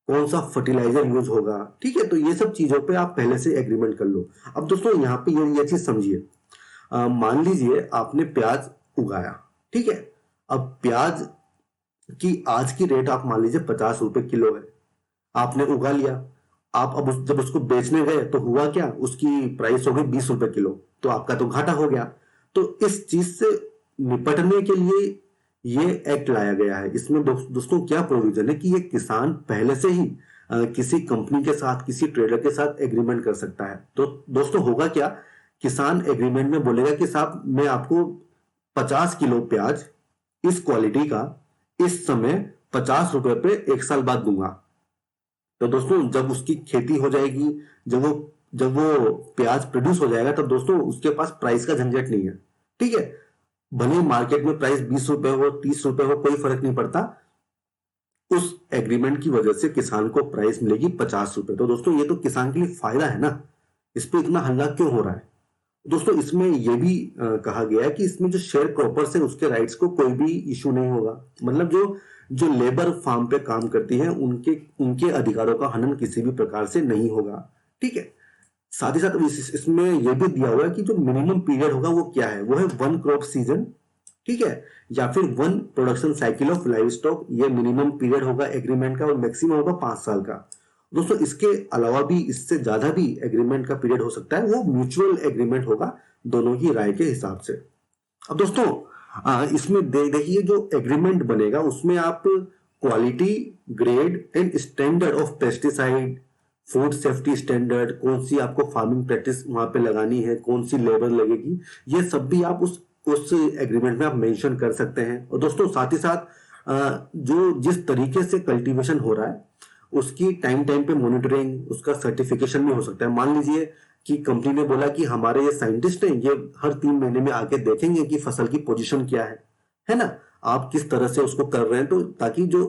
कौन सा फर्टिलाइजर यूज होगा, ठीक है। तो ये सब चीजों पे आप पहले से एग्रीमेंट कर लो। अब दोस्तों, यहाँ पे ये चीज समझिए। मान लीजिए आपने प्याज उगाया, ठीक है। अब प्याज की आज की रेट आप मान लीजिए 50 रुपए किलो है। आपने उगा लिया। आप अब जब उसको बेचने गए तो हुआ क्या? उसकी प्राइस हो गई 20 रुपए किलो। तो आपका तो घाटा हो गया। तो इस चीज से निपटने के लिए ये एक्ट लाया गया है। इसमें दोस्तों क्या प्रोविजन है कि ये किसान पहले से ही किसी कंपनी के साथ, किसी ट्रेडर के साथ एग्रीमेंट कर सकता है। तो दोस्तों, होगा क्या? किसान एग्रीमेंट में बोलेगा कि साहब, मैं आपको 50 किलो प्याज इस क्वालिटी का इस समय 50 रुपए पे 1 साल बाद दूंगा। तो दोस्तों, जब उसकी खेती हो जाएगी, जब वो प्याज प्रोड्यूस हो जाएगा, तब दोस्तों उसके पास प्राइस का झंझट नहीं है, ठीक है। भले मार्केट में प्राइस 20 रुपए हो, 30 रुपए हो, कोई फर्क नहीं पड़ता। उस एग्रीमेंट की वजह से किसान को प्राइस मिलेगी 50 रुपए। तो दोस्तों, ये तो किसान के लिए फायदा है ना। इस पे इतना हल्ला क्यों हो रहा है? दोस्तों, इसमें यह भी कहा गया है कि इसमें जो शेयर क्रॉपर्स है उसके राइट्स को कोई भी इशू नहीं होगा। मतलब जो जो लेबर फार्म पे काम करती है, उनके अधिकारों का हनन किसी भी प्रकार से नहीं होगा, ठीक है। साथ ही साथ इसमें यह भी दिया हुआ है कि जो मिनिमम पीरियड होगा वो क्या है? वो है 1 क्रॉप सीजन, ठीक है, या फिर 1 production cycle of live stock. ये मिनिमम पीरियड होगा एग्रीमेंट का, और मैक्सिमम होगा 5 साल का। दोस्तों, इसके अलावा भी, इससे ज्यादा भी एग्रीमेंट का पीरियड हो सकता है। वो म्यूचुअल एग्रीमेंट होगा दोनों की राय के हिसाब से। अब दोस्तों, इसमें देखिए जो एग्रीमेंट बनेगा उसमें आप quality, grade and standard of pesticide, food safety standard, कौन सी आपको फार्मिंग प्रैक्टिस वहां पे लगानी है, कौन सी लेबर लगेगी, ये सब भी आप उस एग्रीमेंट में आप मेंशन कर सकते हैं। और दोस्तों, साथ ही साथ जो जिस तरीके से कल्टीवेशन हो रहा है उसकी टाइम पे मॉनिटरिंग, उसका सर्टिफिकेशन भी हो सकता है। मान लीजिए कि कंपनी ने बोला कि हमारे ये साइंटिस्ट हैं, ये हर 3 महीने में आके देखेंगे कि फसल की पोजीशन क्या है ना। आप किस तरह से उसको कर रहे हैं, तो ताकि जो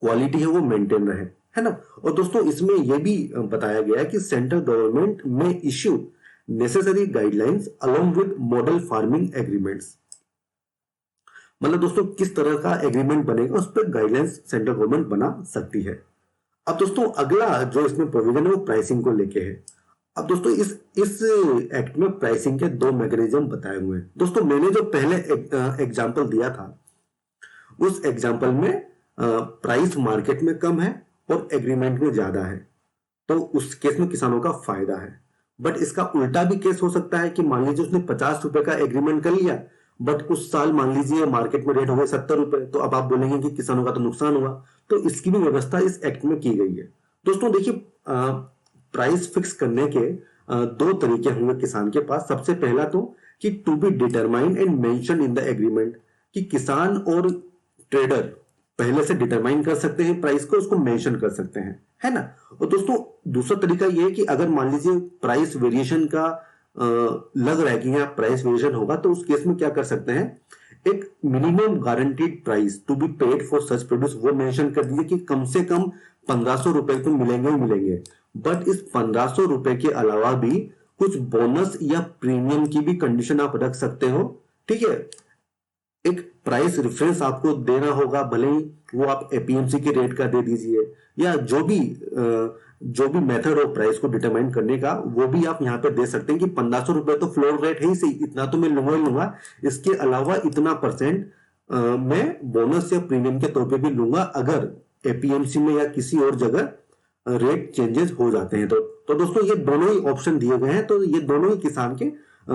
क्वालिटी है वो मेंटेन रहे, है ना। और दोस्तों, इसमें यह भी बताया गया है कि सेंट्रल गवर्नमेंट में issue necessary guidelines along with model farming agreements. मतलब दोस्तों किस तरह का एग्रीमेंट बनेगा उस पर गाइडलाइंस सेंट्रल गवर्नमेंट बना सकती है। अब दोस्तों अगला जो इसमें प्रोविजन है वो प्राइसिंग को लेके है। अब दोस्तों इस एक्ट में प्राइसिंग के दो मैकेनिज्म बताए हुए हैं। दोस्तों मैंने जो पहले एग्जांपल दिया था उस एग्जांपल में प्राइस मार्केट में कम है और एग्रीमेंट में ज्यादा है, तो उस केस में किसानों का फायदा है। बट इसका उल्टा भी केस हो सकता है कि मान लीजिए उसने 50 रुपए का एग्रीमेंट कर लिया, बट उस साल मान लीजिए मार्केट में रेट हो गए 70 रुपए, तो अब आप बोलेंगे कि किसानों का तो नुकसान हुआ। तो इसकी भी व्यवस्था इस एक्ट में की गई है। दोस्तों देखिए प्राइस फिक्स करने के दो तरीके होंगे किसान के पास। सबसे पहला तो कि to be determined and mention in the agreement, कि किसान और ट्रेडर पहले से डिटरमाइन कर सकते हैं प्राइस को, उसको मेंशन कर सकते हैं, है ना। और दोस्तों दूसरा तरीका यह है कि अगर मान लीजिए प्राइस वेरिएशन का लग रहा है कि यहाँ प्राइस वेरिएशन होगा, तो उस केस में क्या कर सकते हैं, एक minimum guaranteed price to be paid for such produce वो मेंशन कर दीजिए कि कम से कम 1500 रुपए तो मिलेंगे ही मिलेंगे। बट इस 1500 रुपए के अलावा भी कुछ बोनस या प्रीमियम की भी कंडीशन आप रख सकते हो, ठीक है। एक प्राइस रेफरेंस आपको देना होगा, भले ही वो आप एपीएमसी के रेट का दे दीजिए, या जो भी मेथड हो प्राइस को डिटरमाइन करने का वो भी आप यहाँ पे दे सकते हैं कि 1500 रुपए तो फ्लोर रेट है ही सही, इतना तो मैं लूंगा ही लूंगा, इसके अलावा इतना परसेंट मैं बोनस या प्रीमियम के तौर पे भी लूंगा अगर एपीएमसी में या किसी और जगह रेट चेंजेस हो जाते हैं। तो दोस्तों ये दोनों ही ऑप्शन दिए गए हैं, तो ये दोनों ही किसान के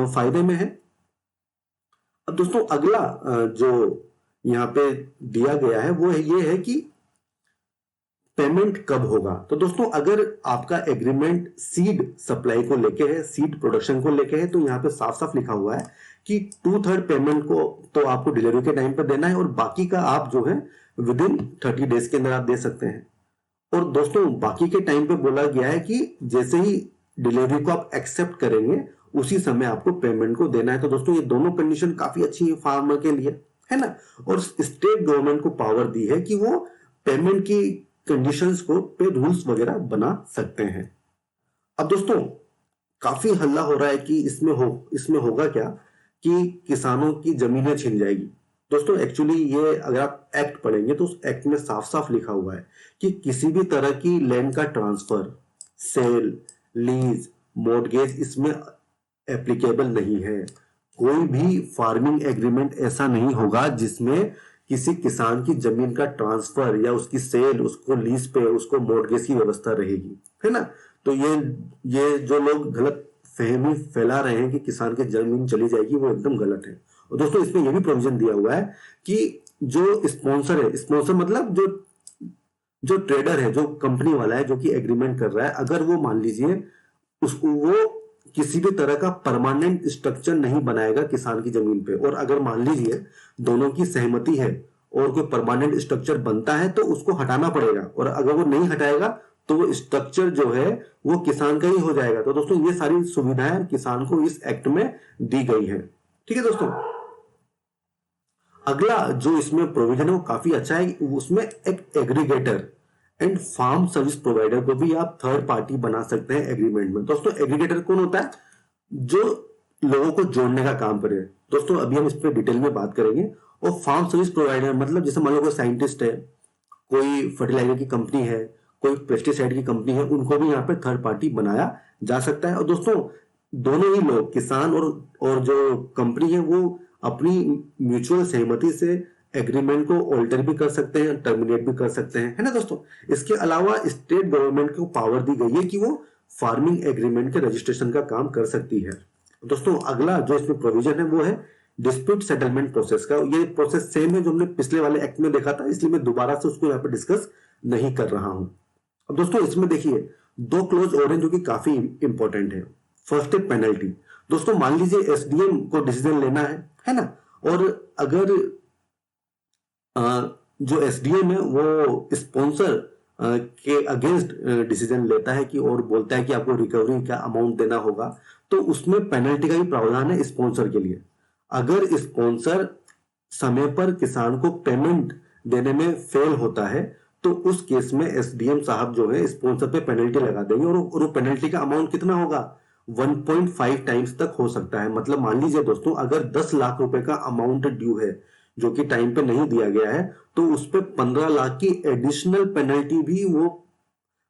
फायदे में है। अब दोस्तों अगला जो यहाँ पे दिया गया है वो ये है कि पेमेंट कब होगा। तो दोस्तों अगर आपका एग्रीमेंट सीड सप्लाई को लेके है, सीड प्रोडक्शन को लेके है, तो यहाँ पे साफ साफ लिखा हुआ है कि 2/3 पेमेंट को तो आपको डिलीवरी के टाइम पर देना है और बाकी का आप जो है विद इन 30 डेज के अंदर आप दे सकते हैं। और दोस्तों बाकी के टाइम पे बोला गया है कि जैसे ही डिलीवरी को आप एक्सेप्ट करेंगे उसी समय आपको पेमेंट को देना है। तो दोस्तों ये दोनों कंडीशन काफी अच्छी है फार्मर के लिए, है ना। और स्टेट गवर्नमेंट को पावर दी है कि वो पेमेंट की कंडीशंस को पे रूल्स वगैरह बना सकते हैं। अब दोस्तों काफी हल्ला हो रहा है कि इसमें होगा क्या कि किसानों की जमीनें छिन जाएगी। दोस्तों एक्चुअली ये अगर आप एक्ट पढ़ेंगे तो उस एक्ट में साफ साफ लिखा हुआ है कि किसी भी तरह की लैंड का ट्रांसफर, सेल, लीज, मॉर्गेज इसमें एप्लीकेबल नहीं है। कोई भी फार्मिंग एग्रीमेंट ऐसा नहीं होगा जिसमें किसी किसान की जमीन का ट्रांसफर या उसकी सेल, उसको लीज पे, उसको मॉर्गेज की व्यवस्था रहेगी, है ना। तो ये जो लोग गलत फहमी फैला रहे हैं कि किसान की जमीन चली जाएगी, वो एकदम गलत है। और दोस्तों इसमें यह भी प्रोविजन दिया हुआ है कि जो स्पॉन्सर है, स्पॉन्सर मतलब जो ट्रेडर है, जो कंपनी वाला है जो कि एग्रीमेंट कर रहा है, अगर वो मान लीजिए उसको वो किसी भी तरह का परमानेंट स्ट्रक्चर नहीं बनाएगा किसान की जमीन पे, और अगर मान लीजिए दोनों की सहमति है और कोई परमानेंट स्ट्रक्चर बनता है तो उसको हटाना पड़ेगा, और अगर वो नहीं हटाएगा तो वो स्ट्रक्चर जो है वो किसान का ही हो जाएगा। तो दोस्तों ये सारी सुविधाएं किसान को इस एक्ट में दी गई है, ठीक है दोस्तों। अगला जो इसमें प्रोविजन है वो काफी अच्छा है, उसमें एक aggregator and farm service provider को भी आप थर्ड पार्टी बना सकते हैं एग्रीमेंट में। दोस्तों एग्रीगेटर कौन होता है, जो लोगों को जोड़ने का काम करे। दोस्तों अभी हम इस पर डिटेल में बात करेंगे। और फार्म सर्विस प्रोवाइडर मतलब जैसे मान लो कोई साइंटिस्ट है, कोई फर्टिलाइजर की कंपनी है, कोई पेस्टिसाइड की कंपनी है, उनको भी यहाँ पे थर्ड पार्टी बनाया जा सकता है। और दोस्तों दोनों ही लोग, किसान और जो कंपनी है, वो अपनी म्यूचुअल सहमति से एग्रीमेंट को ऑल्टर भी कर सकते हैं, टर्मिनेट भी कर सकते हैं, है ना दोस्तों। इसके अलावा स्टेट गवर्नमेंट को पावर दी गई है कि वो फार्मिंग एग्रीमेंट के रजिस्ट्रेशन का काम कर सकती है। दोस्तों अगला जो इसमें प्रोविजन है वो है डिस्प्यूट सेटलमेंट प्रोसेस का। ये प्रोसेस सेम है जो हमने पिछले वाले एक्ट में देखा था, इसलिए मैं दोबारा से उसको यहाँ पे डिस्कस नहीं कर रहा हूं। अब दोस्तों इसमें देखिए 2 क्लोज और हैं जो कि काफी इंपॉर्टेंट है। फर्स्ट है पेनल्टी। दोस्तों मान लीजिए एसडीएम को डिसीजन लेना है ना, और अगर जो एसडीएम है वो स्पॉन्सर के अगेंस्ट डिसीजन लेता है कि और बोलता है कि आपको रिकवरी का अमाउंट देना होगा, तो उसमें पेनल्टी का भी प्रावधान है स्पॉन्सर के लिए। अगर स्पॉन्सर समय पर किसान को पेमेंट देने में फेल होता है तो उस केस में एसडीएम साहब जो है स्पॉन्सर पे पेनल्टी लगा देंगे, और वो पेनल्टी का अमाउंट कितना होगा, 1.5 टाइम्स तक हो सकता है। मतलब मान लीजिए दोस्तों अगर 10 लाख रुपए का अमाउंट ड्यू है जो कि टाइम पे नहीं दिया गया है, तो उस पर 15 लाख की एडिशनल पेनल्टी भी वो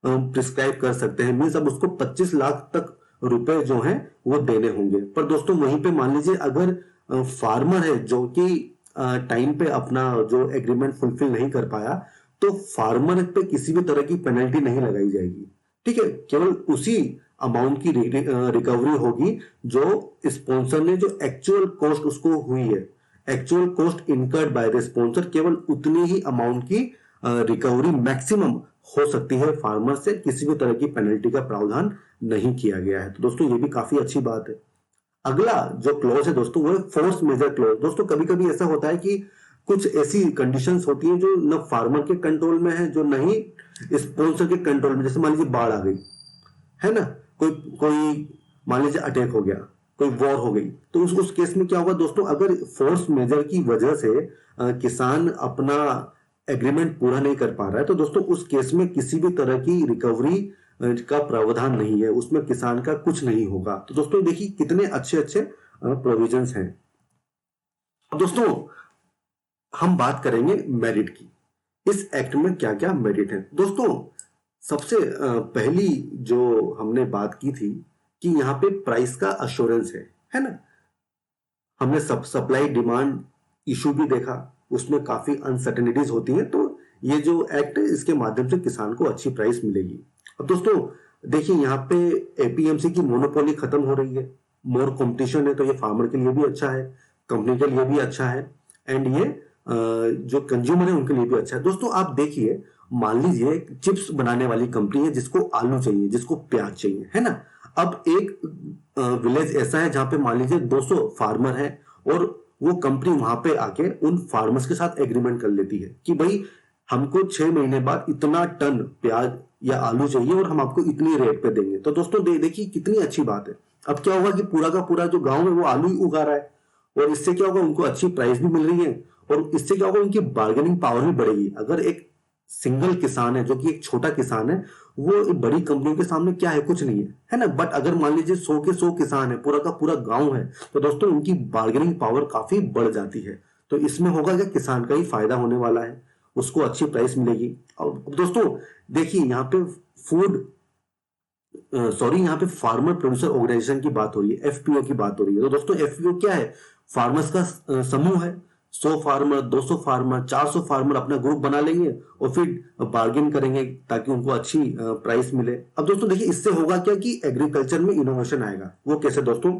प्रिस्क्राइब कर सकते हैं। मीन्स अब उसको 25 लाख तक रुपए जो हैं वो देने होंगे। पर दोस्तों वहीं पे मान लीजिए अगर फार्मर है जो कि टाइम पे अपना जो एग्रीमेंट फुलफिल नहीं कर पाया, तो फार्मर पे किसी भी तरह की पेनल्टी नहीं लगाई जाएगी। ठीक है, केवल उसी अमाउंट की रिकवरी होगी जो स्पॉन्सर ने जो एक्चुअल कॉस्ट उसको हुई है, actual cost incurred by the sponsor, केवल उतनी ही अमाउंट की रिकवरी मैक्सिमम हो सकती है फार्मर से। किसी भी तरह की पेनल्टी का प्रावधान नहीं किया गया है। तो दोस्तों ये भी काफी अच्छी बात है। अगला जो क्लॉज है दोस्तों वो है फोर्स मेजर क्लॉज। दोस्तों कभी कभी ऐसा होता है कि कुछ ऐसी कंडीशंस होती हैं जो न फार्मर के कंट्रोल में है, जो नहीं स्पॉन्सर के कंट्रोल में। जैसे मान लीजिए बाढ़ आ गई है ना, कोई कोई मान लीजिए अटैक हो गया, कोई वॉर हो गई, तो उस केस में क्या होगा दोस्तों, अगर फोर्स मेजर की वजह से किसान अपना एग्रीमेंट पूरा नहीं कर पा रहा है, तो दोस्तों उस केस में किसी भी तरह की रिकवरी का प्रावधान नहीं है, उसमें किसान का कुछ नहीं होगा। तो दोस्तों देखिए कितने अच्छे अच्छे प्रोविजंस हैं। अब दोस्तों हम बात करेंगे मेरिट की। इस एक्ट में क्या क्या मेरिट है दोस्तों। सबसे पहली जो हमने बात की थी कि यहाँ पे प्राइस का अश्योरेंस है ना। हमने सप्लाई डिमांड इशू भी देखा, उसमें काफी अनसर्टेनिटीज होती हैं, तो ये जो एक्ट है इसके माध्यम से किसान को अच्छी प्राइस मिलेगी। अब दोस्तों देखिए यहाँ पे एपीएमसी की मोनोपोली खत्म हो रही है, मोर कंपटीशन है, तो ये फार्मर के लिए भी अच्छा है, कंपनी के लिए भी अच्छा है, एंड ये जो कंज्यूमर है उनके लिए भी अच्छा है। दोस्तों आप देखिए, मान लीजिए चिप्स बनाने वाली कंपनी है जिसको आलू चाहिए, जिसको प्याज चाहिए, है ना। अब एक विलेज ऐसा है जहां पे मान लीजिए 200 फार्मर है, और वो कंपनी वहां पे आके उन फार्मर्स के साथ एग्रीमेंट कर लेती है कि भाई हमको 6 महीने बाद इतना टन प्याज या आलू चाहिए और हम आपको इतनी रेट पे देंगे। तो दोस्तों देखिए कितनी अच्छी बात है। अब क्या होगा कि पूरा का पूरा जो गांव है वो आलू ही उगा रहा है, और इससे क्या होगा, उनको अच्छी प्राइस भी मिल रही है, और इससे क्या होगा, उनकी बार्गेनिंग पावर भी बढ़ेगी। अगर एक सिंगल किसान है जो कि एक छोटा किसान है, वो बड़ी कंपनियों के सामने क्या है, कुछ नहीं है ना। बट अगर मान लीजिए 100 के 100 किसान है, पूरा का पूरा गांव है, तो दोस्तों उनकी बार्गेनिंग पावर काफी बढ़ जाती है। तो इसमें होगा क्या, किसान का ही फायदा होने वाला है, उसको अच्छी प्राइस मिलेगी। और दोस्तों देखिए यहाँ पे यहाँ पे फार्मर प्रोड्यूसर ऑर्गेनाइजेशन की बात हो रही है, एफपीओ की बात हो रही है। तो दोस्तों एफपीओ क्या है, फार्मर्स का समूह है। 100 फार्मर, 200 फार्मर, 400 फार्मर अपना ग्रुप बना लेंगे और फिर बार्गेन करेंगे ताकि उनको अच्छी प्राइस मिले। अब दोस्तों देखिए इससे होगा क्या कि एग्रीकल्चर में इनोवेशन आएगा। वो कैसे दोस्तों,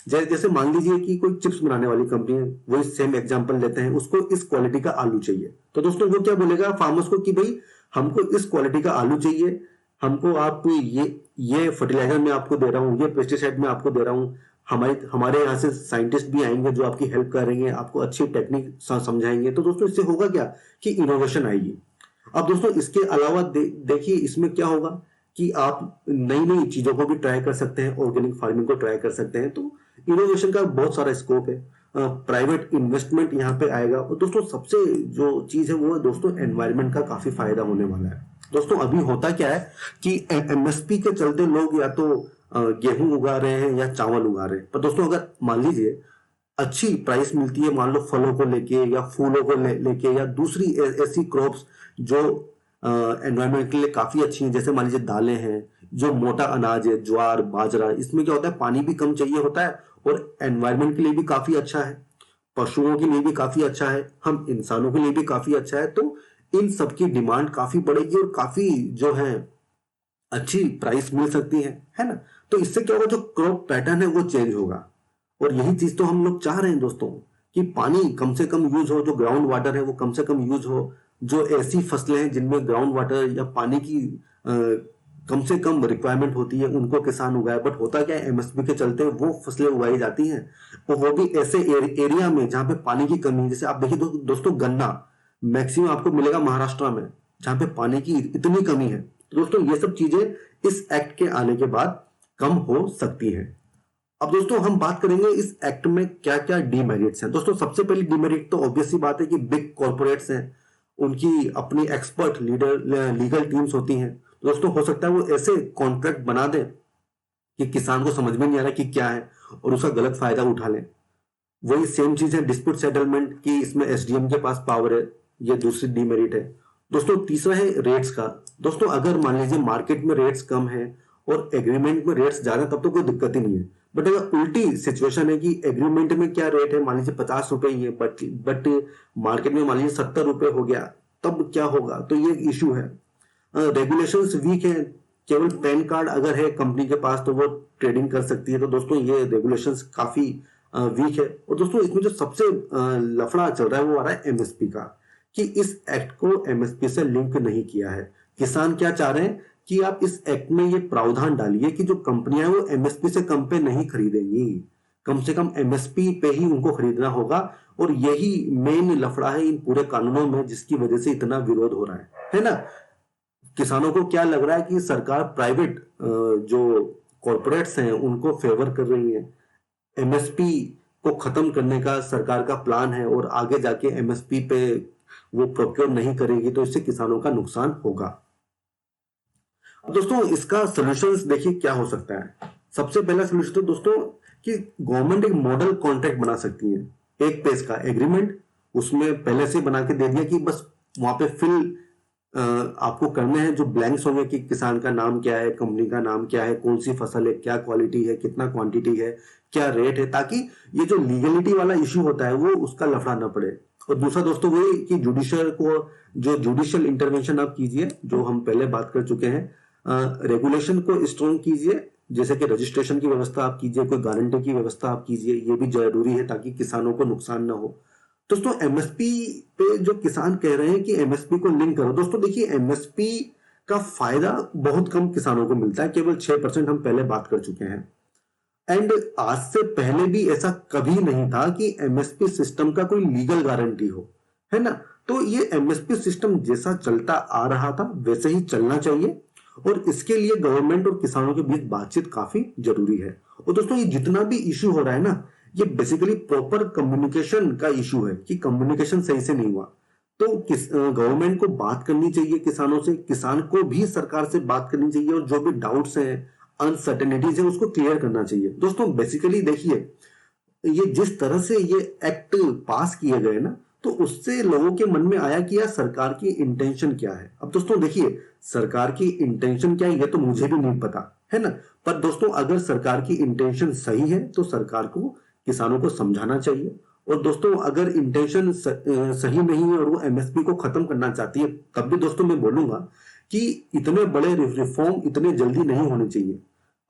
जैसे मान लीजिए कि कोई चिप्स बनाने वाली कंपनी है, वही सेम एग्जांपल लेते हैं, उसको इस क्वालिटी का आलू चाहिए, तो दोस्तों वो क्या बोलेगा फार्मर्स को कि भाई हमको इस क्वालिटी का आलू चाहिए, हमको आप ये फर्टिलाइजर मैं आपको दे रहा हूँ, ये पेस्टिसाइड मैं आपको दे रहा हूँ, हमारे यहाँ से साइंटिस्ट भी आएंगे जो आपकी हेल्प करेंगे, आपको अच्छी टेक्निक समझाएंगे। तो दोस्तों इससे होगा क्या कि इनोवेशन आएगी। अब दोस्तों इसके अलावा देखिए इसमें क्या होगा कि आप नई नई चीजों को भी ट्राई कर सकते हैं, ऑर्गेनिक फार्मिंग को ट्राई कर सकते हैं। तो इनोवेशन का बहुत सारा स्कोप है, प्राइवेट इन्वेस्टमेंट यहाँ पे आएगा। और दोस्तों सबसे जो चीज है वो है दोस्तों एनवायरमेंट का काफी फायदा होने वाला है। दोस्तों अभी होता क्या है कि एमएसपी के चलते लोग या तो गेहूं उगा रहे हैं या चावल उगा रहे हैं, पर दोस्तों अगर मान लीजिए अच्छी प्राइस मिलती है, मान लो फलों को लेके या फूलों को लेके या दूसरी ऐसी क्रॉप्स जो एनवायरमेंट के लिए काफी अच्छी हैं, जैसे मान लीजिए दालें हैं, जो मोटा अनाज है, ज्वार बाजरा, इसमें क्या होता है पानी भी कम चाहिए होता है और एनवायरमेंट के लिए भी काफी अच्छा है, पशुओं के लिए भी काफी अच्छा है, हम इंसानों के लिए भी काफी अच्छा है। तो इन सबकी डिमांड काफी बढ़ेगी और काफी जो है अच्छी प्राइस मिल सकती है ना। तो इससे क्या होगा, जो क्रॉप पैटर्न है वो चेंज होगा, और यही चीज तो हम लोग चाह रहे हैं दोस्तों कि पानी कम से कम यूज हो, जो ग्राउंड वाटर है वो कम से कम यूज हो, जो ऐसी फसलें हैं जिनमें ग्राउंड वाटर या पानी की कम से कम रिक्वायरमेंट होती है उनको किसान उगाए। बट होता क्या है, एमएसपी के चलते वो फसलें उगाई जाती हैं, और वो भी ऐसे एरिया में जहां पे पानी की कमी है। जैसे आप देखिए दोस्तों गन्ना मैक्सिमम आपको मिलेगा महाराष्ट्र में, जहां पे पानी की इतनी कमी है। तो दोस्तों ये सब चीजें इस एक्ट के आने के बाद कम हो सकती है। अब दोस्तों हम बात करेंगे इस एक्ट में क्या क्या डीमेरिट्स हैं। दोस्तों सबसे पहली डीमेरिट तो ऑब्वियस सी बात है कि बिग कॉर्पोरेट्स हैं, उनकी अपनी एक्सपर्ट लीगल टीम्स होती हैं। दोस्तों हो सकता है वो ऐसे कॉन्ट्रैक्ट बना दें कि किसान को समझ में नहीं आ रहा कि क्या है और उसका गलत फायदा उठा लें। वही सेम चीज है डिस्प्यूट सेटलमेंट की, इसमें एसडीएम के पास पावर है, ये दूसरी डीमेरिट है। दोस्तों तीसरा है रेट्स का। दोस्तों अगर मान लीजिए मार्केट में रेट्स कम है और एग्रीमेंट में रेट्स ज्यादा, तब तो कोई दिक्कत ही नहीं है। बट अगर उल्टी सिचुएशन है कि एग्रीमेंट में क्या रेट है, मान लीजिए 50 रुपए ही है, बट मार्केट में मान लीजिए 70 रुपए हो गया, तब क्या होगा? तो ये इशू है। रेगुलेशंस वीक है, केवल पैन कार्ड अगर है कंपनी के पास तो वो ट्रेडिंग कर सकती है। तो दोस्तों ये रेगुलेशंस काफी वीक है। और दोस्तों इसमें जो सबसे लफड़ा चल रहा है वो आ रहा है एमएसपी का, कि इस एक्ट को एमएसपी से लिंक नहीं किया है। किसान क्या चाह रहे हैं कि आप इस एक्ट में ये प्रावधान डालिए कि जो कंपनियां वो एमएसपी से कम पे नहीं खरीदेंगी, कम से कम एमएसपी पे ही उनको खरीदना होगा। और यही मेन लफड़ा है इन पूरे कानूनों में, जिसकी वजह से इतना विरोध हो रहा है ना। किसानों को क्या लग रहा है कि सरकार प्राइवेट जो कॉर्पोरेट्स हैं उनको फेवर कर रही है, एमएसपी को खत्म करने का सरकार का प्लान है, और आगे जाके एमएसपी पे वो प्रोक्योर नहीं करेगी, तो इससे किसानों का नुकसान होगा। दोस्तों इसका सॉल्यूशंस देखिए क्या हो सकता है। सबसे पहला सॉल्यूशन तो दोस्तों कि गवर्नमेंट एक मॉडल कॉन्ट्रैक्ट बना सकती है, एक पेज का एग्रीमेंट उसमें पहले से बना के दे दिया कि बस वहां पे फिल आपको करने हैं जो ब्लैंक्स होंगे, कि किसान का नाम क्या है, कंपनी का नाम क्या है, कौन सी फसल है, क्या क्वालिटी है, कितना क्वांटिटी है, क्या रेट है, ताकि ये जो लीगलिटी वाला इश्यू होता है वो उसका लफड़ा ना पड़े। और दूसरा दोस्तों वही कि जुडिशियल को, जो जुडिशियल इंटरवेंशन आप कीजिए, जो हम पहले बात कर चुके हैं, रेगुलेशन को स्ट्रॉन्ग कीजिए, जैसे कि रजिस्ट्रेशन की व्यवस्था आप कीजिए, कोई गारंटी की व्यवस्था आप कीजिए, ये भी जरूरी है ताकि किसानों को नुकसान ना हो। दोस्तों एमएसपी पे जो किसान कह रहे हैं कि एमएसपी को लिंक करो, दोस्तों देखिए एमएसपी का फायदा बहुत कम किसानों को मिलता है, केवल 6%, हम पहले बात कर चुके हैं। एंड आज से पहले भी ऐसा कभी नहीं था कि एमएसपी सिस्टम का कोई लीगल गारंटी हो, है ना। तो ये एमएसपी सिस्टम जैसा चलता आ रहा था वैसे ही चलना चाहिए, और इसके लिए गवर्नमेंट और किसानों के बीच बातचीत काफी जरूरी है। और दोस्तों ये जितना भी इश्यू हो रहा है ना, ये बेसिकली प्रॉपर कम्युनिकेशन का इशू है, कि कम्युनिकेशन सही से नहीं हुआ। तो गवर्नमेंट को बात करनी चाहिए किसानों से, किसान को भी सरकार से बात करनी चाहिए, और जो भी डाउट्स हैं, अनसर्टेनिटीज है, उसको क्लियर करना चाहिए। दोस्तों बेसिकली देखिए, ये जिस तरह से ये एक्ट पास किए गए ना, तो उससे लोगों के मन में आया कि यार सरकार की इंटेंशन क्या है। अब दोस्तों देखिए, सरकार की इंटेंशन क्या है ये तो मुझे भी नहीं पता, है ना। पर दोस्तों अगर सरकार की इंटेंशन सही है तो सरकार को किसानों को समझाना चाहिए। और दोस्तों अगर इंटेंशन सही नहीं है और वो एमएसपी को खत्म करना चाहती है, तब भी दोस्तों मैं बोलूंगा कि इतने बड़े रिफॉर्म इतने जल्दी नहीं होने चाहिए।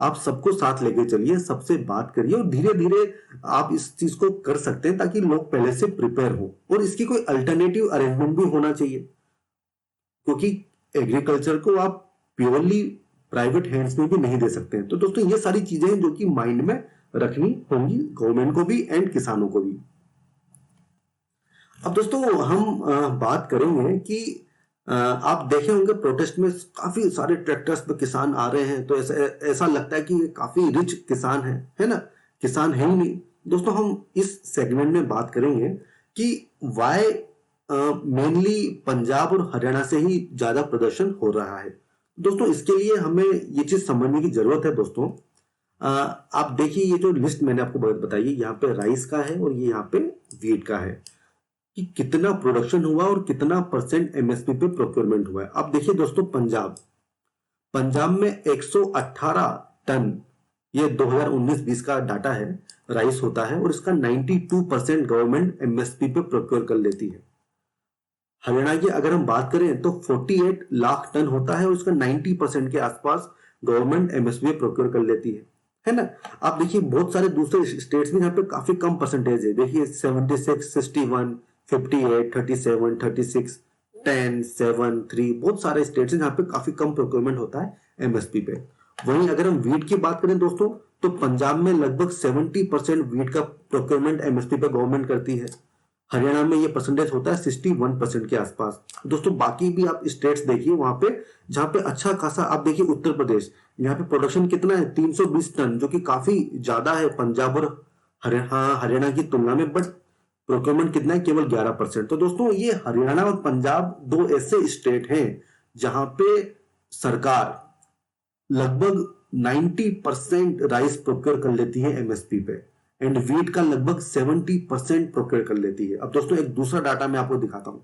आप सबको साथ लेके चलिए, सबसे बात करिए, और धीरे धीरे आप इस चीज को कर सकते हैं ताकि लोग पहले से प्रिपेयर हो। और इसकी कोई अल्टरनेटिव अरेंजमेंट भी होना चाहिए, क्योंकि एग्रीकल्चर को आप प्योरली प्राइवेट हैंड्स में भी नहीं दे सकते हैं। तो दोस्तों ये सारी चीजें हैं जो कि माइंड में रखनी होंगी गवर्नमेंट को भी एंड किसानों को भी। अब दोस्तों हम बात करेंगे कि आप देखे होंगे प्रोटेस्ट में काफी सारे ट्रैक्टर्स पे किसान आ रहे हैं, तो ऐसा लगता है कि ये काफी रिच किसान है ना। किसान है ही नहीं। दोस्तों हम इस सेगमेंट में बात करेंगे कि वाई मेनली पंजाब और हरियाणा से ही ज्यादा प्रदर्शन हो रहा है। दोस्तों इसके लिए हमें ये चीज समझने की जरूरत है। दोस्तों आप देखिए, ये जो लिस्ट मैंने आपको बताई है, यहाँ पे राइस का है और ये यहाँ पे वीट का है, कि कितना प्रोडक्शन हुआ और कितना परसेंट एमएसपी पे प्रोक्योरमेंट हुआ है। अब देखिए दोस्तों, पंजाब में 118 टन, ये 2019-20 का डाटा है, राइस होता है, और इसका 92% गवर्नमेंट एमएसपी पे प्रोक्योर कर लेती है। हरियाणा की अगर हम बात करें तो 48 लाख टन होता है, और इसका 90% के आसपास गवर्नमेंट एमएसपी पे प्रोक्योर कर लेती है ना। आप देखिए बहुत सारे दूसरे स्टेट्स में यहाँ पे काफी कम परसेंटेज है। देखिए 76, 61, 58, 37, 36, 10, 7, 3, बहुत सारे स्टेट्स हैं जहाँ पे काफी कम प्रोक्योरमेंट होता है एमएसपी पे। वहीं अगर हम वीट की बात करें दोस्तों, तो पंजाब में लगभग 70% वीट का प्रोक्योरमेंट एमएसपी पे गवर्नमेंट करती है। हरियाणा में ये परसेंटेज होता है 61% के आसपास। दोस्तों बाकी भी आप स्टेट्स देखिए वहां पे जहां पे अच्छा खासा, आप देखिए उत्तर प्रदेश, यहाँ पे प्रोडक्शन कितना है, 320 टन, जो कि काफी ज्यादा है पंजाब और हरियाणा की तुलना में। बट प्रोक्योरमेंट कितना है, केवल 11%। तो दोस्तों ये हरियाणा और पंजाब दो ऐसे स्टेट हैं जहां पे सरकार लगभग 90% राइस प्रोक्योर कर लेती है एमएसपी पे। एंड वीट का लगभग 70% प्रोक्योर कर लेती है। अब दोस्तों एक दूसरा डाटा मैं आपको दिखाता हूं।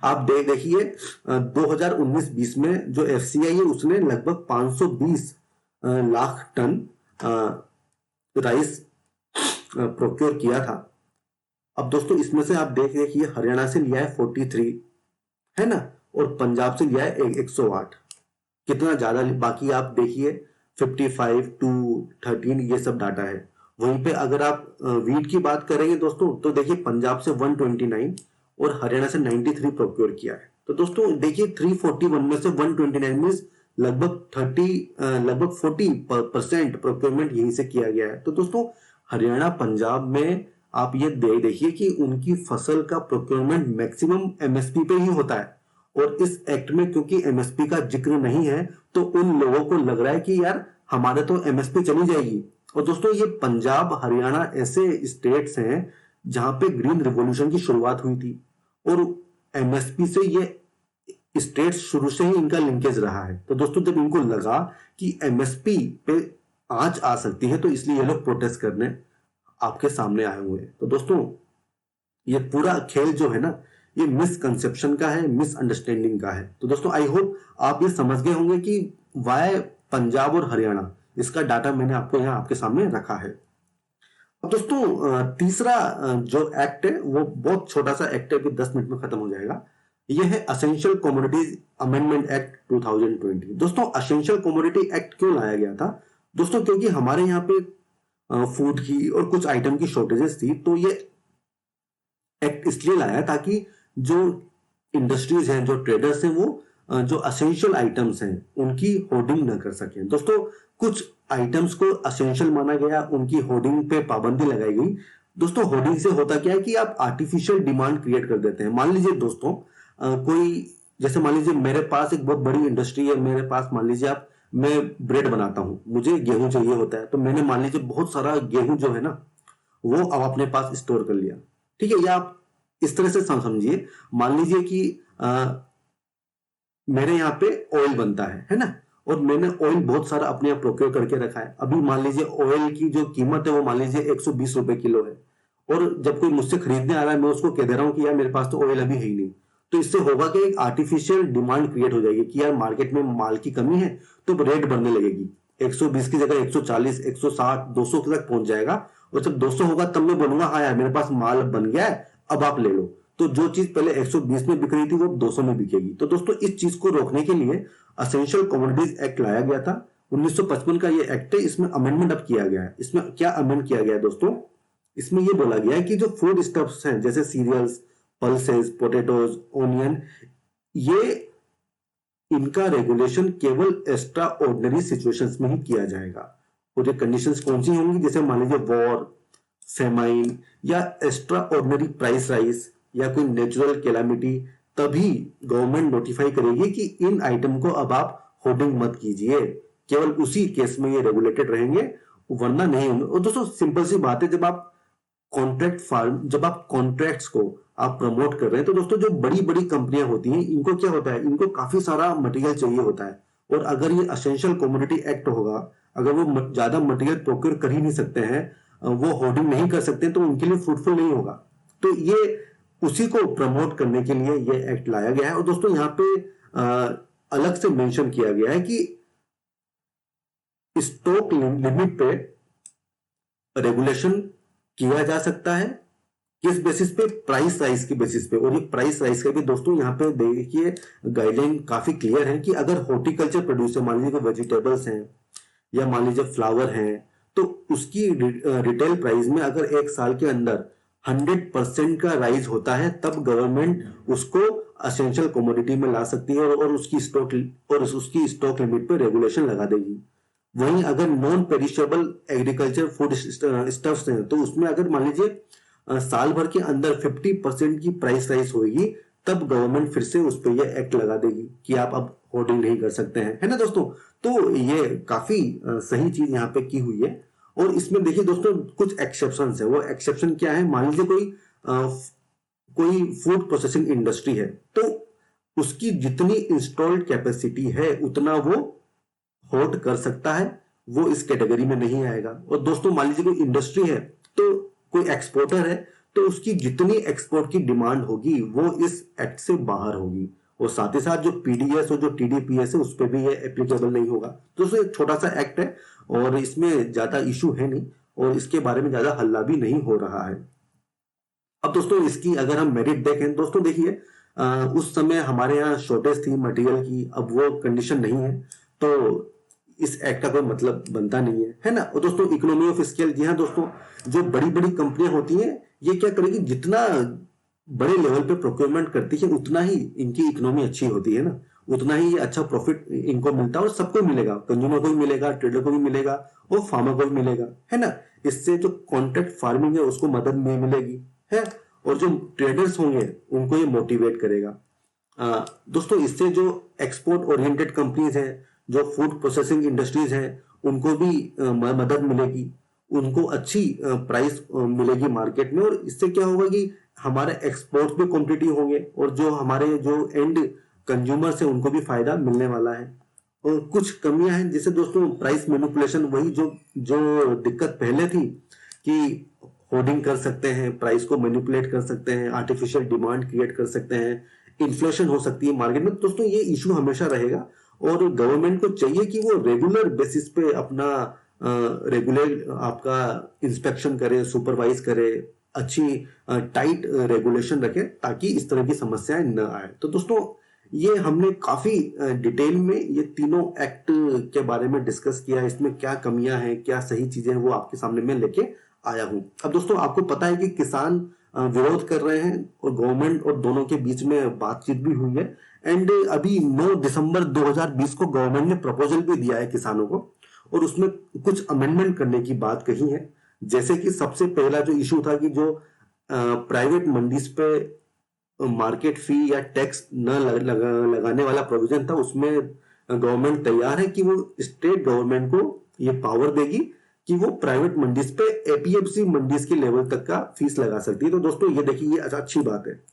आप देखिए 2019-20 में जो एफसीआई है उसने लगभग 520 लाख टन राइस प्रोक्योर किया था। अब दोस्तों इसमें से आप देखिए हरियाणा से लिया है 43, है ना, और पंजाब से लिया है 108। कितना ज्यादा, बाकी आप देखिए 55 टू 13 ये सब डाटा है। वहीं पे अगर आप वीट की बात करेंगे दोस्तों तो देखिए पंजाब से 129 और हरियाणा से 93 प्रोक्योर किया है। तो दोस्तों देखिए 341 में से 129 मींस लगभग 40% प्रोक्योरमेंट यहीं से किया गया है। तो दोस्तों हरियाणा पंजाब में आप ये देखिए कि उनकी फसल का प्रोक्योरमेंट मैक्सिमम एमएसपी पे ही होता है, और इस एक्ट में क्योंकि एमएसपी का जिक्र नहीं है तो उन लोगों को लग रहा है कि यार हमारे तो एमएसपी चली जाएगी। और दोस्तों ये पंजाब हरियाणा ऐसे स्टेट्स हैं जहां पे ग्रीन रिवॉल्यूशन की शुरुआत हुई थी, और एमएसपी से ये स्टेट्स शुरू से ही इनका लिंकेज रहा है। तो दोस्तों जब इनको लगा कि एमएसपी पे आंच आ सकती है तो इसलिए ये लोग प्रोटेस्ट करने आपके सामने आए हुए हैं। तो दोस्तों ये पूरा खेल जो है ना ये मिसकंसेप्शन का है, मिसअंडरस्टैंडिंग का है। तो दोस्तों आई होप आप ये समझ गए होंगे कि वाई पंजाब और हरियाणा, इसका डाटा मैंने आपको यहाँ आपके सामने रखा है। अब दोस्तों तीसरा जो एक्ट है वो बहुत छोटा सा एक्ट है, अभी 10 मिनट में खत्म हो जाएगा। ये है असेंशियल कमोडिटीज अमेंडमेंट एक्ट 2020। दोस्तों असेंशियल कमोडिटी एक्ट क्यों लाया गया था दोस्तों? क्योंकि हमारे यहाँ पे फूड की और कुछ आइटम की शॉर्टेजेस थी, तो ये एक्ट इसलिए लाया ताकि जो इंडस्ट्रीज हैं, जो ट्रेडर्स हैं, वो जो असेंशियल आइटम्स हैं उनकी होर्डिंग न कर सकें। दोस्तों कुछ आइटम्स को असेंशियल माना गया, उनकी होर्डिंग पे पाबंदी लगाई गई। दोस्तों होर्डिंग से होता क्या है कि आप आर्टिफिशियल डिमांड क्रिएट कर देते हैं। मान लीजिए दोस्तों कोई, जैसे मान लीजिए मेरे पास एक बहुत बड़ी इंडस्ट्री है, मेरे पास मान लीजिए आप, मैं ब्रेड बनाता हूं, मुझे गेहूं चाहिए होता है, तो मैंने मान लीजिए बहुत सारा गेहूं जो है ना वो अब अपने पास स्टोर कर लिया, ठीक है। या आप इस तरह से समझिए, मान लीजिए कि मेरे यहाँ पे ऑयल बनता है ना, और मैंने ऑयल बहुत सारा अपने यहाँ प्रोक्योर करके रखा है। अभी मान लीजिए ऑयल की जो कीमत है वो मान लीजिए 120 रुपए किलो है, और जब कोई मुझसे खरीदने आ रहा है मैं उसको कह दे रहा हूँ कि यार मेरे पास तो ऑयल अभी है ही नहीं। तो इससे होगा कि एक आर्टिफिशियल डिमांड क्रिएट हो जाएगी कि यार मार्केट में माल की कमी है, तो रेट बढ़ने लगेगी। 120 की जगह 140, 160, 200 तक पहुंच जाएगा, और जब 200 होगा तब मैं बोलूंगा हाँ यार मेरे पास माल बन गया है, अब आप ले लो। तो जो चीज पहले 120 में बिक रही थी वो 200 में बिकेगी। तो दोस्तों इस चीज को रोकने के लिए असेंशियल कमोडिटीज एक्ट लाया गया था। 1955 का ये एक्ट है, इसमें अमेंडमेंट अब किया गया है। इसमें क्या अमेंड किया गया है दोस्तों? इसमें ये बोला गया है कि जो फूड स्टफ्स हैं जैसे सीरियल्स, पल्सेस, पोटैटोज, ओनियन, ये इनका रेगुलेशन केवल एक्स्ट्रा ऑर्डिनरी सिचुएशंस में ही किया जाएगा। और ये कंडीशंस कौन सी होंगी? जैसे मान लीजिए वॉर, फेमाइन, या एक्स्ट्रा ऑर्डिनरी प्राइस राइज, या कोई नेचुरल कैलामिटी, तभी गवर्नमेंट नोटिफाई करेगी कि इन आइटम को अब आप होर्डिंग मत कीजिए। केवल उसी केस में ये रेगुलेटेड रहेंगे, वरना नहीं होंगे। और दोस्तों सिंपल सी बात है, जब आप कॉन्ट्रैक्ट्स को आप प्रमोट कर रहे हैं, तो दोस्तों जो बड़ी बड़ी कंपनियां होती हैं इनको क्या होता है, इनको काफी सारा मटेरियल चाहिए होता है, और अगर ये असेंशियल कमोडिटी एक्ट होगा, अगर वो ज्यादा मटेरियल प्रोक्योर कर ही नहीं सकते हैं, वो होर्डिंग नहीं कर सकते, तो उनके लिए फ्रूटफुल नहीं होगा। तो ये उसी को प्रमोट करने के लिए ये एक्ट लाया गया है। और दोस्तों यहाँ पे अलग से मेंशन किया गया है कि स्टॉक लिमिट पे रेगुलेशन किया जा सकता है। किस बेसिस पे? प्राइस राइज के बेसिस पे। और ये प्राइस राइज का भी दोस्तों यहाँ पे देखिए गाइडलाइन काफी क्लियर है कि अगर हॉर्टिकल्चर प्रोड्यूसर, मान लीजिए वेजिटेबल्स हैं या मान लीजिए फ्लावर हैं, तो उसकी रिटेल प्राइस में अगर एक साल के अंदर 100% का राइज होता है, तब गवर्नमेंट उसको असेंशियल कमोडिटी में ला सकती है और उसकी स्टॉक लिमिट पे रेगुलेशन लगा देगी। वहीं अगर non perishable agriculture food stuffs हैं, तो उसमें अगर मान लीजिए साल भर के अंदर 50% की प्राइस राइज होगी, तब गवर्नमेंट फिर से उस पर यह एक्ट लगा देगी कि आप अब होर्डिंग नहीं कर सकते हैं, है ना दोस्तों। तो ये काफी सही चीज यहाँ पे की हुई है। और इसमें देखिए दोस्तों कुछ एक्सेप्शन है। वो एक्सेप्शन क्या है? मान लीजिए कोई फूड प्रोसेसिंग इंडस्ट्री है, तो उसकी जितनी इंस्टॉल्ड कैपेसिटी है उतना वो होल्ड कर सकता है, वो इस कैटेगरी में नहीं आएगा। और दोस्तों मान लीजिए कोई इंडस्ट्री है, तो कोई एक्सपोर्टर है, तो उसकी जितनी एक्सपोर्ट की डिमांड होगी वो इस एक्ट से बाहर होगी। और साथ ही साथ जो पीडीएस और जो टीडीपीएस है उस पर भी ये एप्लीकेबल नहीं होगा। तो दोस्तों एक छोटा सा एक्ट है और इसमें ज्यादा इशू है नहीं और इसके बारे में ज्यादा हल्ला भी नहीं हो रहा है। अब दोस्तों इसकी अगर हम मेरिट देखें, दोस्तों देखिए उस समय हमारे यहाँ शॉर्टेज थी मटेरियल की, अब वो कंडीशन नहीं है, तो इस एक्ट का कोई मतलब बनता नहीं है ना। और दोस्तों इकोनॉमी ऑफ स्केल, जी हाँ दोस्तों, जो बड़ी बड़ी कंपनियां होती हैं ये क्या करेगी, जितना बड़े लेवल पे प्रोक्योरमेंट करती है उतना ही इनकी इकोनॉमी अच्छी होती है ना, उतना ही ये अच्छा प्रॉफिट इनको मिलता है और सबको मिलेगा, कंज्यूमर को भी मिलेगा, ट्रेडर को भी मिलेगा और फार्मर को भी मिलेगा, है ना। इससे जो कॉन्ट्रैक्ट फार्मिंग है उसको मदद मिलेगी, है, और जो ट्रेडर्स होंगे उनको ये मोटिवेट करेगा। दोस्तों इससे जो एक्सपोर्ट ओरिएंटेड कंपनीज हैं, जो फूड प्रोसेसिंग इंडस्ट्रीज हैं, उनको भी मदद मिलेगी, उनको अच्छी प्राइस मिलेगी मार्केट में। और इससे क्या होगा कि हमारे एक्सपोर्ट्स भी कॉम्पिटिटिव होंगे और जो हमारे जो एंड कंज्यूमर्स हैं उनको भी फायदा मिलने वाला है। और कुछ कमियां हैं, जैसे दोस्तों प्राइस मैनिपुलेशन, वही जो जो दिक्कत पहले थी कि होर्डिंग कर सकते हैं, प्राइस को मैनिपुलेट कर सकते हैं, आर्टिफिशियल डिमांड क्रिएट कर सकते हैं, इन्फ्लेशन हो सकती है मार्केट में। दोस्तों ये इशू हमेशा रहेगा और गवर्नमेंट को चाहिए कि वो रेगुलर बेसिस पे अपना रेगुलर आपका इंस्पेक्शन करे, सुपरवाइज करे, अच्छी टाइट रेगुलेशन रखे ताकि इस तरह की समस्याएं न आए। तो दोस्तों ये हमने काफी डिटेल में ये तीनों एक्ट के बारे में डिस्कस किया, इसमें क्या कमियां हैं, क्या सही चीजें हैं, वो आपके सामने मैं लेके आया हूं। अब दोस्तों आपको पता है कि किसान विरोध कर रहे हैं और गवर्नमेंट और दोनों के बीच में बातचीत भी हुई है। एंड अभी 9 दिसंबर 2020 को गवर्नमेंट ने प्रपोजल भी दिया है किसानों को और उसमें कुछ अमेंडमेंट करने की बात कही है। जैसे कि सबसे पहला जो इशू था कि जो प्राइवेट मंडीज पे मार्केट फी या टैक्स न लगाने वाला प्रोविजन था, उसमें गवर्नमेंट तैयार है कि वो स्टेट गवर्नमेंट को ये पावर देगी कि वो प्राइवेट मंडीज पे एपीएमसी मंडीज के लेवल तक का फीस लगा सकती है। तो दोस्तों ये देखिए ये अच्छी बात है।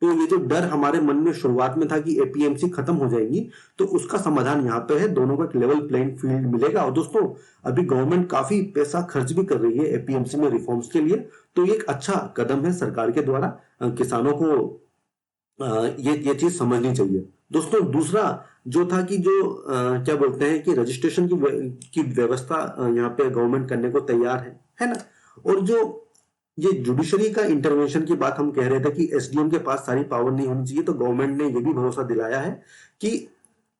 तो ये जो डर हमारे मन में शुरुआत में था कि एपीएमसी खत्म हो जाएगी, तो उसका समाधान यहाँ पे है, दोनों को एक लेवल प्लेइंग फील्ड मिलेगा। और दोस्तों अभी गवर्नमेंट काफी पैसा खर्च भी कर रही है एपीएमसी में रिफॉर्म्स के लिए, तो ये एक अच्छा कदम है सरकार के द्वारा। किसानों को ये चीज समझनी चाहिए। दोस्तों दूसरा जो था कि जो क्या बोलते हैं कि रजिस्ट्रेशन की व्यवस्था यहाँ पे गवर्नमेंट करने को तैयार है ना। और जो ये जुडिशरी का इंटरवेंशन की बात हम कह रहे थे कि एसडीएम के पास सारी पावर नहीं होनी चाहिए, तो गवर्नमेंट ने ये भी भरोसा दिलाया है कि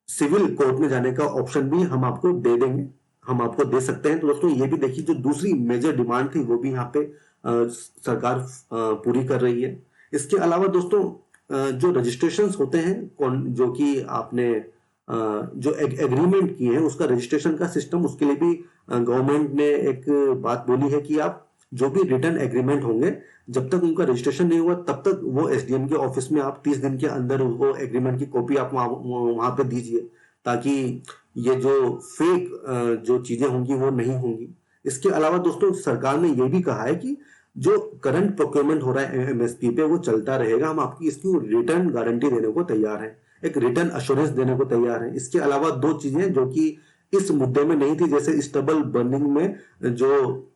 सिविल कोर्ट में जाने का ऑप्शन भी हम आपको दे देंगे, हम आपको दे सकते हैं। तो दोस्तों ये भी देखिए जो दूसरी मेजर डिमांड थी वो भी यहाँ पे सरकार पूरी कर रही है। इसके अलावा दोस्तों जो रजिस्ट्रेशन होते हैं, जो कि आपने जो एग्रीमेंट किए हैं उसका रजिस्ट्रेशन का सिस्टम, उसके लिए भी गवर्नमेंट ने एक बात बोली है कि आप जो भी रिटर्न एग्रीमेंट होंगे जब तक उनका रजिस्ट्रेशन नहीं हुआ तब तक वो एसडीएम के ऑफिस में आप 30 दिन के अंदर वो एग्रीमेंट की कॉपी आप वहां पे दीजिए, ताकि ये जो फेक जो चीजें होंगी वो नहीं होंगी। इसके अलावा दोस्तों सरकार ने ये भी कहा है कि जो करंट प्रोक्योरमेंट हो रहा है एमएसपी पे वो चलता रहेगा, हम आपकी इसकी रिटर्न गारंटी देने को तैयार है, एक रिटर्न अश्योरेंस देने को तैयार है। इसके अलावा दो चीजें जो कि इस मुद्दे में नहीं थी, जैसे स्टबल बर्निंग में जो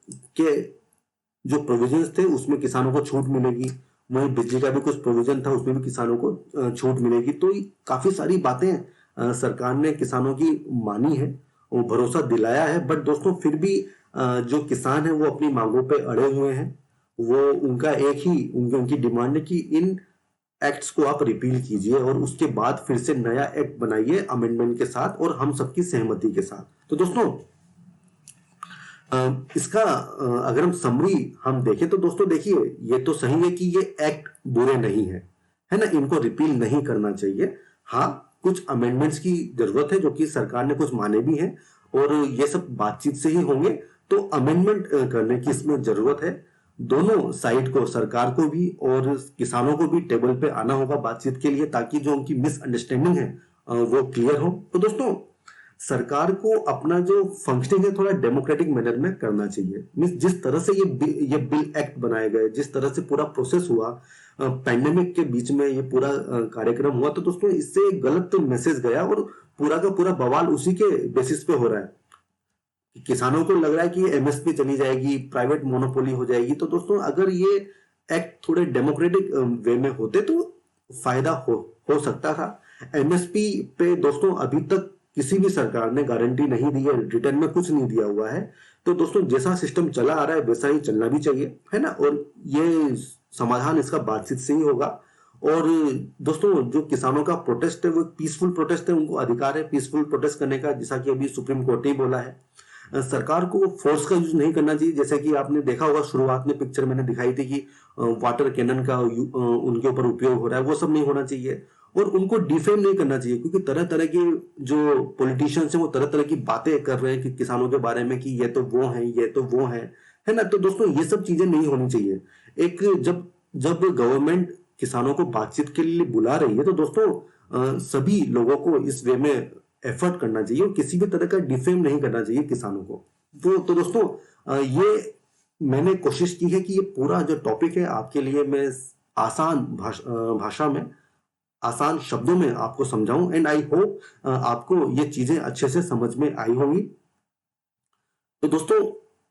प्रोविजंस थे उसमें किसानों को छूट मिलेगी, वहीं बिजली का भी कुछ प्रोविजन था उसमें भी किसानों को छूट मिलेगी। तो काफी सारी बातें सरकार ने किसानों की मानी है और भरोसा दिलाया है। बट दोस्तों फिर भी जो किसान है वो अपनी मांगों पे अड़े हुए हैं। वो उनका एक ही उनकी डिमांड है कि इन एक्ट्स को आप रिपील कीजिए और उसके बाद फिर से नया एक्ट बनाइए अमेंडमेंट के साथ और हम सबकी सहमति के साथ। तो दोस्तों इसका अगर हम समरी हम देखें तो दोस्तों देखिए ये तो सही है कि ये एक्ट बुरे नहीं है ना, इनको रिपील नहीं करना चाहिए। हाँ कुछ अमेंडमेंट्स की जरूरत है जो कि सरकार ने कुछ माने भी हैं और ये सब बातचीत से ही होंगे, तो अमेंडमेंट करने की इसमें जरूरत है। दोनों साइड को, सरकार को भी और किसानों को भी टेबल पे आना होगा बातचीत के लिए, ताकि जो उनकी मिसअंडरस्टैंडिंग है वो क्लियर हो। तो दोस्तों सरकार को अपना जो फंक्शनिंग है थोड़ा डेमोक्रेटिक मैनर में करना चाहिए। मींस जिस तरह से ये बिल एक्ट बनाए गए, जिस तरह से पूरा प्रोसेस हुआ, पैंडेमिक के बीच में ये पूरा कार्यक्रम हुआ, तो दोस्तों इससे गलत मैसेज गया और पूरा का पूरा बवाल उसी के बेसिस पे हो रहा है। किसानों को लग रहा है कि एमएसपी चली जाएगी, प्राइवेट मोनोपोली हो जाएगी। तो दोस्तों अगर ये एक्ट थोड़े डेमोक्रेटिक वे में होते तो फायदा हो सकता था। एमएसपी पे दोस्तों अभी तक किसी भी सरकार ने गारंटी नहीं दी है, रिटर्न में कुछ नहीं दिया हुआ है। तो दोस्तों जैसा सिस्टम चला आ रहा है वैसा ही चलना भी चाहिए, है ना। और ये समाधान इसका बातचीत से ही होगा। और दोस्तों जो किसानों का प्रोटेस्ट है वो पीसफुल प्रोटेस्ट है, उनको अधिकार है पीसफुल प्रोटेस्ट करने का, जैसा कि अभी सुप्रीम कोर्ट ने ही बोला है। सरकार को फोर्स का यूज नहीं करना चाहिए। जैसे कि आपने देखा होगा शुरुआत में पिक्चर मैंने दिखाई थी कि वाटर कैनन का उनके ऊपर उपयोग हो रहा है, वो सब नहीं होना चाहिए। और उनको डिफेम नहीं करना चाहिए, क्योंकि तरह तरह के जो पॉलिटिशियंस हैं वो तरह तरह की बातें कर रहे हैं कि किसानों के बारे में कि ये तो वो है, ये तो वो है ना। तो दोस्तों ये सब चीजें नहीं होनी चाहिए। एक जब जब गवर्नमेंट किसानों को बातचीत के लिए बुला रही है तो दोस्तों सभी लोगों को इस वे में एफर्ट करना चाहिए और किसी भी तरह का डिफेम नहीं करना चाहिए किसानों को। तो दोस्तों ये मैंने कोशिश की है कि ये पूरा जो टॉपिक है आपके लिए मैं आसान भाषा में, आसान शब्दों में आपको समझाऊं। एंड आई होप आपको ये चीजें अच्छे से समझ में आई होंगी। तो दोस्तों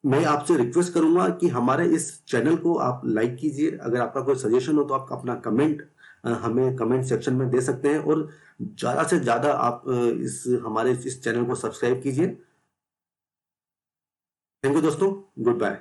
मैं आपसे रिक्वेस्ट करूंगा कि हमारे इस चैनल को आप लाइक कीजिए। अगर आपका कोई सजेशन हो तो आप अपना कमेंट हमें कमेंट सेक्शन में दे सकते हैं, और ज्यादा से ज्यादा आप हमारे इस चैनल को सब्सक्राइब कीजिए। थैंक यू दोस्तों, गुड बाय।